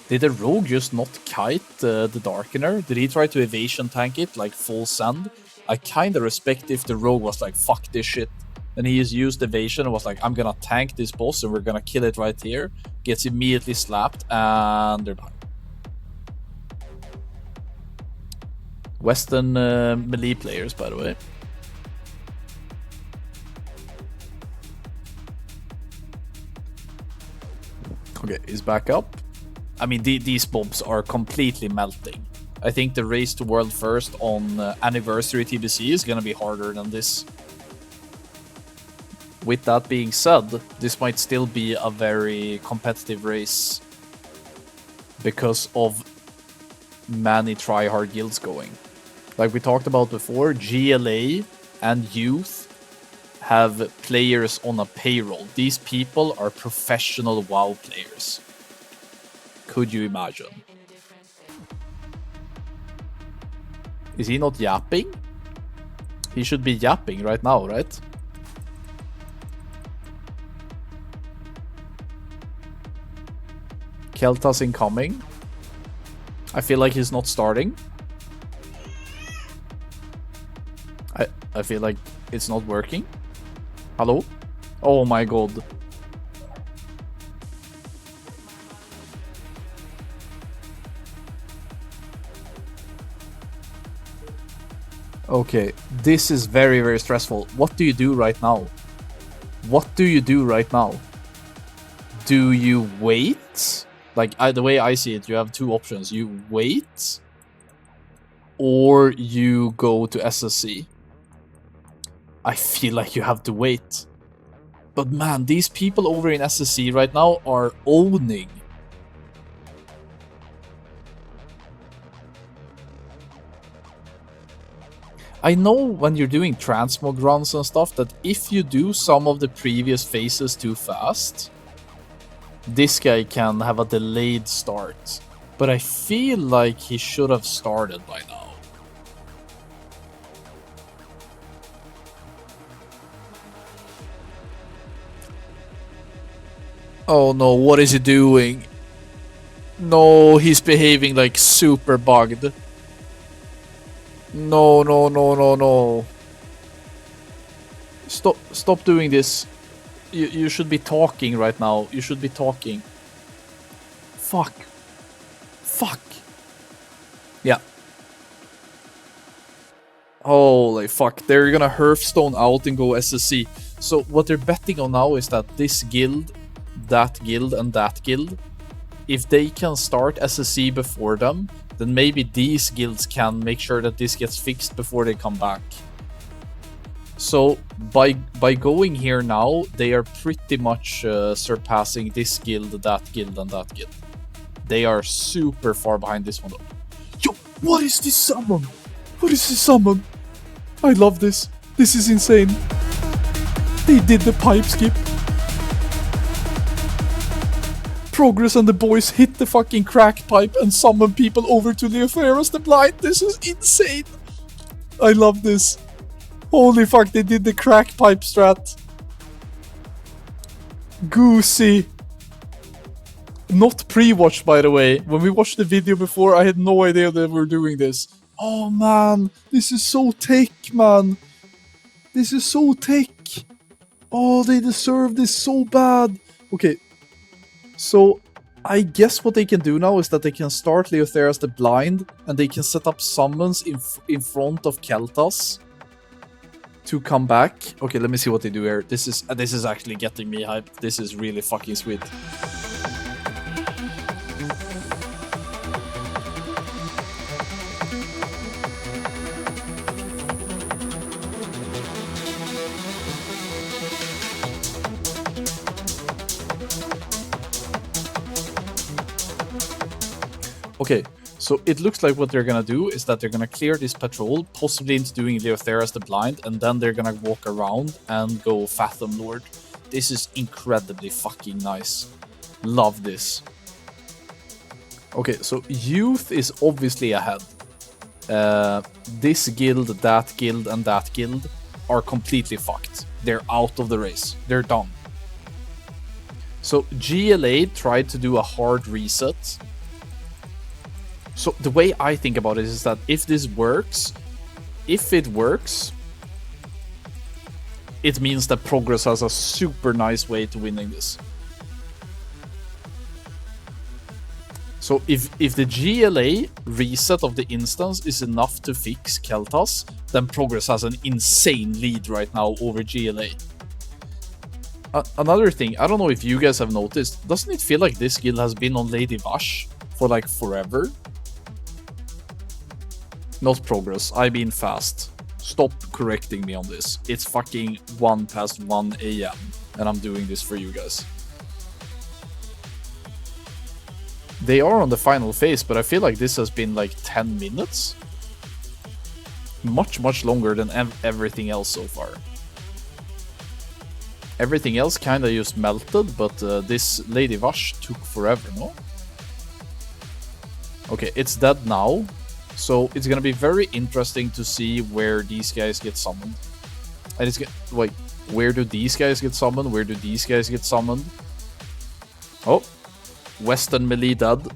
Did the Rogue just not kite the Darkener? Did he try to evasion tank it, like full send? I kinda respect if the Rogue was like, fuck this shit. And he just used evasion and was like, I'm gonna tank this boss and we're gonna kill it right here. Gets immediately slapped and they're done. Western melee players, by the way. Okay, he's back up. I mean, these bombs are completely melting. I think the race to world first on anniversary TBC is gonna be harder than this. With that being said, this might still be a very competitive race because of many try-hard guilds going. Like we talked about before, GLA and Youth have players on a payroll. These people are professional WoW players. Could you imagine? Is he not yapping? He should be yapping right now, right? Keltas incoming. I feel like he's not starting. I feel like it's not working. Hello? Oh my god. Okay, this is very, very stressful. What do you do right now? What do you do right now? Do you wait? Like, the way I see it, you have two options. You wait, or you go to SSC. I feel like you have to wait. But man, these people over in SSC right now are owning. I know when you're doing transmog runs and stuff that if you do some of the previous phases too fast, this guy can have a delayed start. But I feel like he should have started by now. Oh no, what is he doing? No, he's behaving like super bugged. No, no, no, no, no. Stop doing this. You should be talking right now. You should be talking. Fuck. Fuck. Yeah. Holy fuck. They're gonna Hearthstone out and go SSC. So what they're betting on now is that this guild, that guild, and that guild, if they can start SSC before them, then maybe these guilds can make sure that this gets fixed before they come back. So by going here now, they are pretty much surpassing this guild, that guild, and that guild. They are super far behind this one though. Yo, what is this summon? What is this summon? I love this. This is insane. They did the pipe skip. Progress and the boys hit the fucking crack pipe and summon people over to Leoferos the Blind. This is insane. I love this. Holy fuck, they did the crack pipe strat. Goosey. Not pre-watch, by the way. When we watched the video before, I had no idea that we were doing this. Oh man, this is so tech, man. This is so tech. Oh, they deserve this so bad. Okay, so I guess what they can do now is that they can start Leotheras the Blind, and they can set up summons in front of Keltas to come back. Okay, let me see what they do here. This is actually getting me hyped. This is really fucking sweet. Okay, so it looks like what they're gonna do is that they're gonna clear this patrol, possibly into doing Leotheras the Blind, and then they're gonna walk around and go Fathom Lord. This is incredibly fucking nice. Love this. Okay, so Youth is obviously ahead. This guild, that guild, and that guild are completely fucked. They're out of the race. They're done. So GLA tried to do a hard reset. So the way I think about it is that if this works, it means that Progress has a super nice way to winning this. So if the GLA reset of the instance is enough to fix Keltas, then Progress has an insane lead right now over GLA. Another thing, I don't know if you guys have noticed, doesn't it feel like this guild has been on Lady Vash for like forever? Not Progress, I mean Fast. Stop correcting me on this. It's fucking 1 past 1 AM, and I'm doing this for you guys. They are on the final phase, but I feel like this has been like 10 minutes. Much longer than everything else so far. Everything else kinda just melted, but this Lady Vash took forever, no? Okay, it's dead now. So it's gonna be very interesting to see where these guys get summoned. And it's wait, where do these guys get summoned? Where do these guys get summoned? Oh, Western melee dead.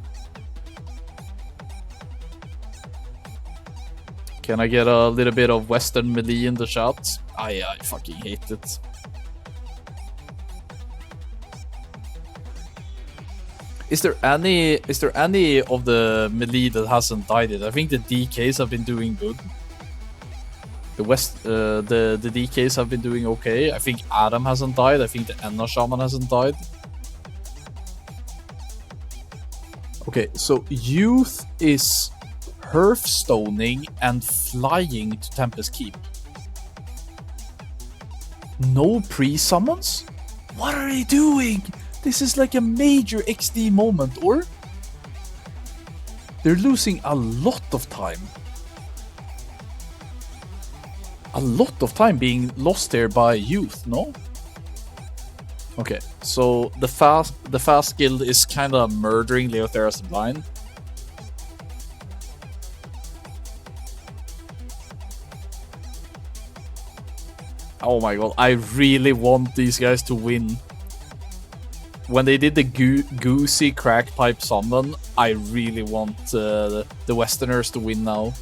Can I get a little bit of Western melee in the chat? I fucking hate it. Is there any of the melee that hasn't died yet? I think the DKs have been doing good. The DKs have been doing okay. I think Adam hasn't died. I think the Enna Shaman hasn't died. Okay, so Youth is Hearthstoning and flying to Tempest Keep. No pre-summons? What are they doing? This is like a major XD moment, or? They're losing a lot of time. A lot of time being lost here by Youth, no? Okay, so the fast guild is kind of murdering Leotheras the Blind. Oh my god, I really want these guys to win. When they did the Goosey crack pipe summon, I really want the Westerners to win now.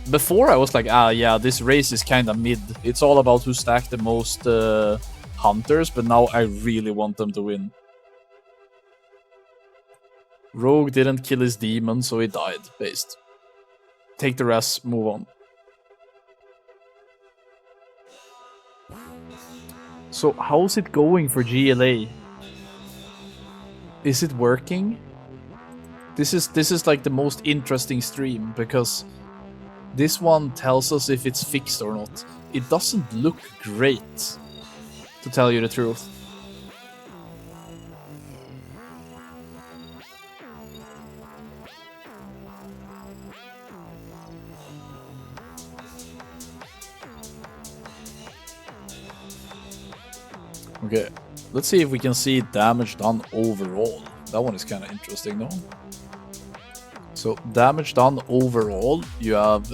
Before I was like, yeah, this race is kind of mid. It's all about who stacked the most hunters, but now I really want them to win. Rogue didn't kill his demon, so he died, based. Take the rest, move on. So how's it going for GLA? Is it working? This is like the most interesting stream, because this one tells us if it's fixed or not. It doesn't look great, to tell you the truth. Okay, let's see if we can see damage done overall. That one is kind of interesting, though. So, damage done overall, you have...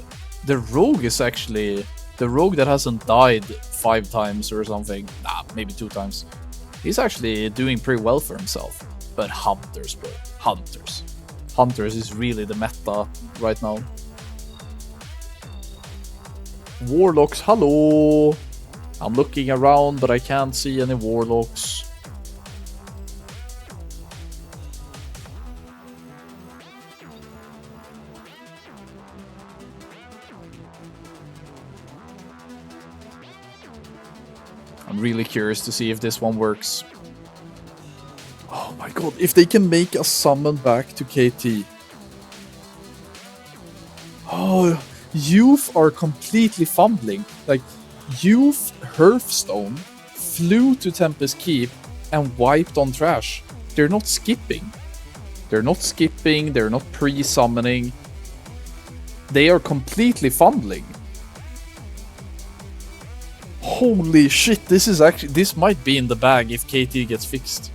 The rogue is actually... The rogue that hasn't died 5 times or something. Nah, maybe 2 times. He's actually doing pretty well for himself. But Hunters, bro. Hunters. Hunters is really the meta right now. Warlocks, hello! I'm looking around, but I can't see any Warlocks. I'm really curious to see if this one works. Oh my god, if they can make a summon back to KT. Oh, Youth are completely fumbling. Like, Youth Hearthstone flew to Tempest Keep and wiped on trash. They're not skipping. They're not skipping, they're not pre-summoning. They are completely fumbling. Holy shit, this might be in the bag if KT gets fixed.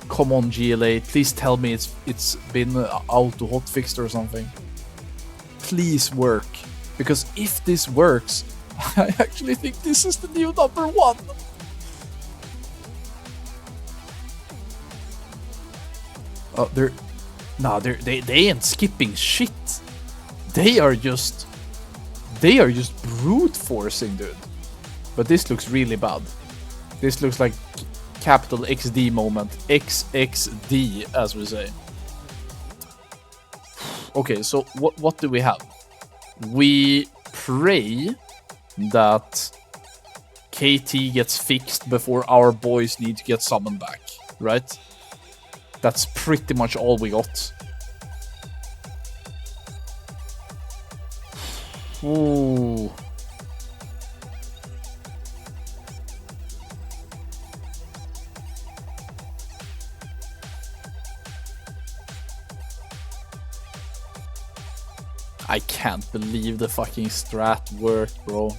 Come on, GLA, please tell me it's been auto hotfixed or something. Please work. Because if this works, I actually think this is the new #1. Oh, they ain't skipping shit. They are just brute forcing, dude. But this looks really bad. This looks like capital XD moment. XXD, as we say. Okay, so what do we have? We pray that KT gets fixed before our boys need to get summoned back, right? That's pretty much all we got. Ooh. I can't believe the fucking strat worked, bro.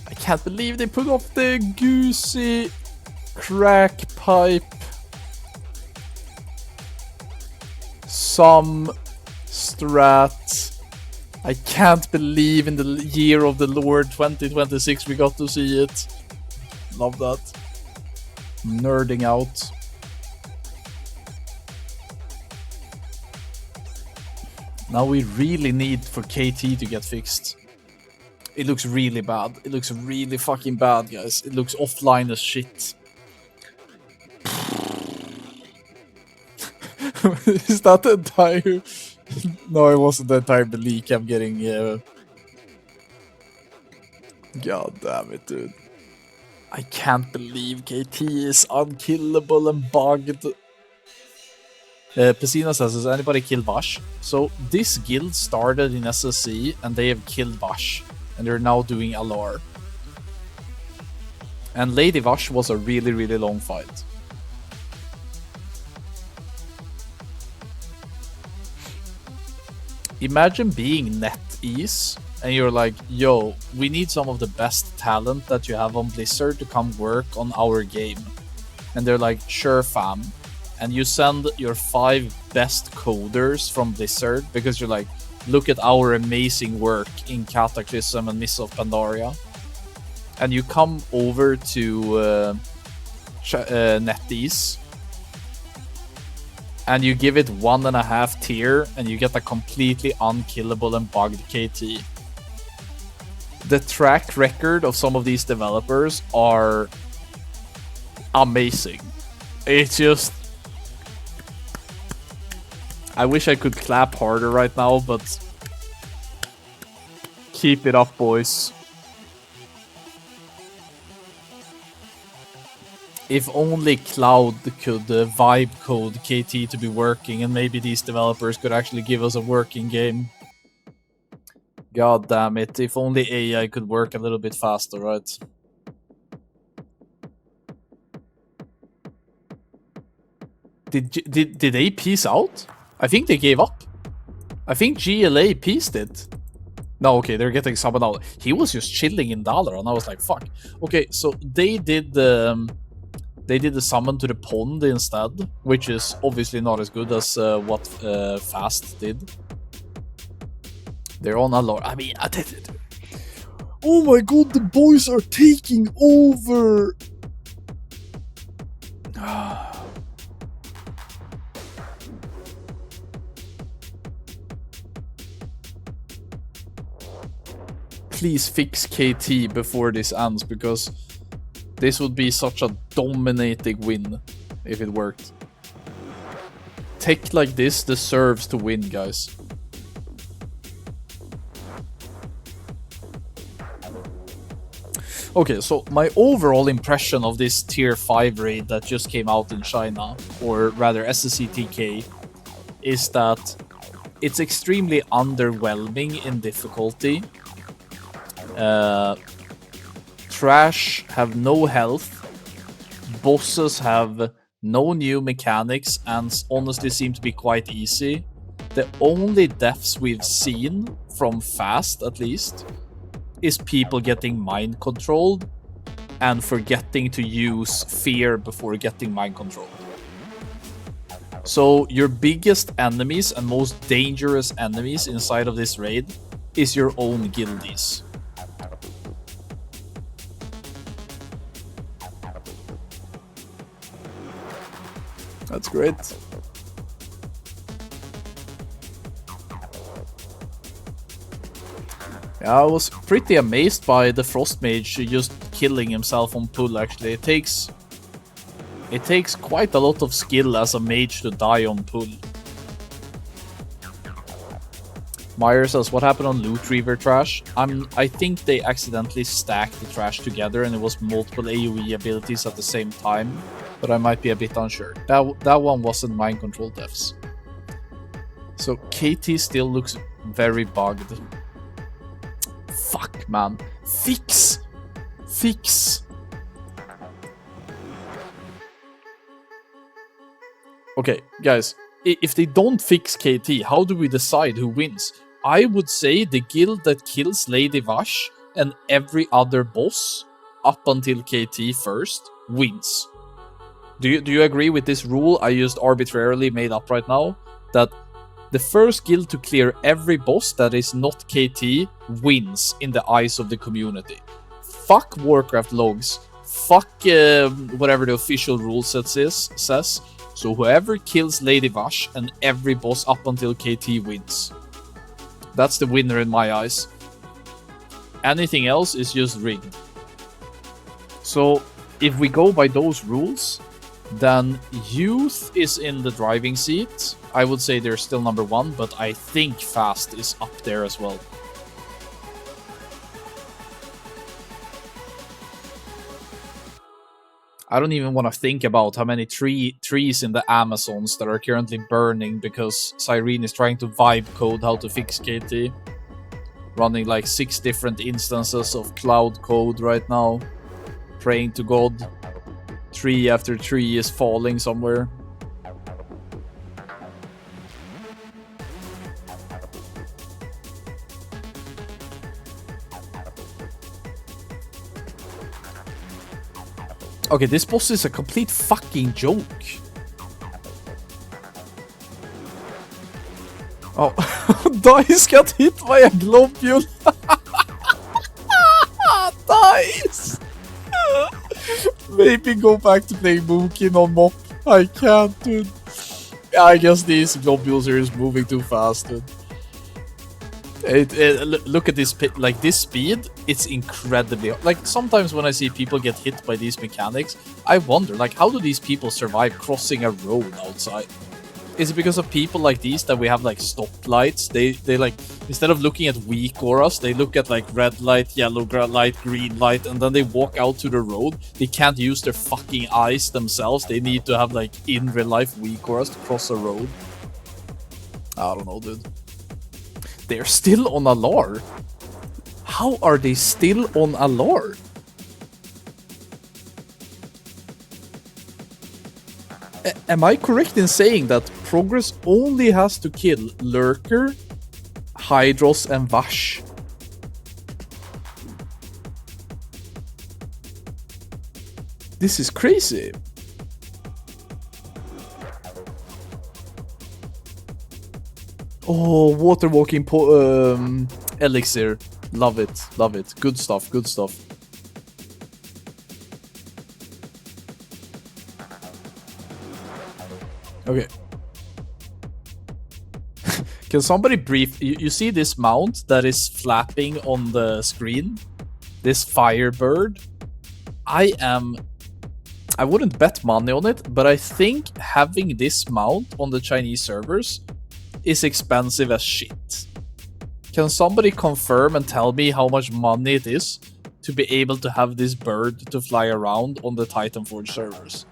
I can't believe they put off the goosey crack pipe. Some strat. I can't believe in the year of the Lord 2026 we got to see it. Love that. Nerding out. Now we really need for KT to get fixed. It looks really bad. It looks really fucking bad, guys. It looks offline as shit. Is that the entire... No, it wasn't the entire leak. I'm getting... God damn it, dude. I can't believe KT is unkillable and bugged. Pesina says, has anybody killed Vash? So this guild started in SSC and they have killed Vash. And they're now doing Alar. And Lady Vash was a really, really long fight. Imagine being NetEase and you're like, yo, we need some of the best talent that you have on Blizzard to come work on our game. And they're like, sure fam. And you send your 5 best coders from Blizzard because you're like, look at our amazing work in Cataclysm and Mists of Pandaria. And you come over to NetEase and you give it 1.5 tier and you get a completely unkillable and bugged KT. The track record of some of these developers are amazing. It's just... I wish I could clap harder right now, but keep it up, boys. If only Cloud could vibe code KT to be working, and maybe these developers could actually give us a working game. God damn it, if only AI could work a little bit faster, right? Did they peace out? I think they gave up. I think GLA pieced it. No, okay, they're getting summoned out. He was just chilling in Dalar, and I was like, fuck. Okay, so they did the summon to the pond instead, which is obviously not as good as what Fast did. They're on a lot. I mean, oh my god, the boys are taking over! Please fix KT before this ends, because this would be such a dominating win if it worked. Tech like this deserves to win, guys. Okay, so my overall impression of this tier 5 raid that just came out in China, or rather SSC+TK, is that it's extremely underwhelming in difficulty. Trash have no health, bosses have no new mechanics and honestly seem to be quite easy. The only deaths we've seen, from fast at least, is people getting mind controlled and forgetting to use fear before getting mind controlled. So your biggest enemies and most dangerous enemies inside of this raid is your own guildies. That's great. Yeah, I was pretty amazed by the Frost Mage just killing himself on pull, actually. It takes quite a lot of skill as a mage to die on pull. Meyer says, what happened on Loot Reaver Trash? I think they accidentally stacked the trash together and it was multiple AoE abilities at the same time, but I might be a bit unsure. That one wasn't mind control deaths. So KT still looks very bugged. Fuck, man. Fix! Okay, guys. If they don't fix KT, how do we decide who wins? I would say the guild that kills Lady Vash and every other boss up until KT first wins. Do you agree with this rule I just arbitrarily made up right now? That the first guild to clear every boss that is not KT wins in the eyes of the community. Fuck Warcraft logs. Fuck whatever the official rule set says. So whoever kills Lady Vash and every boss up until KT wins. That's the winner in my eyes. Anything else is just rigged. So if we go by those rules, then Youth is in the driving seat. I would say they're still number 1, but I think Fast is up there as well. I don't even want to think about how many trees in the Amazons that are currently burning because Cyrene is trying to vibe code how to fix KT. Running like 6 different instances of cloud code right now. Praying to God. Tree after tree is falling somewhere. Okay, this boss is a complete fucking joke. Oh, Dice got hit by a globule. Dice! Maybe go back to playing Mookin on Mop. I can't, dude. I guess these globules are just moving too fast, dude. Look at this, like this speed, it's incredibly, like sometimes when I see people get hit by these mechanics, I wonder, like, how do these people survive crossing a road outside? Is it because of people like these that we have like stoplights? They like, instead of looking at weak auras, they look at like red light, yellow light, green light, and then they walk out to the road. They can't use their fucking eyes themselves. They need to have like in real life weak auras to cross a road. I don't know, dude. They're still on Alar. How are they still on Alar? Am I correct in saying that Progress only has to kill Lurker, Hydros, and Vash? This is crazy. Oh, water walking elixir. Love it, love it. Good stuff, good stuff. Okay. Can somebody brief... You see this mount that is flapping on the screen? This firebird? I wouldn't bet money on it, but I think having this mount on the Chinese servers is expensive as shit. Can somebody confirm and tell me how much money it is to be able to have this bird to fly around on the Titanforge servers?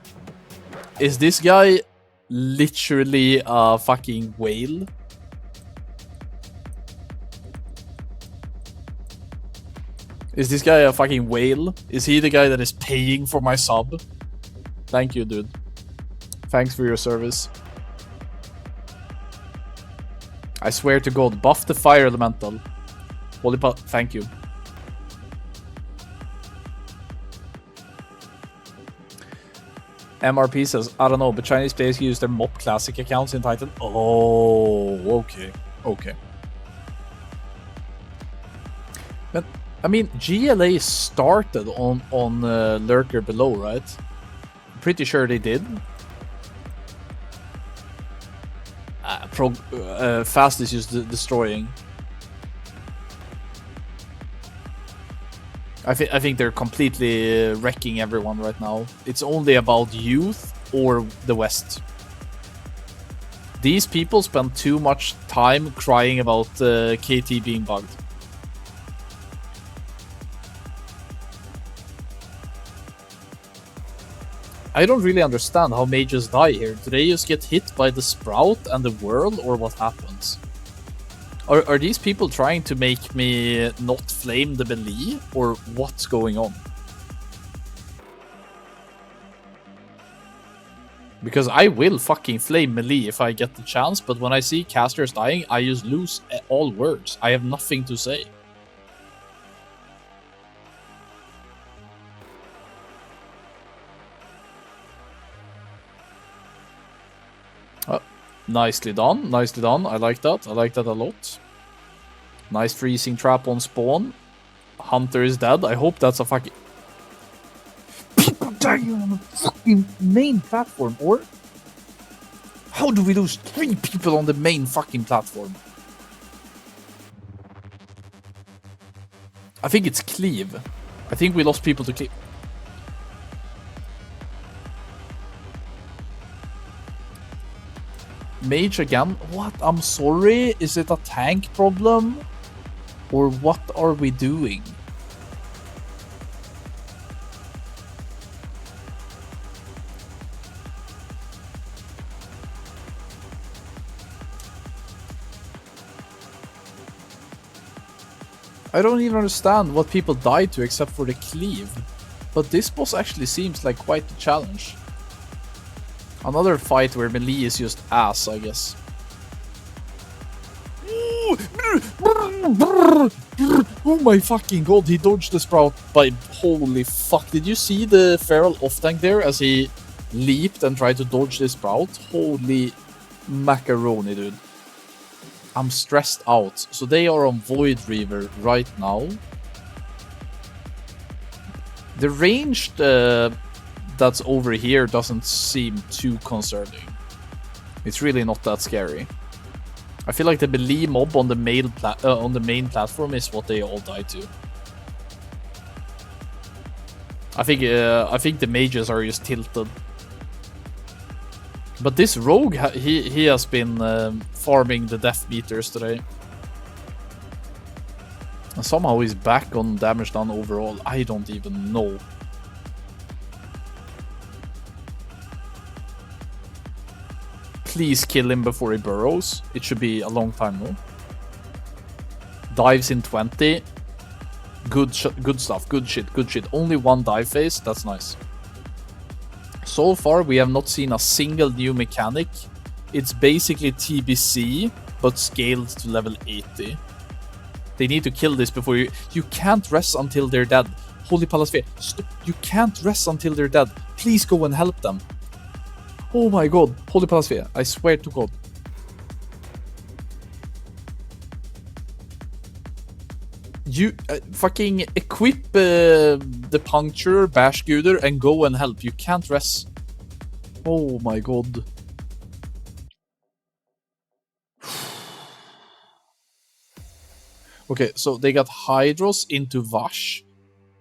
Is this guy literally a fucking whale? Is this guy a fucking whale? Is he the guy that is paying for my sub? Thank you, dude. Thanks for your service. I swear to God, buff the fire elemental. Thank you. MRP says, I don't know, but Chinese players use their MOP Classic accounts in Titan. Oh, okay. Okay. But, I mean, GLA started on Lurker Below, right? I'm pretty sure they did. Fast is just destroying. I think they're completely wrecking everyone right now. It's only about youth or the West. These people spend too much time crying about KT being bugged. I don't really understand how mages die here. Do they just get hit by the sprout and the whirl, or what happens? Are these people trying to make me not flame the melee, or what's going on? Because I will fucking flame melee if I get the chance, but when I see casters dying, I just lose all words. I have nothing to say. Nicely done, nicely done. I like that. I like that a lot. Nice freezing trap on spawn. Hunter is dead. I hope that's a fucking... People dying on the fucking main platform, or... How do we lose 3 people on the main fucking platform? I think it's Cleave. I think we lost people to Cleave. Mage again? What? I'm sorry? Is it a tank problem? Or what are we doing? I don't even understand what people died to except for the cleave. But this boss actually seems like quite a challenge. Another fight where melee is just ass, I guess. Oh my fucking god, he dodged the sprout by... Holy fuck, did you see the feral off-tank there as he leaped and tried to dodge the sprout? Holy macaroni, dude. I'm stressed out. So they are on Void Reaver right now. The ranged... that's over here doesn't seem too concerning. It's really not that scary. I feel like the melee mob on the main platform is what they all die to. I think the mages are just tilted. But this rogue, he has been farming the death meters today. And somehow he's back on damage done overall. I don't even know. Please kill him before he burrows. It should be a long time though. Dives in 20. Good stuff. Good shit. Good shit. Only one dive phase. That's nice. So far, we have not seen a single new mechanic. It's basically TBC, but scaled to level 80. They need to kill this before you... You can't rest until they're dead. Holy Palasphere. Stop. You can't rest until they're dead. Please go and help them. Oh my god, Holy Palasphere, I swear to god. You fucking equip the puncture, bash gooder, and go and help. You can't rest. Oh my god. Okay, so they got Hydros into Vash,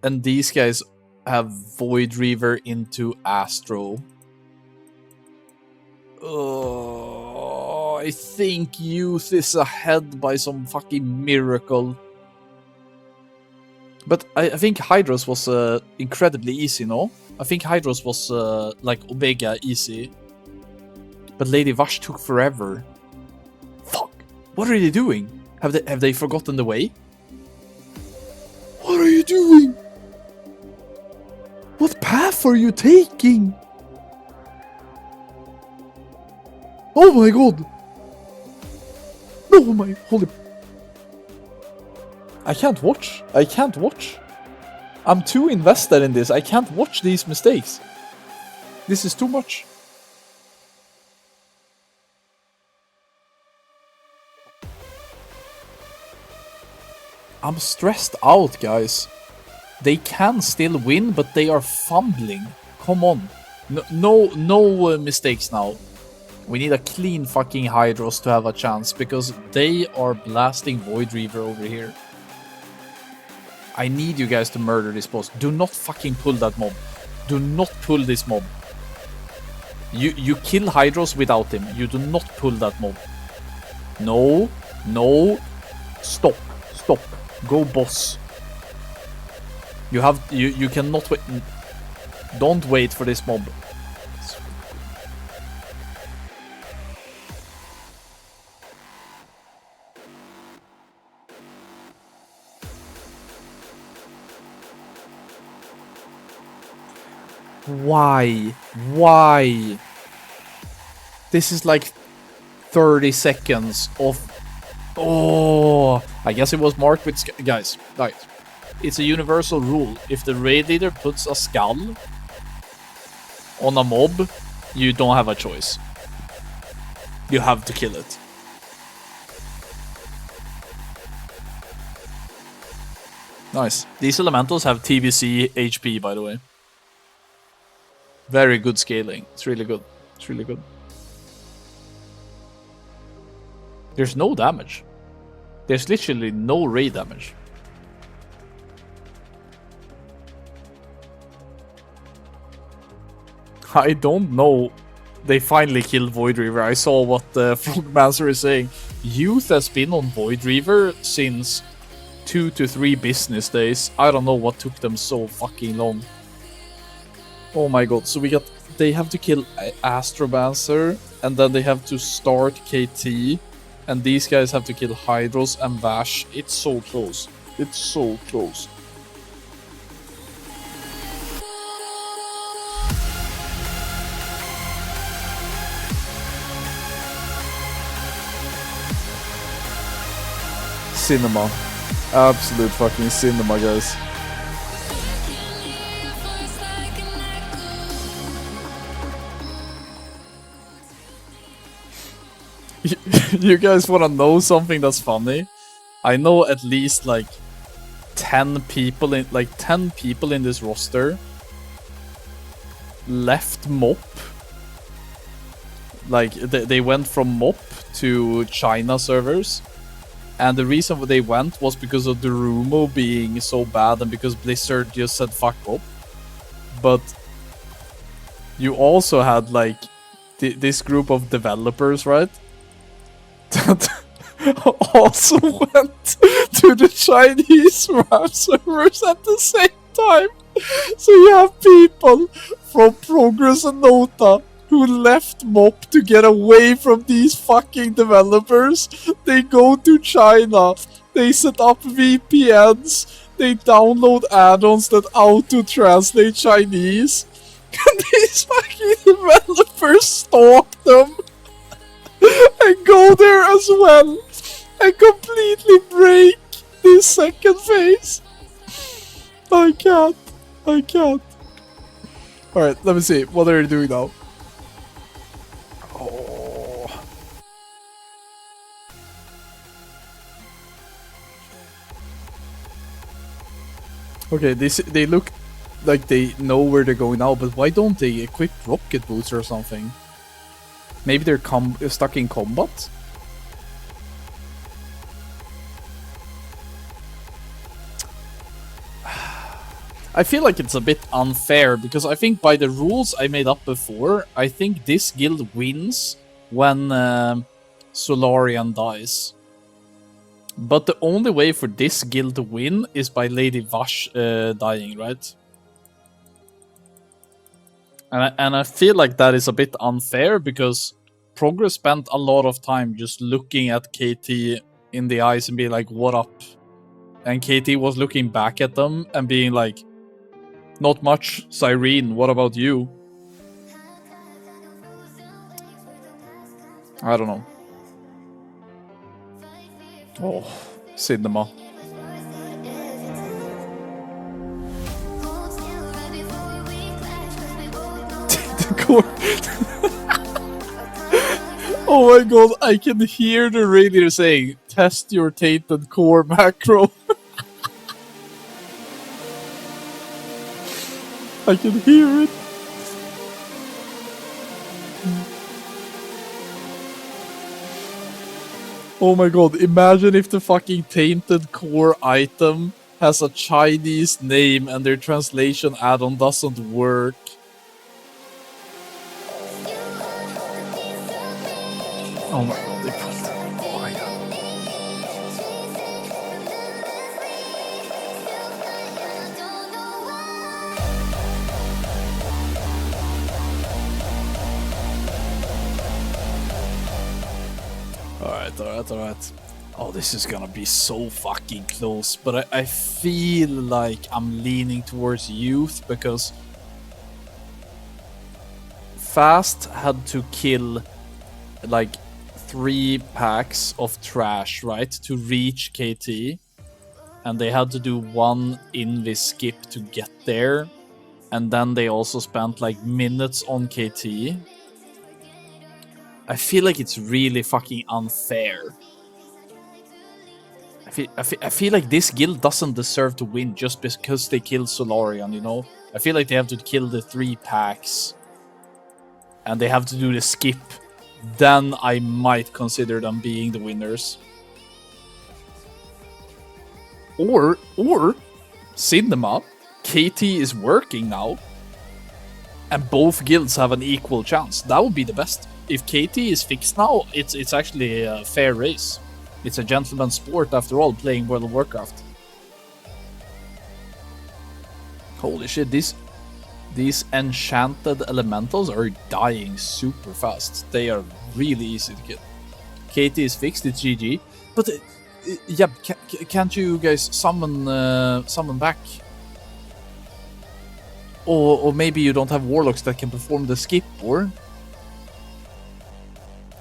and these guys have Void Reaver into Astro. Oh, I think Youth is ahead by some fucking miracle. But I think Hydros was incredibly easy, no? I think Hydros was like Omega easy. But Lady Vash took forever. Fuck. What are they doing? Have they forgotten the way? What are you doing? What path are you taking? Oh my god! No, my holy... I can't watch. I can't watch. I'm too invested in this. I can't watch these mistakes. This is too much. I'm stressed out, guys. They can still win, but they are fumbling. Come on. No mistakes now. We need a clean fucking Hydros to have a chance, because they are blasting Void Reaver over here. I need you guys to murder this boss. Do not fucking pull that mob. Do not pull this mob. You kill Hydros without him. You do not pull that mob. No. Stop. Go boss. You cannot wait. Don't wait for this mob. Why? This is like 30 seconds of... Oh, I guess it was marked with... Guys, it's a universal rule. If the raid leader puts a skull on a mob, you don't have a choice. You have to kill it. Nice. These elementals have TVC HP, by the way. Very good scaling. It's really good. There's no damage. There's literally no raid damage. I don't know. They finally killed Void Reaver. I saw what the Frogmancer is saying. Youth has been on Void Reaver since 2 to 3 business days. I don't know what took them so fucking long. Oh my god, so they have to kill Astromancer, and then they have to start KT, and these guys have to kill Hydros and Vash. It's so close. It's so close. Cinema. Absolute fucking cinema, guys. You guys wanna know something that's funny? I know at least like 10 people in this roster left MOP. Like they went from MOP to China servers, and the reason they went was because of the Rumo being so bad and because Blizzard just said fuck up. But you also had like this group of developers, right? That also went to the Chinese RAM servers at the same time. So you have people from Progress and Nota who left MOP to get away from these fucking developers. They go to China, they set up VPNs, they download add-ons that auto-translate Chinese, and these fucking developers stalk them and go there as well and completely break this second phase. I can't. Alright, let me see. What are you doing now? Oh. Okay, they look like they know where they're going now, but why don't they equip rocket boots or something? Maybe they're stuck in combat? I feel like it's a bit unfair, because I think by the rules I made up before, I think this guild wins when Solarian dies. But the only way for this guild to win is by Lady Vash dying, right? And I feel like that is a bit unfair, because Progress spent a lot of time just looking at KT in the eyes and being like, what up? And KT was looking back at them and being like, not much, Cyrene, what about you? I don't know. Oh, cinema. The core. Oh my god, I can hear the radio saying, test your tainted core macro. I can hear it. Oh my god, imagine if the fucking tainted core item has a Chinese name and their translation add-on doesn't work. Oh my god, they put it. Oh my god. Alright. Oh, this is gonna be so fucking close, but I feel like I'm leaning towards youth, because Fast had to kill like 3 packs of trash, right, to reach KT, and they had to do 1 invis skip to get there, and then they also spent like minutes on KT. I feel like it's really fucking unfair. I feel like this guild doesn't deserve to win just because they killed Solarian, you know? I feel like they have to kill the 3 packs, and they have to do the skip. Then I might consider them being the winners. Or Cinema, KT is working now, and both guilds have an equal chance. That would be the best. If KT is fixed now, it's actually a fair race. It's a gentleman's sport after all, playing World of Warcraft. Holy shit, these enchanted elementals are dying super fast. They are really easy to kill. KT is fixed, it's GG. But yeah, can't you guys summon back? Or maybe you don't have warlocks that can perform the skip, or?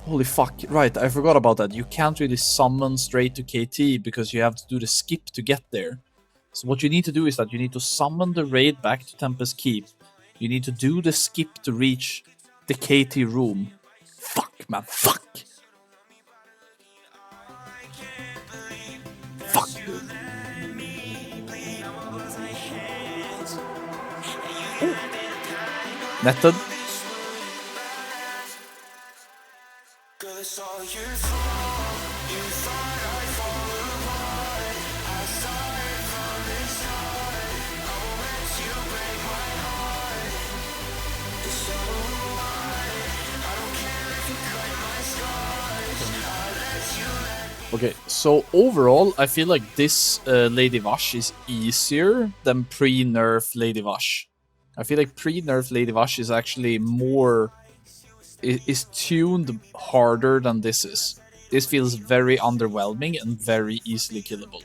Holy fuck, right, I forgot about that. You can't really summon straight to KT because you have to do the skip to get there. So what you need to do is that you need to summon the raid back to Tempest Keep. You need to do the skip to reach the KT room. Fuck, man, fuck! Fuck, dude. Oh. Netted. Okay, so overall, I feel like this Lady Vash is easier than pre-nerf Lady Vash. I feel like pre-nerf Lady Vash is actually more... is tuned harder than this is. This feels very underwhelming and very easily killable.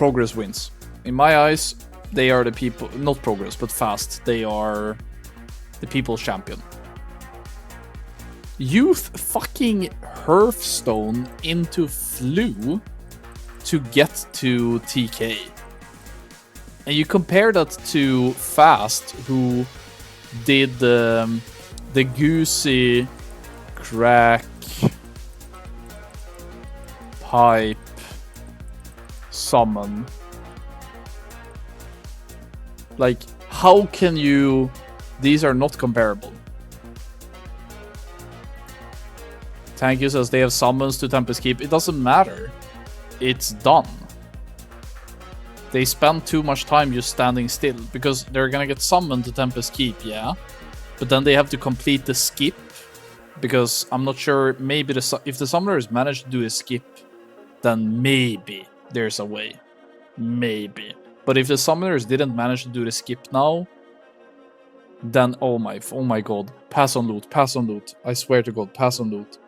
Progress wins. In my eyes, they are the people, not Progress, but Fast. They are the people's champion. Youth fucking Hearthstone into Flu to get to TK. And you compare that to Fast, who did the Goosey Crack Pipe Summon. Like, how can you... These are not comparable. Thank you says they have summons to Tempest Keep. It doesn't matter. It's done. They spend too much time just standing still because they're gonna get summoned to Tempest Keep, yeah. But then they have to complete the skip because I'm not sure. Maybe if the summoners manage to do a skip, then maybe there's a way. Maybe. But if the summoners didn't manage to do the skip now, then oh my god, pass on loot, pass on loot. I swear to god, pass on loot.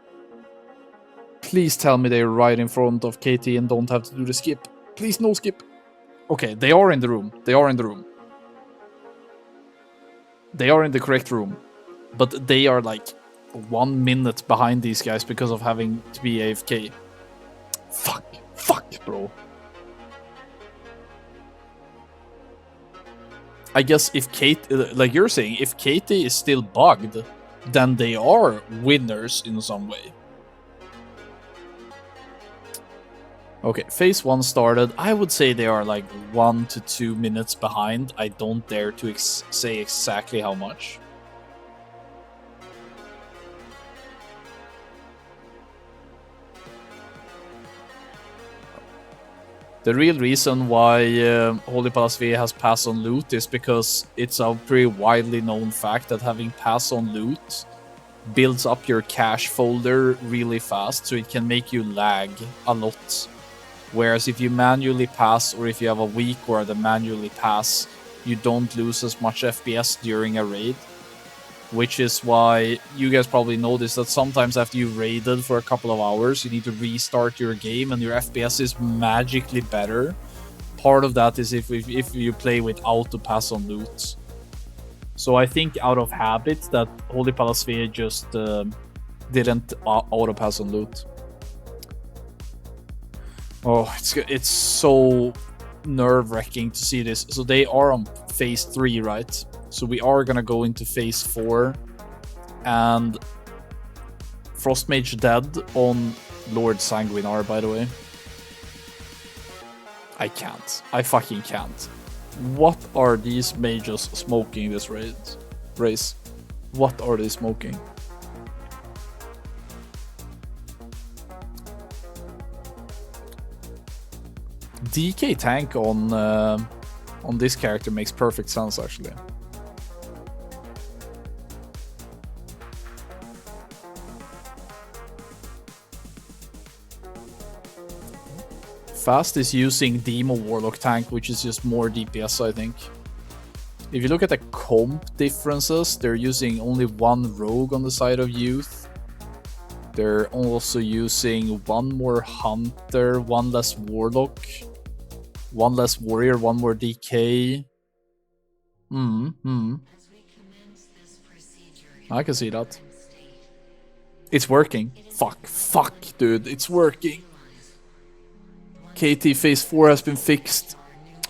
Please tell me they're right in front of KT and don't have to do the skip. Please no skip. Okay, they are in the room. They are in the room. They are in the correct room. But they are like 1 minute behind these guys because of having to be AFK. Fuck, bro. I guess if like you're saying, if KT is still bugged, then they are winners in some way. Okay, phase 1 started. I would say they are like 1 to 2 minutes behind. I don't dare to say exactly how much. The real reason why Holy Palace V has pass on loot is because it's a pretty widely known fact that having pass on loot builds up your cache folder really fast, so it can make you lag a lot. Whereas if you manually pass, or if you have a week where the manually pass, you don't lose as much FPS during a raid. Which is why you guys probably noticed that sometimes after you raided for a couple of hours, you need to restart your game and your FPS is magically better. Part of that is if you play with auto pass on loot. So I think out of habit that Holy Palace V just didn't auto pass on loot. Oh, it's so nerve-wracking to see this. So they are on phase 3, right? So we are gonna go into phase 4. And Frostmage dead on Lord Sanguinar, by the way. I can't. I fucking can't. What are these mages smoking this race? What are they smoking? DK tank on this character makes perfect sense, actually. Fast is using Demo Warlock tank, which is just more DPS, I think. If you look at the comp differences, they're using only 1 rogue on the side of Youth. They're also using 1 more Hunter, 1 less Warlock, 1 less Warrior, 1 more DK. I can see that. It's working. Fuck, dude, it's working. KT phase 4 has been fixed.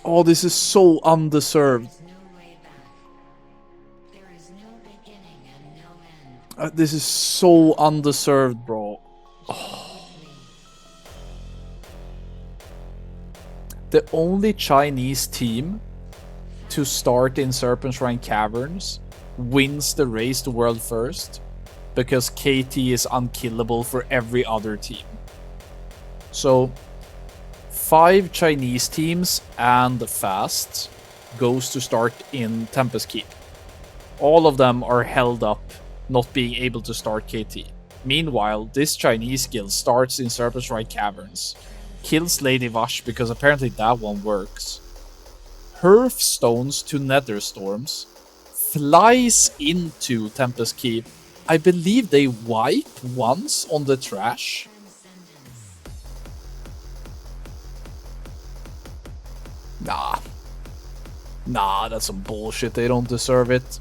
Oh, this is so undeserved. This is so undeserved, bro. Oh. The only Chinese team to start in Serpent Shrine Caverns wins the race to world first because KT is unkillable for every other team. So 5 Chinese teams and Fast goes to start in Tempest Keep. All of them are held up not being able to start KT. Meanwhile, this Chinese guild starts in Serpent Shrine Caverns, kills Lady Vash because apparently that one works, Hearthstones to Netherstorms, flies into Tempest Keep. I believe they wipe once on the trash. Nah. Nah, that's some bullshit. They don't deserve it.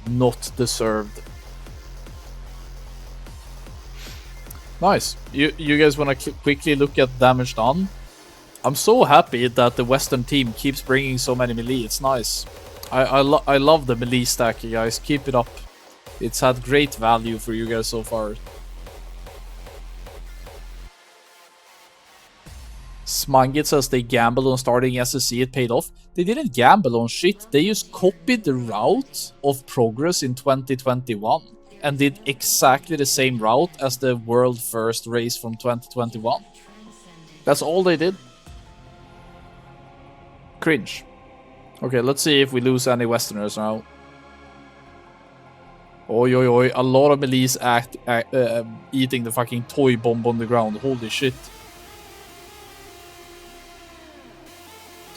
Not deserved. Nice. You guys want to quickly look at damage done? I'm so happy that the Western team keeps bringing so many melee. It's nice. I love the melee stack, you guys. Keep it up. It's had great value for you guys so far. Smangit says they gambled on starting SSC, it paid off. They didn't gamble on shit, they just copied the route of progress in 2021 and did exactly the same route as the world first race from 2021. That's all they did. Cringe. Okay, let's see if we lose any Westerners now. Oi, oi, oi, a lot of melees eating the fucking toy bomb on the ground, holy shit.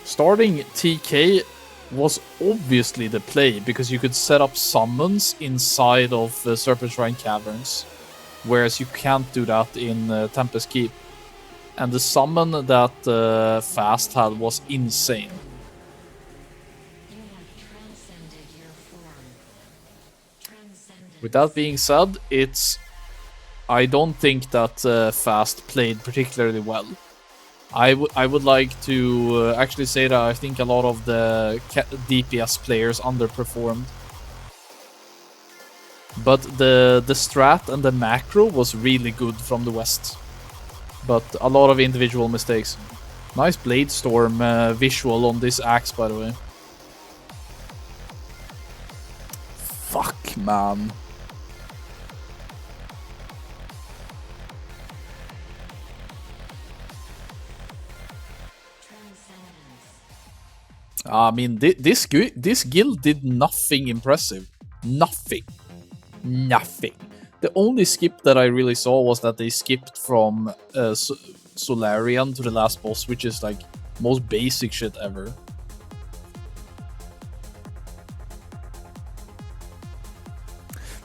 Starting TK was obviously the play, because you could set up summons inside of Serpent Shrine Caverns, whereas you can't do that in Tempest Keep. And the summon that Fast had was insane. With that being said, I don't think that Fast played particularly well. I would like to actually say that I think a lot of the DPS players underperformed. But the strat and the macro was really good from the West. But a lot of individual mistakes. Nice Blade Storm visual on this axe, by the way. Fuck, man. I mean, this guild did nothing impressive. Nothing. The only skip that I really saw was that they skipped from Solarian to the last boss, which is like most basic shit ever.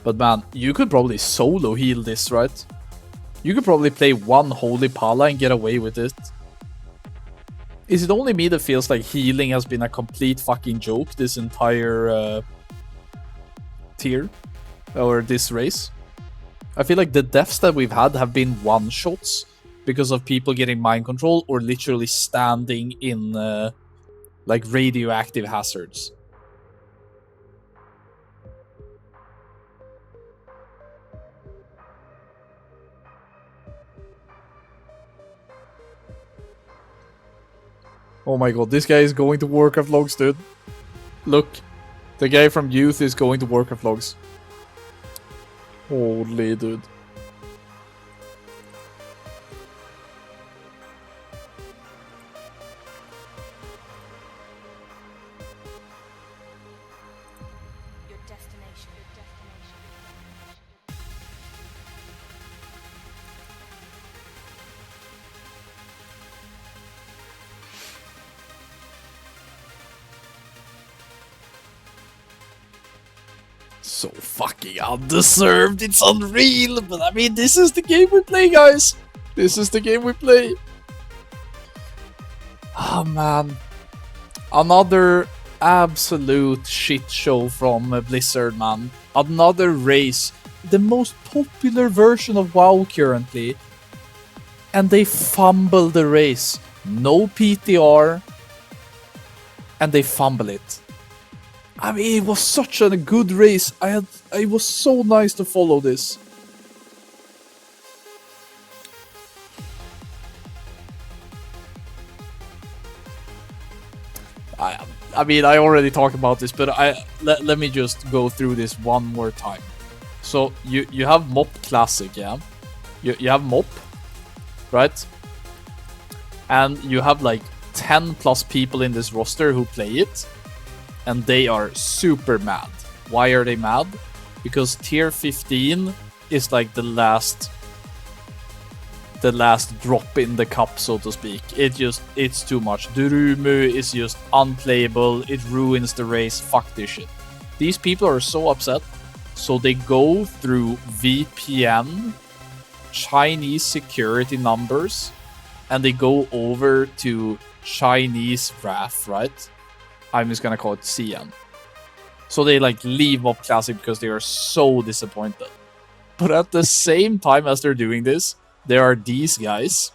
But man, you could probably solo heal this, right? You could probably play one Holy Pala and get away with it. Is it only me that feels like healing has been a complete fucking joke this entire tier? Or this race? I feel like the deaths that we've had have been one-shots because of people getting mind control or literally standing in like radioactive hazards. Oh my god, this guy is going to Warcraft logs, dude. Look, the guy from Youth is going to Warcraft logs. Holy dude. So fucking undeserved, it's unreal, but I mean, this is the game we play, guys. This is the game we play. Oh man. Another absolute shit show from Blizzard, man. Another race. The most popular version of WoW currently. And they fumble the race. No PTR. And they fumble it. I mean, it was such a good race. It was so nice to follow this. I mean, I already talked about this, but let me just go through this one more time. So you have Mop Classic, yeah? You have Mop, right? And you have like 10 plus people in this roster who play it. And they are super mad. Why are they mad? Because tier 15 is like the last drop in the cup, so to speak. It's too much. Durumu is just unplayable. It ruins the race. Fuck this shit. These people are so upset So they go through VPN, Chinese security numbers, and they go over to Chinese RAF, right? I'm just gonna call it CN. So they like leave Mob Classic because they are so disappointed. But at the same time as they're doing this, there are these guys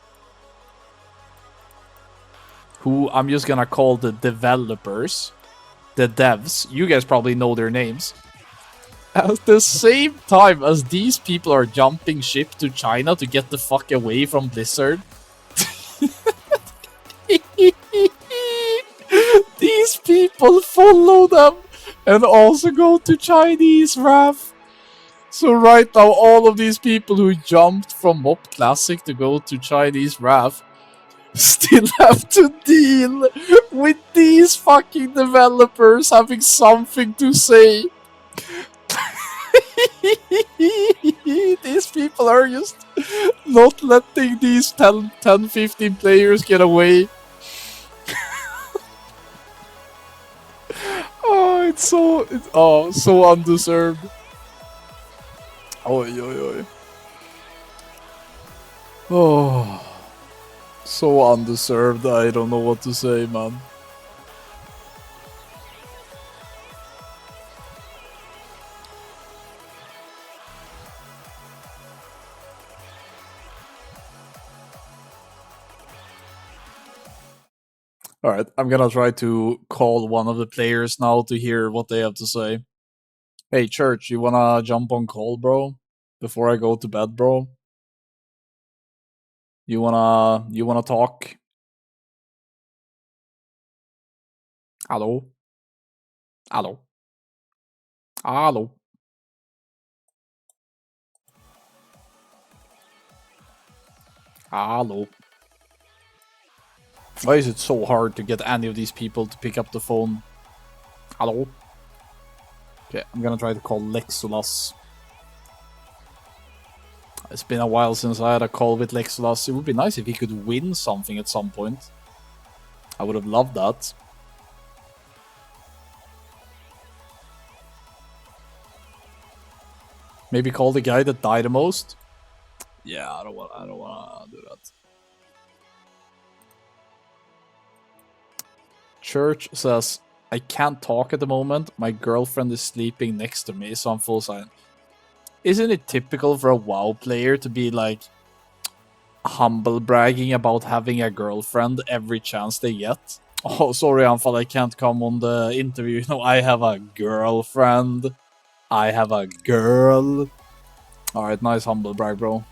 who I'm just gonna call the developers, the devs. You guys probably know their names. At the same time as these people are jumping ship to China to get the fuck away from Blizzard, these people follow them and also go to Chinese RAF. So right now, all of these people who jumped from Mob Classic to go to Chinese RAF still have to deal with these fucking developers having something to say. These people are just not letting these 10, 15 players get away. Oh, it's so undeserved. Oi, oi, oi. Oh, so undeserved. I don't know what to say, man. Alright, I'm gonna try to call one of the players now to hear what they have to say. Hey, Church, you wanna jump on call, bro? Before I go to bed, bro? You wanna talk? Hello? Hello? Hello? Hello? Why is it so hard to get any of these people to pick up the phone? Hello? Okay, I'm gonna try to call Lexulas. It's been a while since I had a call with Lexulas. It would be nice if he could win something at some point. I would have loved that. Maybe call the guy that died the most? Yeah, I don't wanna do that. Church says, I can't talk at the moment. My girlfriend is sleeping next to me, so I'm full silent. Isn't it typical for a WoW player to be like humble bragging about having a girlfriend every chance they get? Oh, sorry, Anfal, I can't come on the interview. No, I have a girlfriend. I have a girl. Alright, nice humble brag, bro.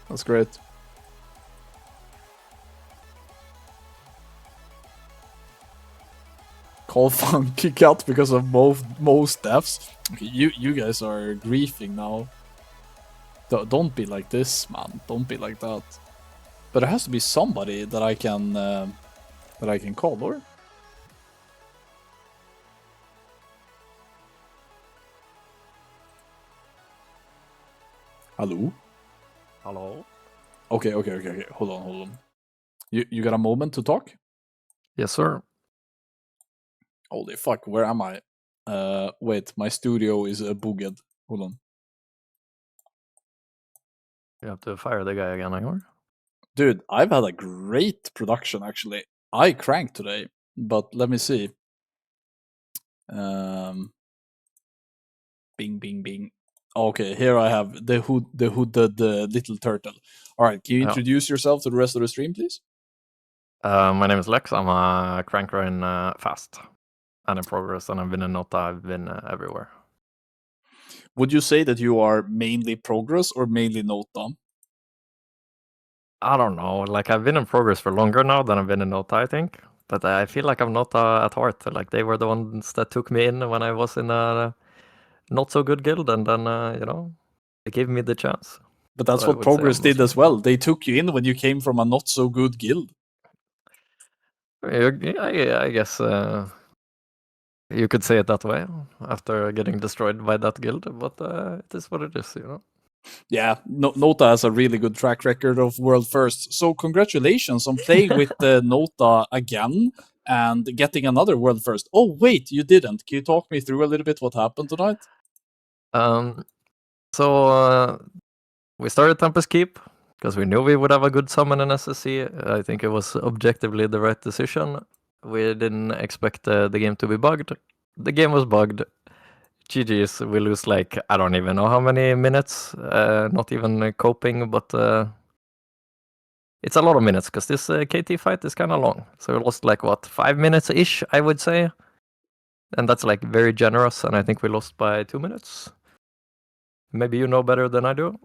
That's great. Call Funky Cat because of most deaths. Okay, you guys are griefing now. Don't be like this, man. Don't be like that. But there has to be somebody that I can call, or? Hello? Hello? Okay. Hold on. You got a moment to talk? Yes, sir. Holy fuck, where am I? Wait, my studio is bugged. Hold on. You have to fire the guy again, or? Dude, I've had a great production, actually. I cranked today, but let me see. Bing. Okay, here I have the hooded little turtle. Alright, can you introduce yourself to the rest of the stream, please? My name is Lex. I'm a cranker in Fast and in Progress, and I've been in Nota. I've been everywhere. Would you say that you are mainly Progress or mainly Nota? I don't know. Like, I've been in Progress for longer now than I've been in Nota, I think. But I feel like I'm Nota at heart. Like, they were the ones that took me in when I was in a not so good guild, and then, they gave me the chance. But that's So I what would say Progress I'm did as most- well. They took you in when you came from a not so good guild. I guess you could say it that way after getting destroyed by that guild, but it is what it is, you know. Yeah, Nota has a really good track record of world firsts. So congratulations on playing with Nota again and getting another world first. Oh wait, you didn't. Can you talk me through a little bit what happened tonight? So we started Tempest Keep because we knew we would have a good summon in SSC. I think it was objectively the right decision. We didn't expect the game to be bugged. The game was bugged. GG's, we lose like, I don't even know how many minutes, not even coping, but it's a lot of minutes because this KT fight is kind of long. So we lost like, what, 5 minutes-ish, I would say. And that's like very generous, and I think we lost by 2 minutes. Maybe you know better than I do.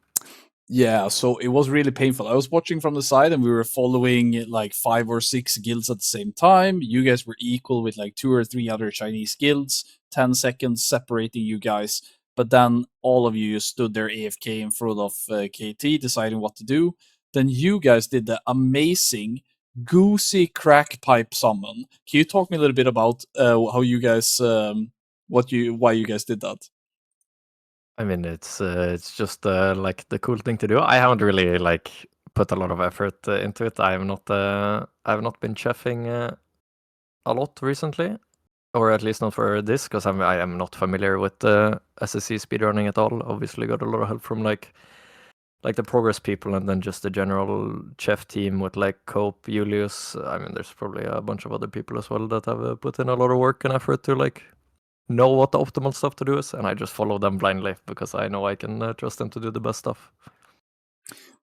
Yeah, so it was really painful. I was watching from the side and we were following like 5 or 6 guilds at the same time. You guys were equal with like 2 or 3 other Chinese guilds, 10 seconds separating you guys. But then all of you stood there AFK in front of KT, deciding what to do. Then you guys did the amazing Goosey crack pipe summon. Can you talk me a little bit about how you guys, why you guys did that? I mean, it's just like the cool thing to do. I haven't really like put a lot of effort into it. I have not been chefing a lot recently, or at least not for this, because I am not familiar with SSC speedrunning at all. Obviously, got a lot of help from like the progress people, and then just the general chef team with like Cope, Julius. I mean, there's probably a bunch of other people as well that have put in a lot of work and effort to like know what the optimal stuff to do is, and I just follow them blindly because I know I can trust them to do the best stuff.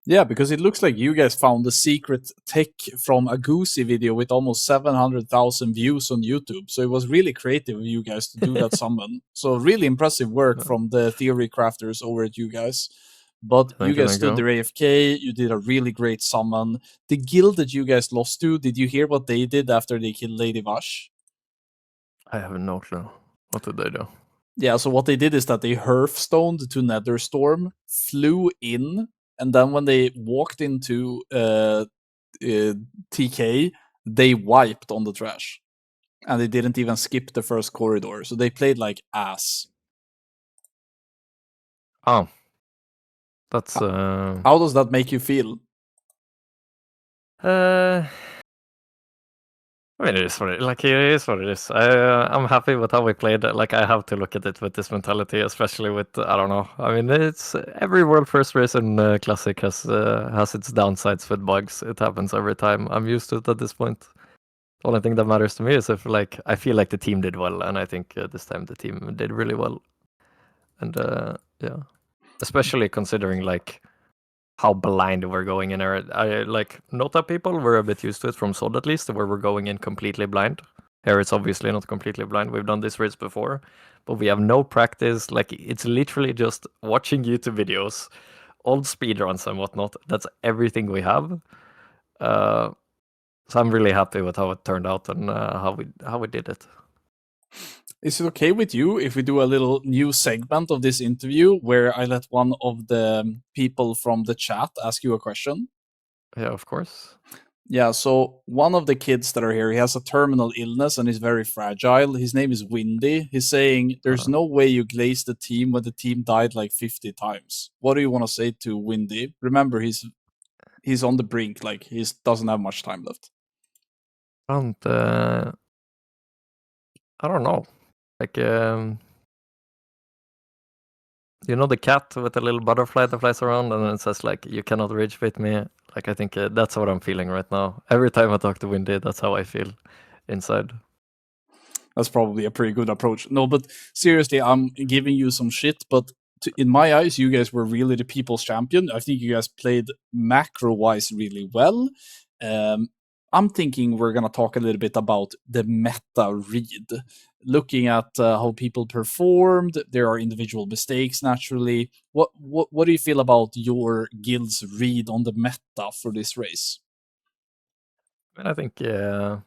Yeah, because it looks like you guys found the secret tech from a Goosey video with almost 700,000 views on YouTube. So it was really creative of you guys to do that summon. So really impressive work from the theory crafters over at you guys. But you guys stood there AFK, you did a really great summon. The guild that you guys lost to, did you hear what they did after they killed Lady Vash? I have no clue. What did they do? Yeah, so what they did is that they Hearthstoned to Netherstorm, flew in, and then when they walked into TK, they wiped on the trash. And they didn't even skip the first corridor. So they played like ass. Oh. That's How does that make you feel? I mean, it is what it is. I'm happy with how we played. Like, I have to look at it with this mentality, especially with I don't know. I mean, it's every world first race in Classic has its downsides with bugs. It happens every time. I'm used to it at this point. The only thing that matters to me is if like I feel like the team did well, and I think this time the team did really well. And yeah, especially considering like how blind we're going in there. I like Nota people were a bit used to it from Sod at least, where we're going in completely blind. Here it's obviously not completely blind. We've done this race before, but we have no practice. Like it's literally just watching YouTube videos, old speedruns and whatnot. That's everything we have. So I'm really happy with how it turned out and how we did it. Is it okay with you if we do a little new segment of this interview where I let one of the people from the chat ask you a question? Yeah, of course. Yeah, so one of the kids that are here, he has a terminal illness and is very fragile. His name is Windy. He's saying there's no way you glaze the team when the team died like 50 times. What do you want to say to Windy? Remember, he's on the brink, like he doesn't have much time left. And I don't know. Like you know the cat with the little butterfly that flies around and then it says like, you cannot rage bait me. Like I think that's what I'm feeling right now. Every time I talk to Windy, that's how I feel inside. That's probably a pretty good approach. No, but seriously, I'm giving you some shit, but in my eyes, you guys were really the people's champion. I think you guys played macro-wise really well. I'm thinking we're going to talk a little bit about the meta read. Looking at how people performed, there are individual mistakes, naturally. What do you feel about your guild's read on the meta for this race? I think a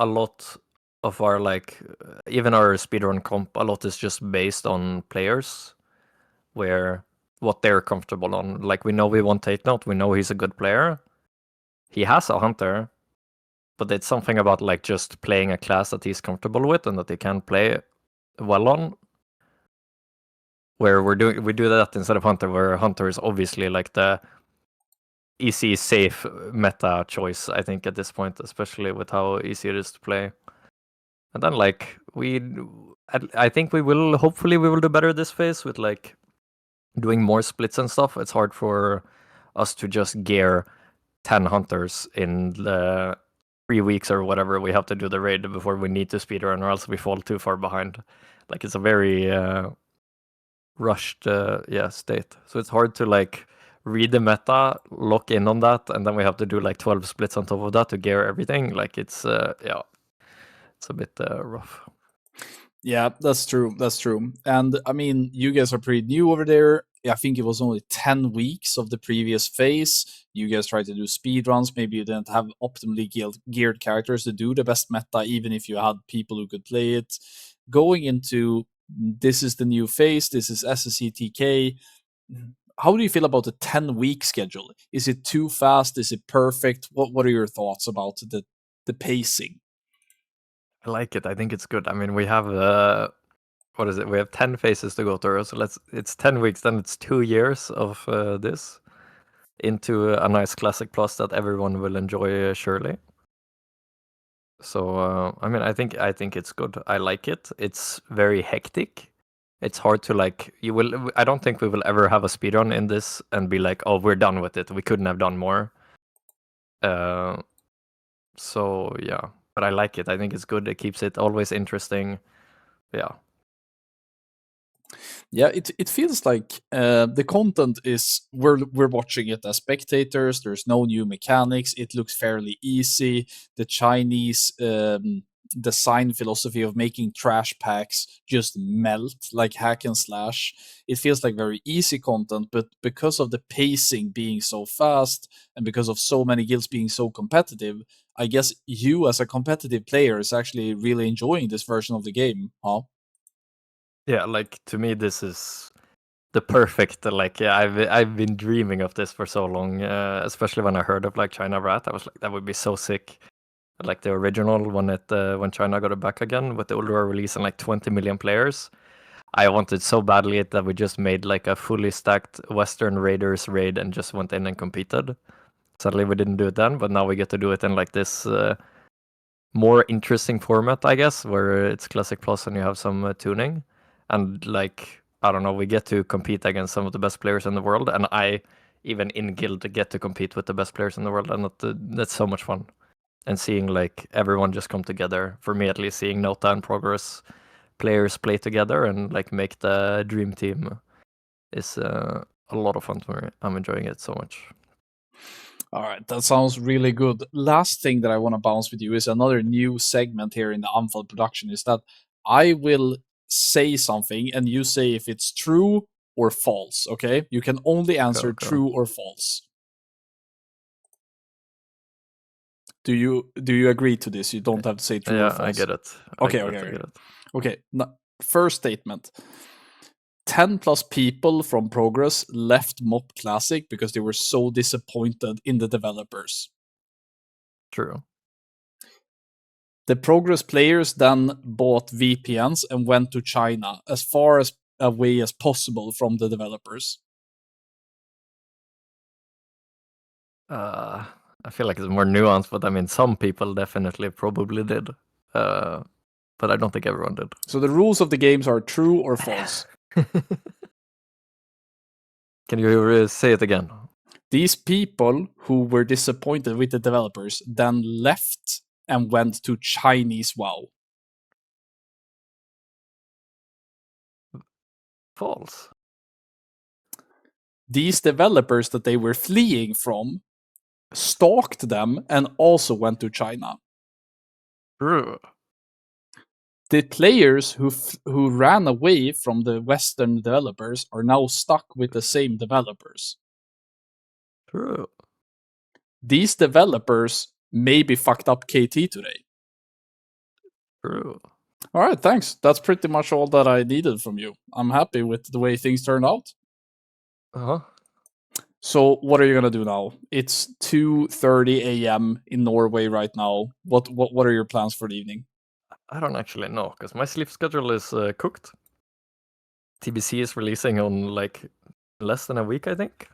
lot of our like even our speedrun comp, a lot is just based on players, where what they're comfortable on. Like we know we want Tate Note, we know he's a good player. He has a hunter, but it's something about like just playing a class that he's comfortable with and that he can play well on. Where we do that instead of hunter, where hunter is obviously like the easy, safe meta choice, I think, at this point, especially with how easy it is to play. And then like I think we will. Hopefully, we will do better this phase with like doing more splits and stuff. It's hard for us to just gear 10 hunters in the 3 weeks or whatever we have to do the raid before we need to speedrun, or else we fall too far behind. Like it's a very rushed state. So it's hard to like read the meta, lock in on that, and then we have to do like 12 splits on top of that to gear everything. Like it's it's a bit rough. Yeah, that's true. That's true. And I mean, you guys are pretty new over there. I think it was only 10 weeks of the previous phase. You guys tried to do speed runs. Maybe you didn't have optimally geared characters to do the best meta, even if you had people who could play it. Going into this is the new phase, this is SSC+TK. How do you feel about the 10-week schedule? Is it too fast? Is it perfect? What are your thoughts about the pacing? I like it. I think it's good. I mean, we have what is it? We have 10 phases to go through. So it's 10 weeks, then it's 2 years of this into a nice classic plus that everyone will enjoy surely. So I mean, I think it's good. I like it. It's very hectic. It's hard to like. I don't think we will ever have a speedrun in this and be like, oh, we're done with it. We couldn't have done more. So yeah, but I like it. I think it's good. It keeps it always interesting. Yeah. Yeah, it feels like the content is we're watching it as spectators. There's no new mechanics. It looks fairly easy. The Chinese design philosophy of making trash packs just melt like hack and slash. It feels like very easy content, but because of the pacing being so fast and because of so many guilds being so competitive, I guess you as a competitive player is actually really enjoying this version of the game, huh? Yeah, like to me, this is the perfect. Like, yeah, I've been dreaming of this for so long. Especially when I heard of like China Rat, I was like, that would be so sick. Like the original when China got it back again with the older release and like 20 million players. I wanted so badly that we just made like a fully stacked Western Raiders raid and just went in and competed. Sadly, we didn't do it then, but now we get to do it in like this more interesting format, I guess, where it's Classic Plus and you have some tuning. And like, I don't know, we get to compete against some of the best players in the world. And I, even in guild, get to compete with the best players in the world. And that's so much fun. And seeing like everyone just come together, for me at least, seeing Nota and Progress players play together and like make the dream team is a lot of fun for me. I'm enjoying it so much. All right, that sounds really good. Last thing that I want to bounce with you is another new segment here in the Unfold production is that I will say something and you say if it's true or false, okay? You can only answer true or false. Do you agree to this? You don't have to say true or false. Yeah, I get it. Okay. Okay, first statement. 10 plus people from Progress left MOP Classic because they were so disappointed in the developers. True. The Progress players then bought VPNs and went to China as far as away as possible from the developers. I feel like it's more nuanced, but I mean, some people definitely probably did. But I don't think everyone did. So the rules of the games are true or false. Can you say it again? These people who were disappointed with the developers then left and went to Chinese WoW. False. These developers that they were fleeing from stalked them and also went to China. True. The players who ran away from the Western developers are now stuck with the same developers. True. These developers maybe fucked up KT today. True. All right, thanks. That's pretty much all that I needed from you. I'm happy with the way things turned out. Uh-huh. So what are you gonna do now? It's 2:30 a.m. in Norway right now. What are your plans for the evening? I don't actually know, because my sleep schedule is cooked. TBC is releasing on like less than a week, I think.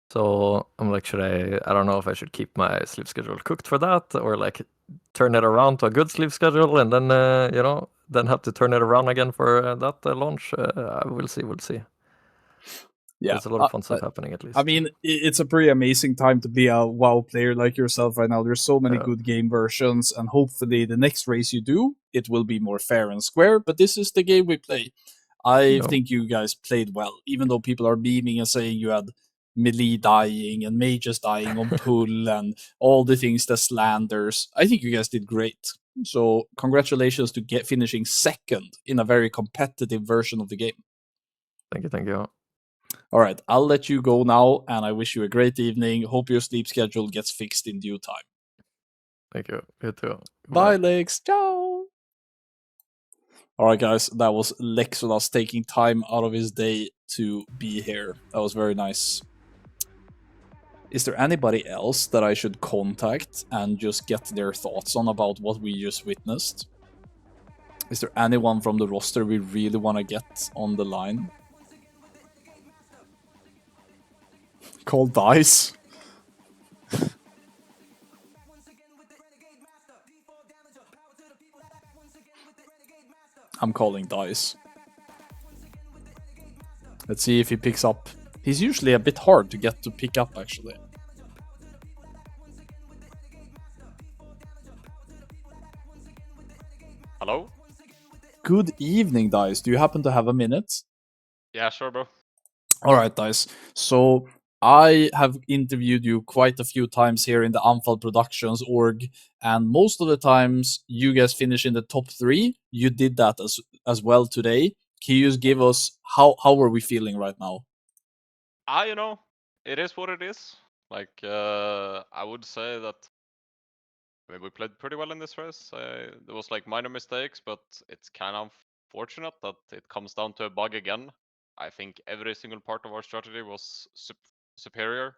So I'm like, I don't know if I should keep my sleep schedule cooked for that or like turn it around to a good sleep schedule and then, then have to turn it around again for that launch. We'll see. Yeah, There's a lot of fun stuff happening at least. I mean, it's a pretty amazing time to be a WoW player like yourself right now. There's so many Yeah. good game versions, and hopefully the next race you do, it will be more fair and square. But this is the game we play. I Yeah. think you guys played well, even though people are beaming and saying you had melee dying and mages dying on pull and all the things that slanders. I think you guys did great. So congratulations to finishing second in a very competitive version of the game. Thank you. All right, I'll let you go now, and I wish you a great evening. Hope your sleep schedule gets fixed in due time. Thank you. You too. Bye, Lex. Ciao. All right, guys, that was Lexolas taking time out of his day to be here. That was very nice. Is there anybody else that I should contact and just get their thoughts on about what we just witnessed? Is there anyone from the roster we really want to get on the line? Call Dice. I'm calling Dice. Let's see if he picks up. He's usually a bit hard to get to pick up, actually. Hello? Good evening, Dice. Do you happen to have a minute? Yeah, sure, bro. All right, Dice. So I have interviewed you quite a few times here in the Anfal Productions org, and most of the times you guys finish in the top 3. You did that as well today. Can you just give us how are we feeling right now? You know, it is what it is. Like, I would say that we played pretty well in this race. There was like minor mistakes, but it's kind of fortunate that it comes down to a bug again. I think every single part of our strategy was superior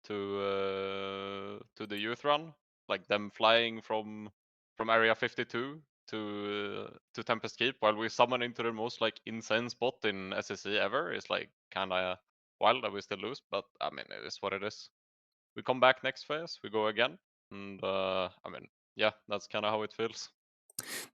to the youth run, like them flying from area 52 to Tempest Keep while we summon into the most like insane spot in SSC ever is like kind of wild that we still lose, but I mean it is what it is. We come back next phase, we go again, and I mean yeah, that's kind of how it feels.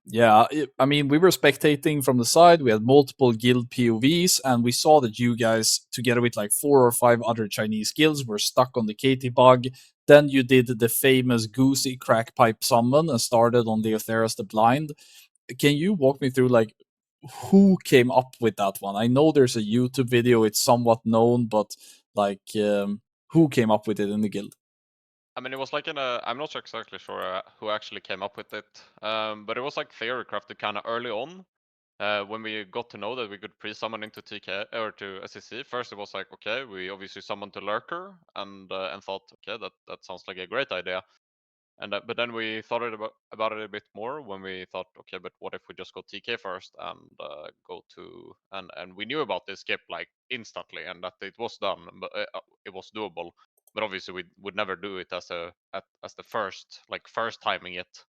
Yeah, I mean, we were spectating from the side. We had multiple guild POVs, and we saw that you guys, together with like 4 or 5 other Chinese guilds, were stuck on the KT bug. Then you did the famous Goosey crack pipe summon and started on the Atheras the Blind. Can you walk me through like who came up with that one? I know there's a YouTube video; it's somewhat known, but like who came up with it in the guild? I mean, it was like I'm not exactly sure who actually came up with it, but it was like theory crafted kind of early on. When we got to know that we could pre-summon into TK or to SEC, first it was like, okay, we obviously summoned to Lurker and thought, okay, that sounds like a great idea. And but then we thought about it a bit more when we thought, okay, but what if we just go TK first and go to and we knew about this skip like instantly and that it was done, but it was doable. But obviously we would never do it as as the first timing it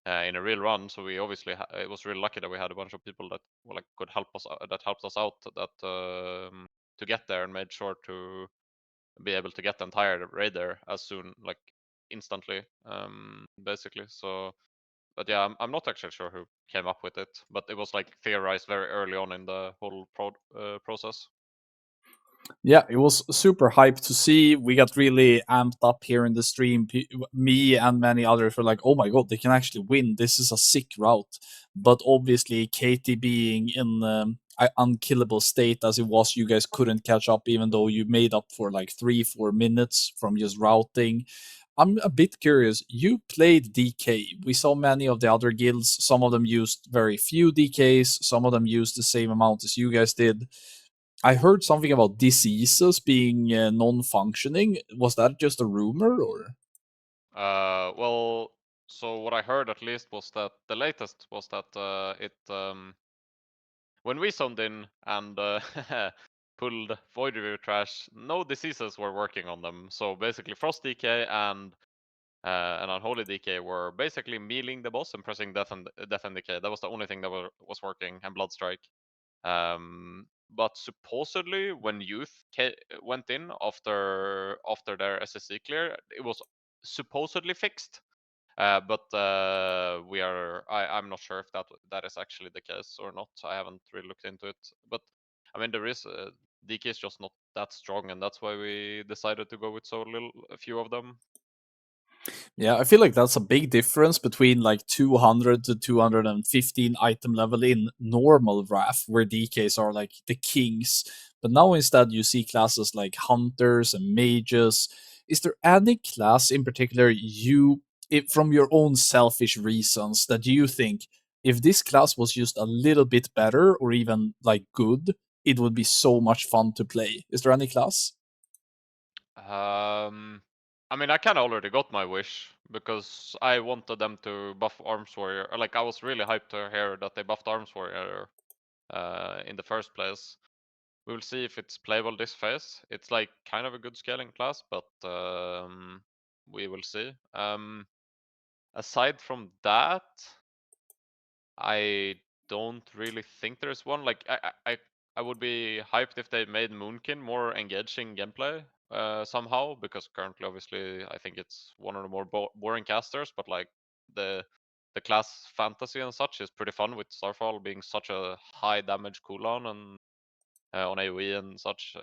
in a real run. So we obviously it was really lucky that we had a bunch of people that like could help us that helped us out that to get there and made sure to be able to get the entire raid there as soon like instantly basically. So but yeah, I'm not actually sure who came up with it, but it was like theorized very early on in the whole process. Yeah, it was super hyped to see. We got really amped up here in the stream. Me and many others were like, "Oh my god, they can actually win! This is a sick route." But obviously, Katie being in an unkillable state as it was, you guys couldn't catch up, even though you made up for like 3-4 minutes from just routing. I'm a bit curious. You played DK. We saw many of the other guilds. Some of them used very few DKs. Some of them used the same amount as you guys did. I heard something about diseases being non-functioning. Was that just a rumor, or? Well, so what I heard at least was that the latest was that it when we zoned in and pulled Void Review Trash, no diseases were working on them. So basically, Frost DK and Unholy DK were basically mealing the boss and pressing Death and Decay. That was the only thing that was working, and Blood Strike. But supposedly, when Youth went in after their SSC clear, it was supposedly fixed. But I'm not sure if that is actually the case or not. I haven't really looked into it. But I mean, there is DK is just not that strong, and that's why we decided to go with a few of them. Yeah, I feel like that's a big difference between like 200 to 215 item level in normal RAF, where DKs are like the kings. But now instead you see classes like hunters and mages. Is there any class in particular from your own selfish reasons, that you think if this class was just a little bit better or even like good, it would be so much fun to play? Is there any class? I mean, I kind of already got my wish because I wanted them to buff Arms Warrior. Like, I was really hyped to hear that they buffed Arms Warrior in the first place. We will see if it's playable this phase. It's like kind of a good scaling class, but we will see. Aside from that, I don't really think there's one. Like I would be hyped if they made Moonkin more engaging gameplay somehow, because currently obviously I think it's one of the more boring casters, but like the class fantasy and such is pretty fun, with Starfall being such a high damage cooldown and on AoE and such.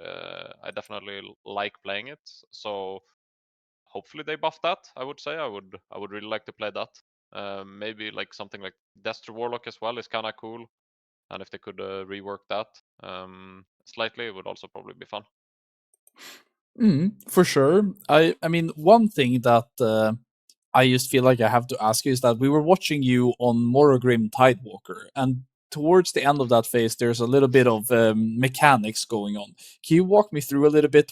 I definitely like playing it. So hopefully they buff that. I would say I would really like to play that. Maybe like something like Destro Warlock as well is kind of cool, and if they could rework that slightly, it would also probably be fun. For sure. I mean, one thing that I just feel like I have to ask you is that we were watching you on Morrogrim Tidewalker, and towards the end of that phase, there's a little bit of mechanics going on. Can you walk me through a little bit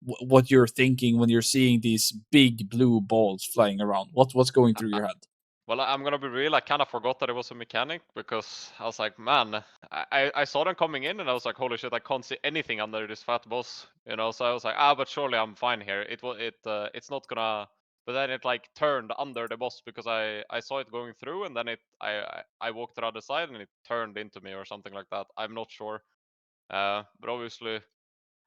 what you're thinking when you're seeing these big blue balls flying around? What's going through your head? Well, I'm gonna be real. I kind of forgot that it was a mechanic because I was like, man, I saw them coming in and I was like, holy shit, I can't see anything under this fat boss, you know. So I was like, but surely I'm fine here. It's not gonna. But then it like turned under the boss because I saw it going through, and then I walked to the other side and it turned into me or something like that. I'm not sure. But obviously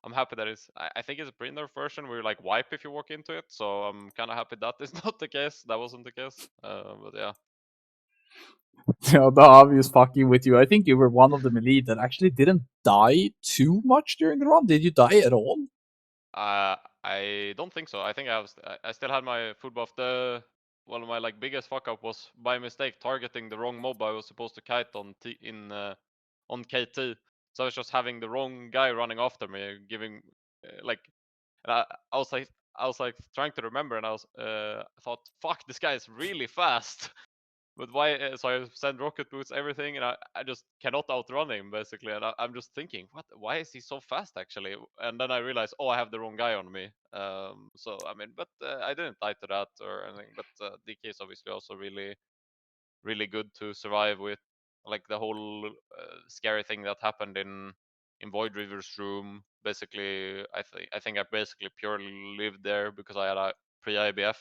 I'm happy that I think it's a pre-nerf version where you like wipe if you walk into it. So I'm kind of happy that is not the case. That wasn't the case. But yeah. The obvious fucking with you. I think you were one of the melee that actually didn't die too much during the run. Did you die at all? I don't think so. I think I still had my food buff. One of my like biggest fuck up was by mistake targeting the wrong mob I was supposed to kite on KT. So I was just having the wrong guy running after me, giving like, and I was like trying to remember, and I thought, fuck, this guy is really fast. But why? So I send rocket boots, everything, and I just cannot outrun him basically. And I'm just thinking, what? Why is he so fast actually? And then I realized, oh, I have the wrong guy on me. So I mean, but I didn't die to that or anything. But DK is obviously also really, really good to survive with, like the whole scary thing that happened in Void River's room. Basically, I think I basically purely lived there because I had a pre-IBF,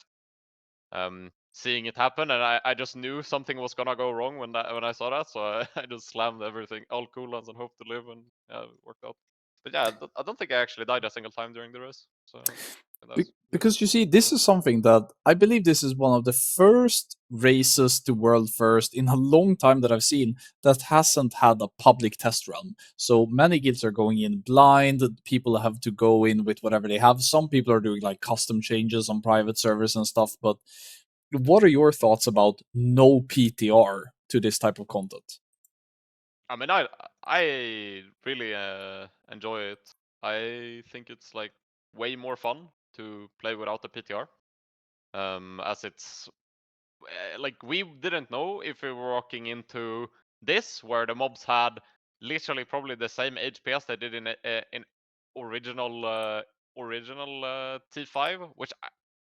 seeing it happen, and I just knew something was gonna go wrong when I saw that, so I just slammed everything, all cooldowns, and hope to live, and yeah, it worked out. But yeah, I don't think I actually died a single time during the race, so that's good. Because you see, this is something that I believe this is one of the first races to world first in a long time that I've seen that hasn't had a public test run. So many guilds are going in blind. People have to go in with whatever they have. Some people are doing like custom changes on private servers and stuff. But what are your thoughts about no PTR to this type of content? I mean, I really enjoy it. I think it's like way more fun to play without the PTR, as it's like we didn't know if we were walking into this where the mobs had literally probably the same HPS they did in original T5, which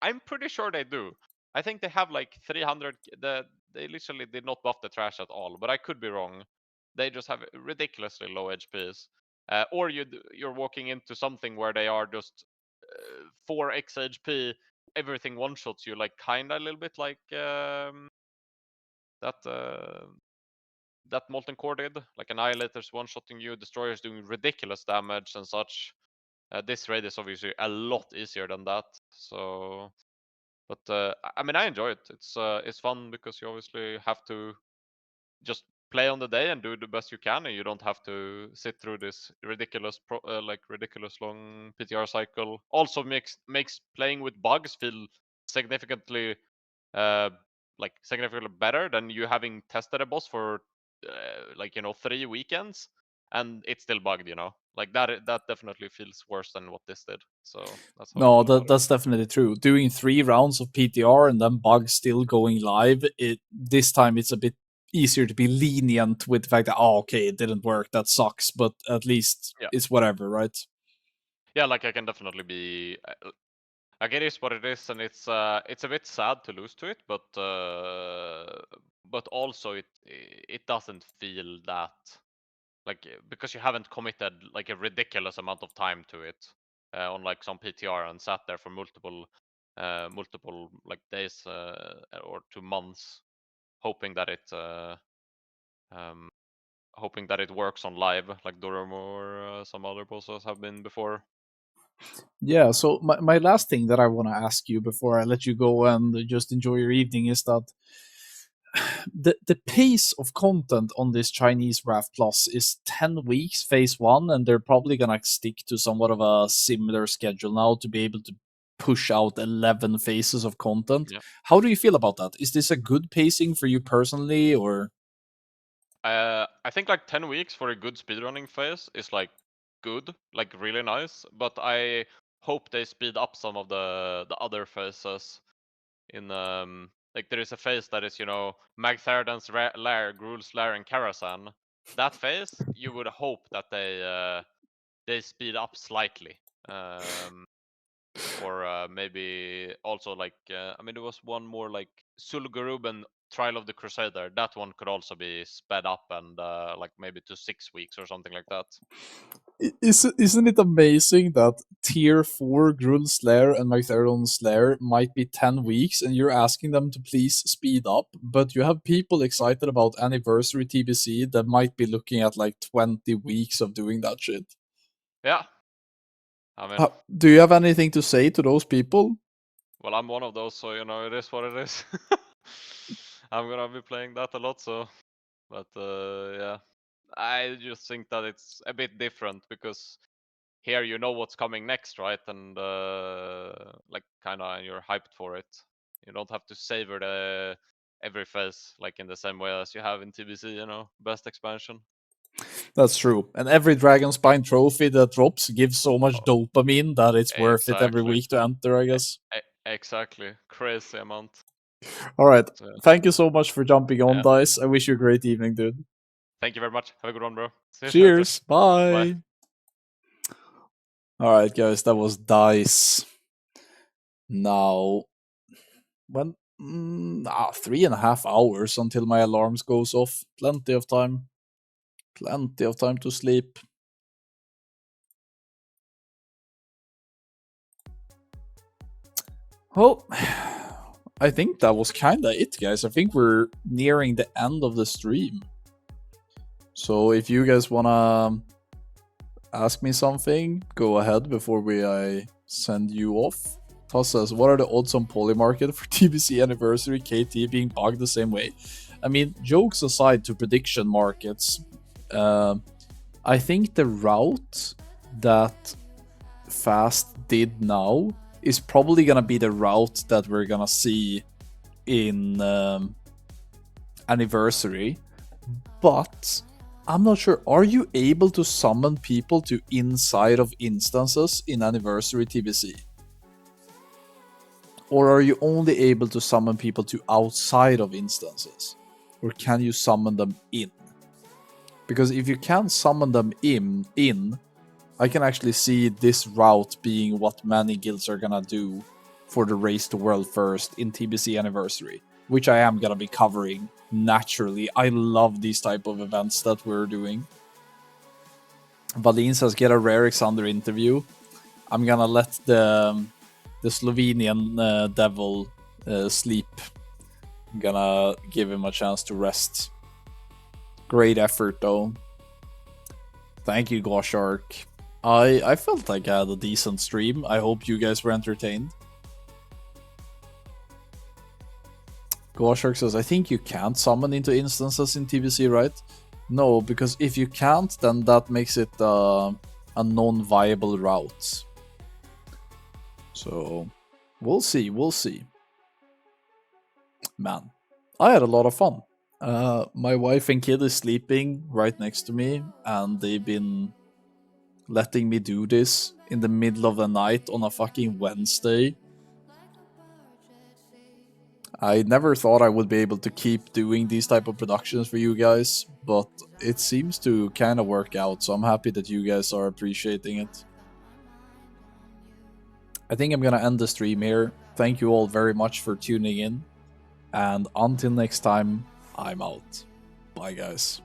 I'm pretty sure they do. I think they have like 300. They literally did not buff the trash at all, but I could be wrong. They just have ridiculously low HPs. Or you're walking into something where they are just 4x HP, everything one shots you, like kinda a little bit like that that Molten Core did, like Annihilators one shotting you, Destroyers doing ridiculous damage and such. This raid is obviously a lot easier than that. So, But I mean, I enjoy it. It's fun because you obviously have to just play on the day and do the best you can, and you don't have to sit through this ridiculous ridiculous long PTR cycle. Also makes playing with bugs feel significantly uh significantly better than you having tested a boss for 3 weekends and it's still bugged, like that definitely feels worse than what this did. So that's how I No, feel about it. that's definitely true. Doing 3 rounds of PTR and then bugs still going live, this time it's a bit easier to be lenient with the fact that, oh, okay, it didn't work, that sucks, but at least Yeah. it's whatever, right? Yeah, like I can definitely be like, it is what it is, and it's a bit sad to lose to it, but also it doesn't feel that because you haven't committed like a ridiculous amount of time to it on like some PTR and sat there for multiple like days or 2 months hoping that um, it works on live like Durham or some other bosses have been before. Yeah, so my last thing that I want to ask you before I let you go and just enjoy your evening is that the pace of content on this Chinese Raft Plus is 10 weeks phase 1, and they're probably gonna stick to somewhat of a similar schedule now to be able to push out 11 phases of content. Yeah. How do you feel about that? Is this a good pacing for you personally, or? I think like 10 weeks for a good speedrunning phase is like good, like really nice, but I hope they speed up some of the other phases in like there is a phase that is, Magtharidan's lair, Gruul's lair, and Karazhan. That phase you would hope that they speed up slightly. Or maybe also like I mean there was one more like Sulgurub and Trial of the Crusader. That one could also be sped up and like maybe to 6 weeks or something like that. Isn't it amazing that tier 4 Gruul's Lair and Magtheridon's Lair might be 10 weeks and you're asking them to please speed up, but you have people excited about Anniversary TBC that might be looking at like 20 weeks of doing that shit. Yeah. I mean, Do you have anything to say to those people? well, I'm one of those, so it is what it is. I'm gonna be playing that a lot, so but yeah. I just think that it's a bit different because here you know what's coming next, right? And like kinda you're hyped for it. You don't have to savor every phase like in the same way as you have in TBC, best expansion. That's true. And every Dragonspine trophy that drops gives so much Oh, dopamine that it's worth it every exactly. week to enter, I guess. Exactly. Crazy amount. All right. So, yeah. Thank you so much for jumping on, Yeah. Dice. I wish you a great evening, dude. Thank you very much. Have a good one, bro. See you later. Cheers. Bye. All right, guys. That was Dice. Now, when 3.5 hours until my alarms goes off. Plenty of time. Plenty of time to sleep. Well, I think that was kinda it, guys. I think we're nearing the end of the stream. So if you guys wanna ask me something, go ahead before I send you off. Toss says, what are the odds on Polymarket for TBC Anniversary KT being bugged the same way? I mean, jokes aside to prediction markets, I think the route that Fast did now is probably gonna be the route that we're gonna see in Anniversary, but I'm not sure. Are you able to summon people to inside of instances in Anniversary TBC? Or are you only able to summon people to outside of instances? Or can you summon them in? Because if you can't summon them in, I can actually see this route being what many guilds are gonna do for the Race to World First in TBC Anniversary, which I am gonna be covering naturally. I love these type of events that we're doing. Valin says, get a Rare Xander interview. I'm gonna let the Slovenian devil sleep. I'm gonna give him a chance to rest. Great effort though. Thank you, Goshark. I felt like I had a decent stream. I hope you guys were entertained. Gorshark says, I think you can't summon into instances in TBC, right? No, because if you can't, then that makes it a non-viable route. So, we'll see, we'll see. Man, I had a lot of fun. My wife and kid is sleeping right next to me, and they've been letting me do this in the middle of the night on a fucking Wednesday. I never thought I would be able to keep doing these type of productions for you guys, but it seems to kind of work out, so I'm happy that you guys are appreciating it. I think I'm gonna end the stream here. Thank you all very much for tuning in, and until next time, I'm out. Bye, guys.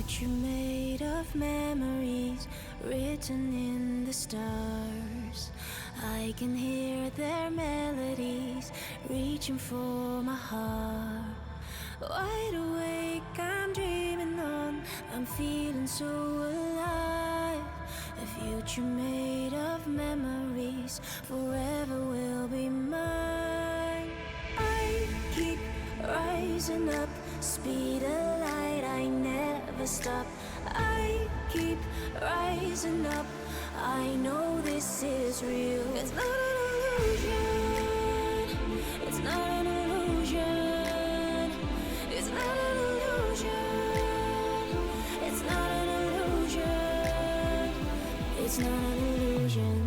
future made of memories written in the stars. I can hear their melodies reaching for my heart. Wide awake, I'm dreaming on, I'm feeling so alive. A future made of memories forever will be mine. I keep rising up, speed of light, I never stop. I keep rising up, I know this is real. It's not an illusion, it's not an illusion. It's not an illusion, it's not an illusion. It's not an illusion.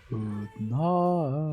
Good night.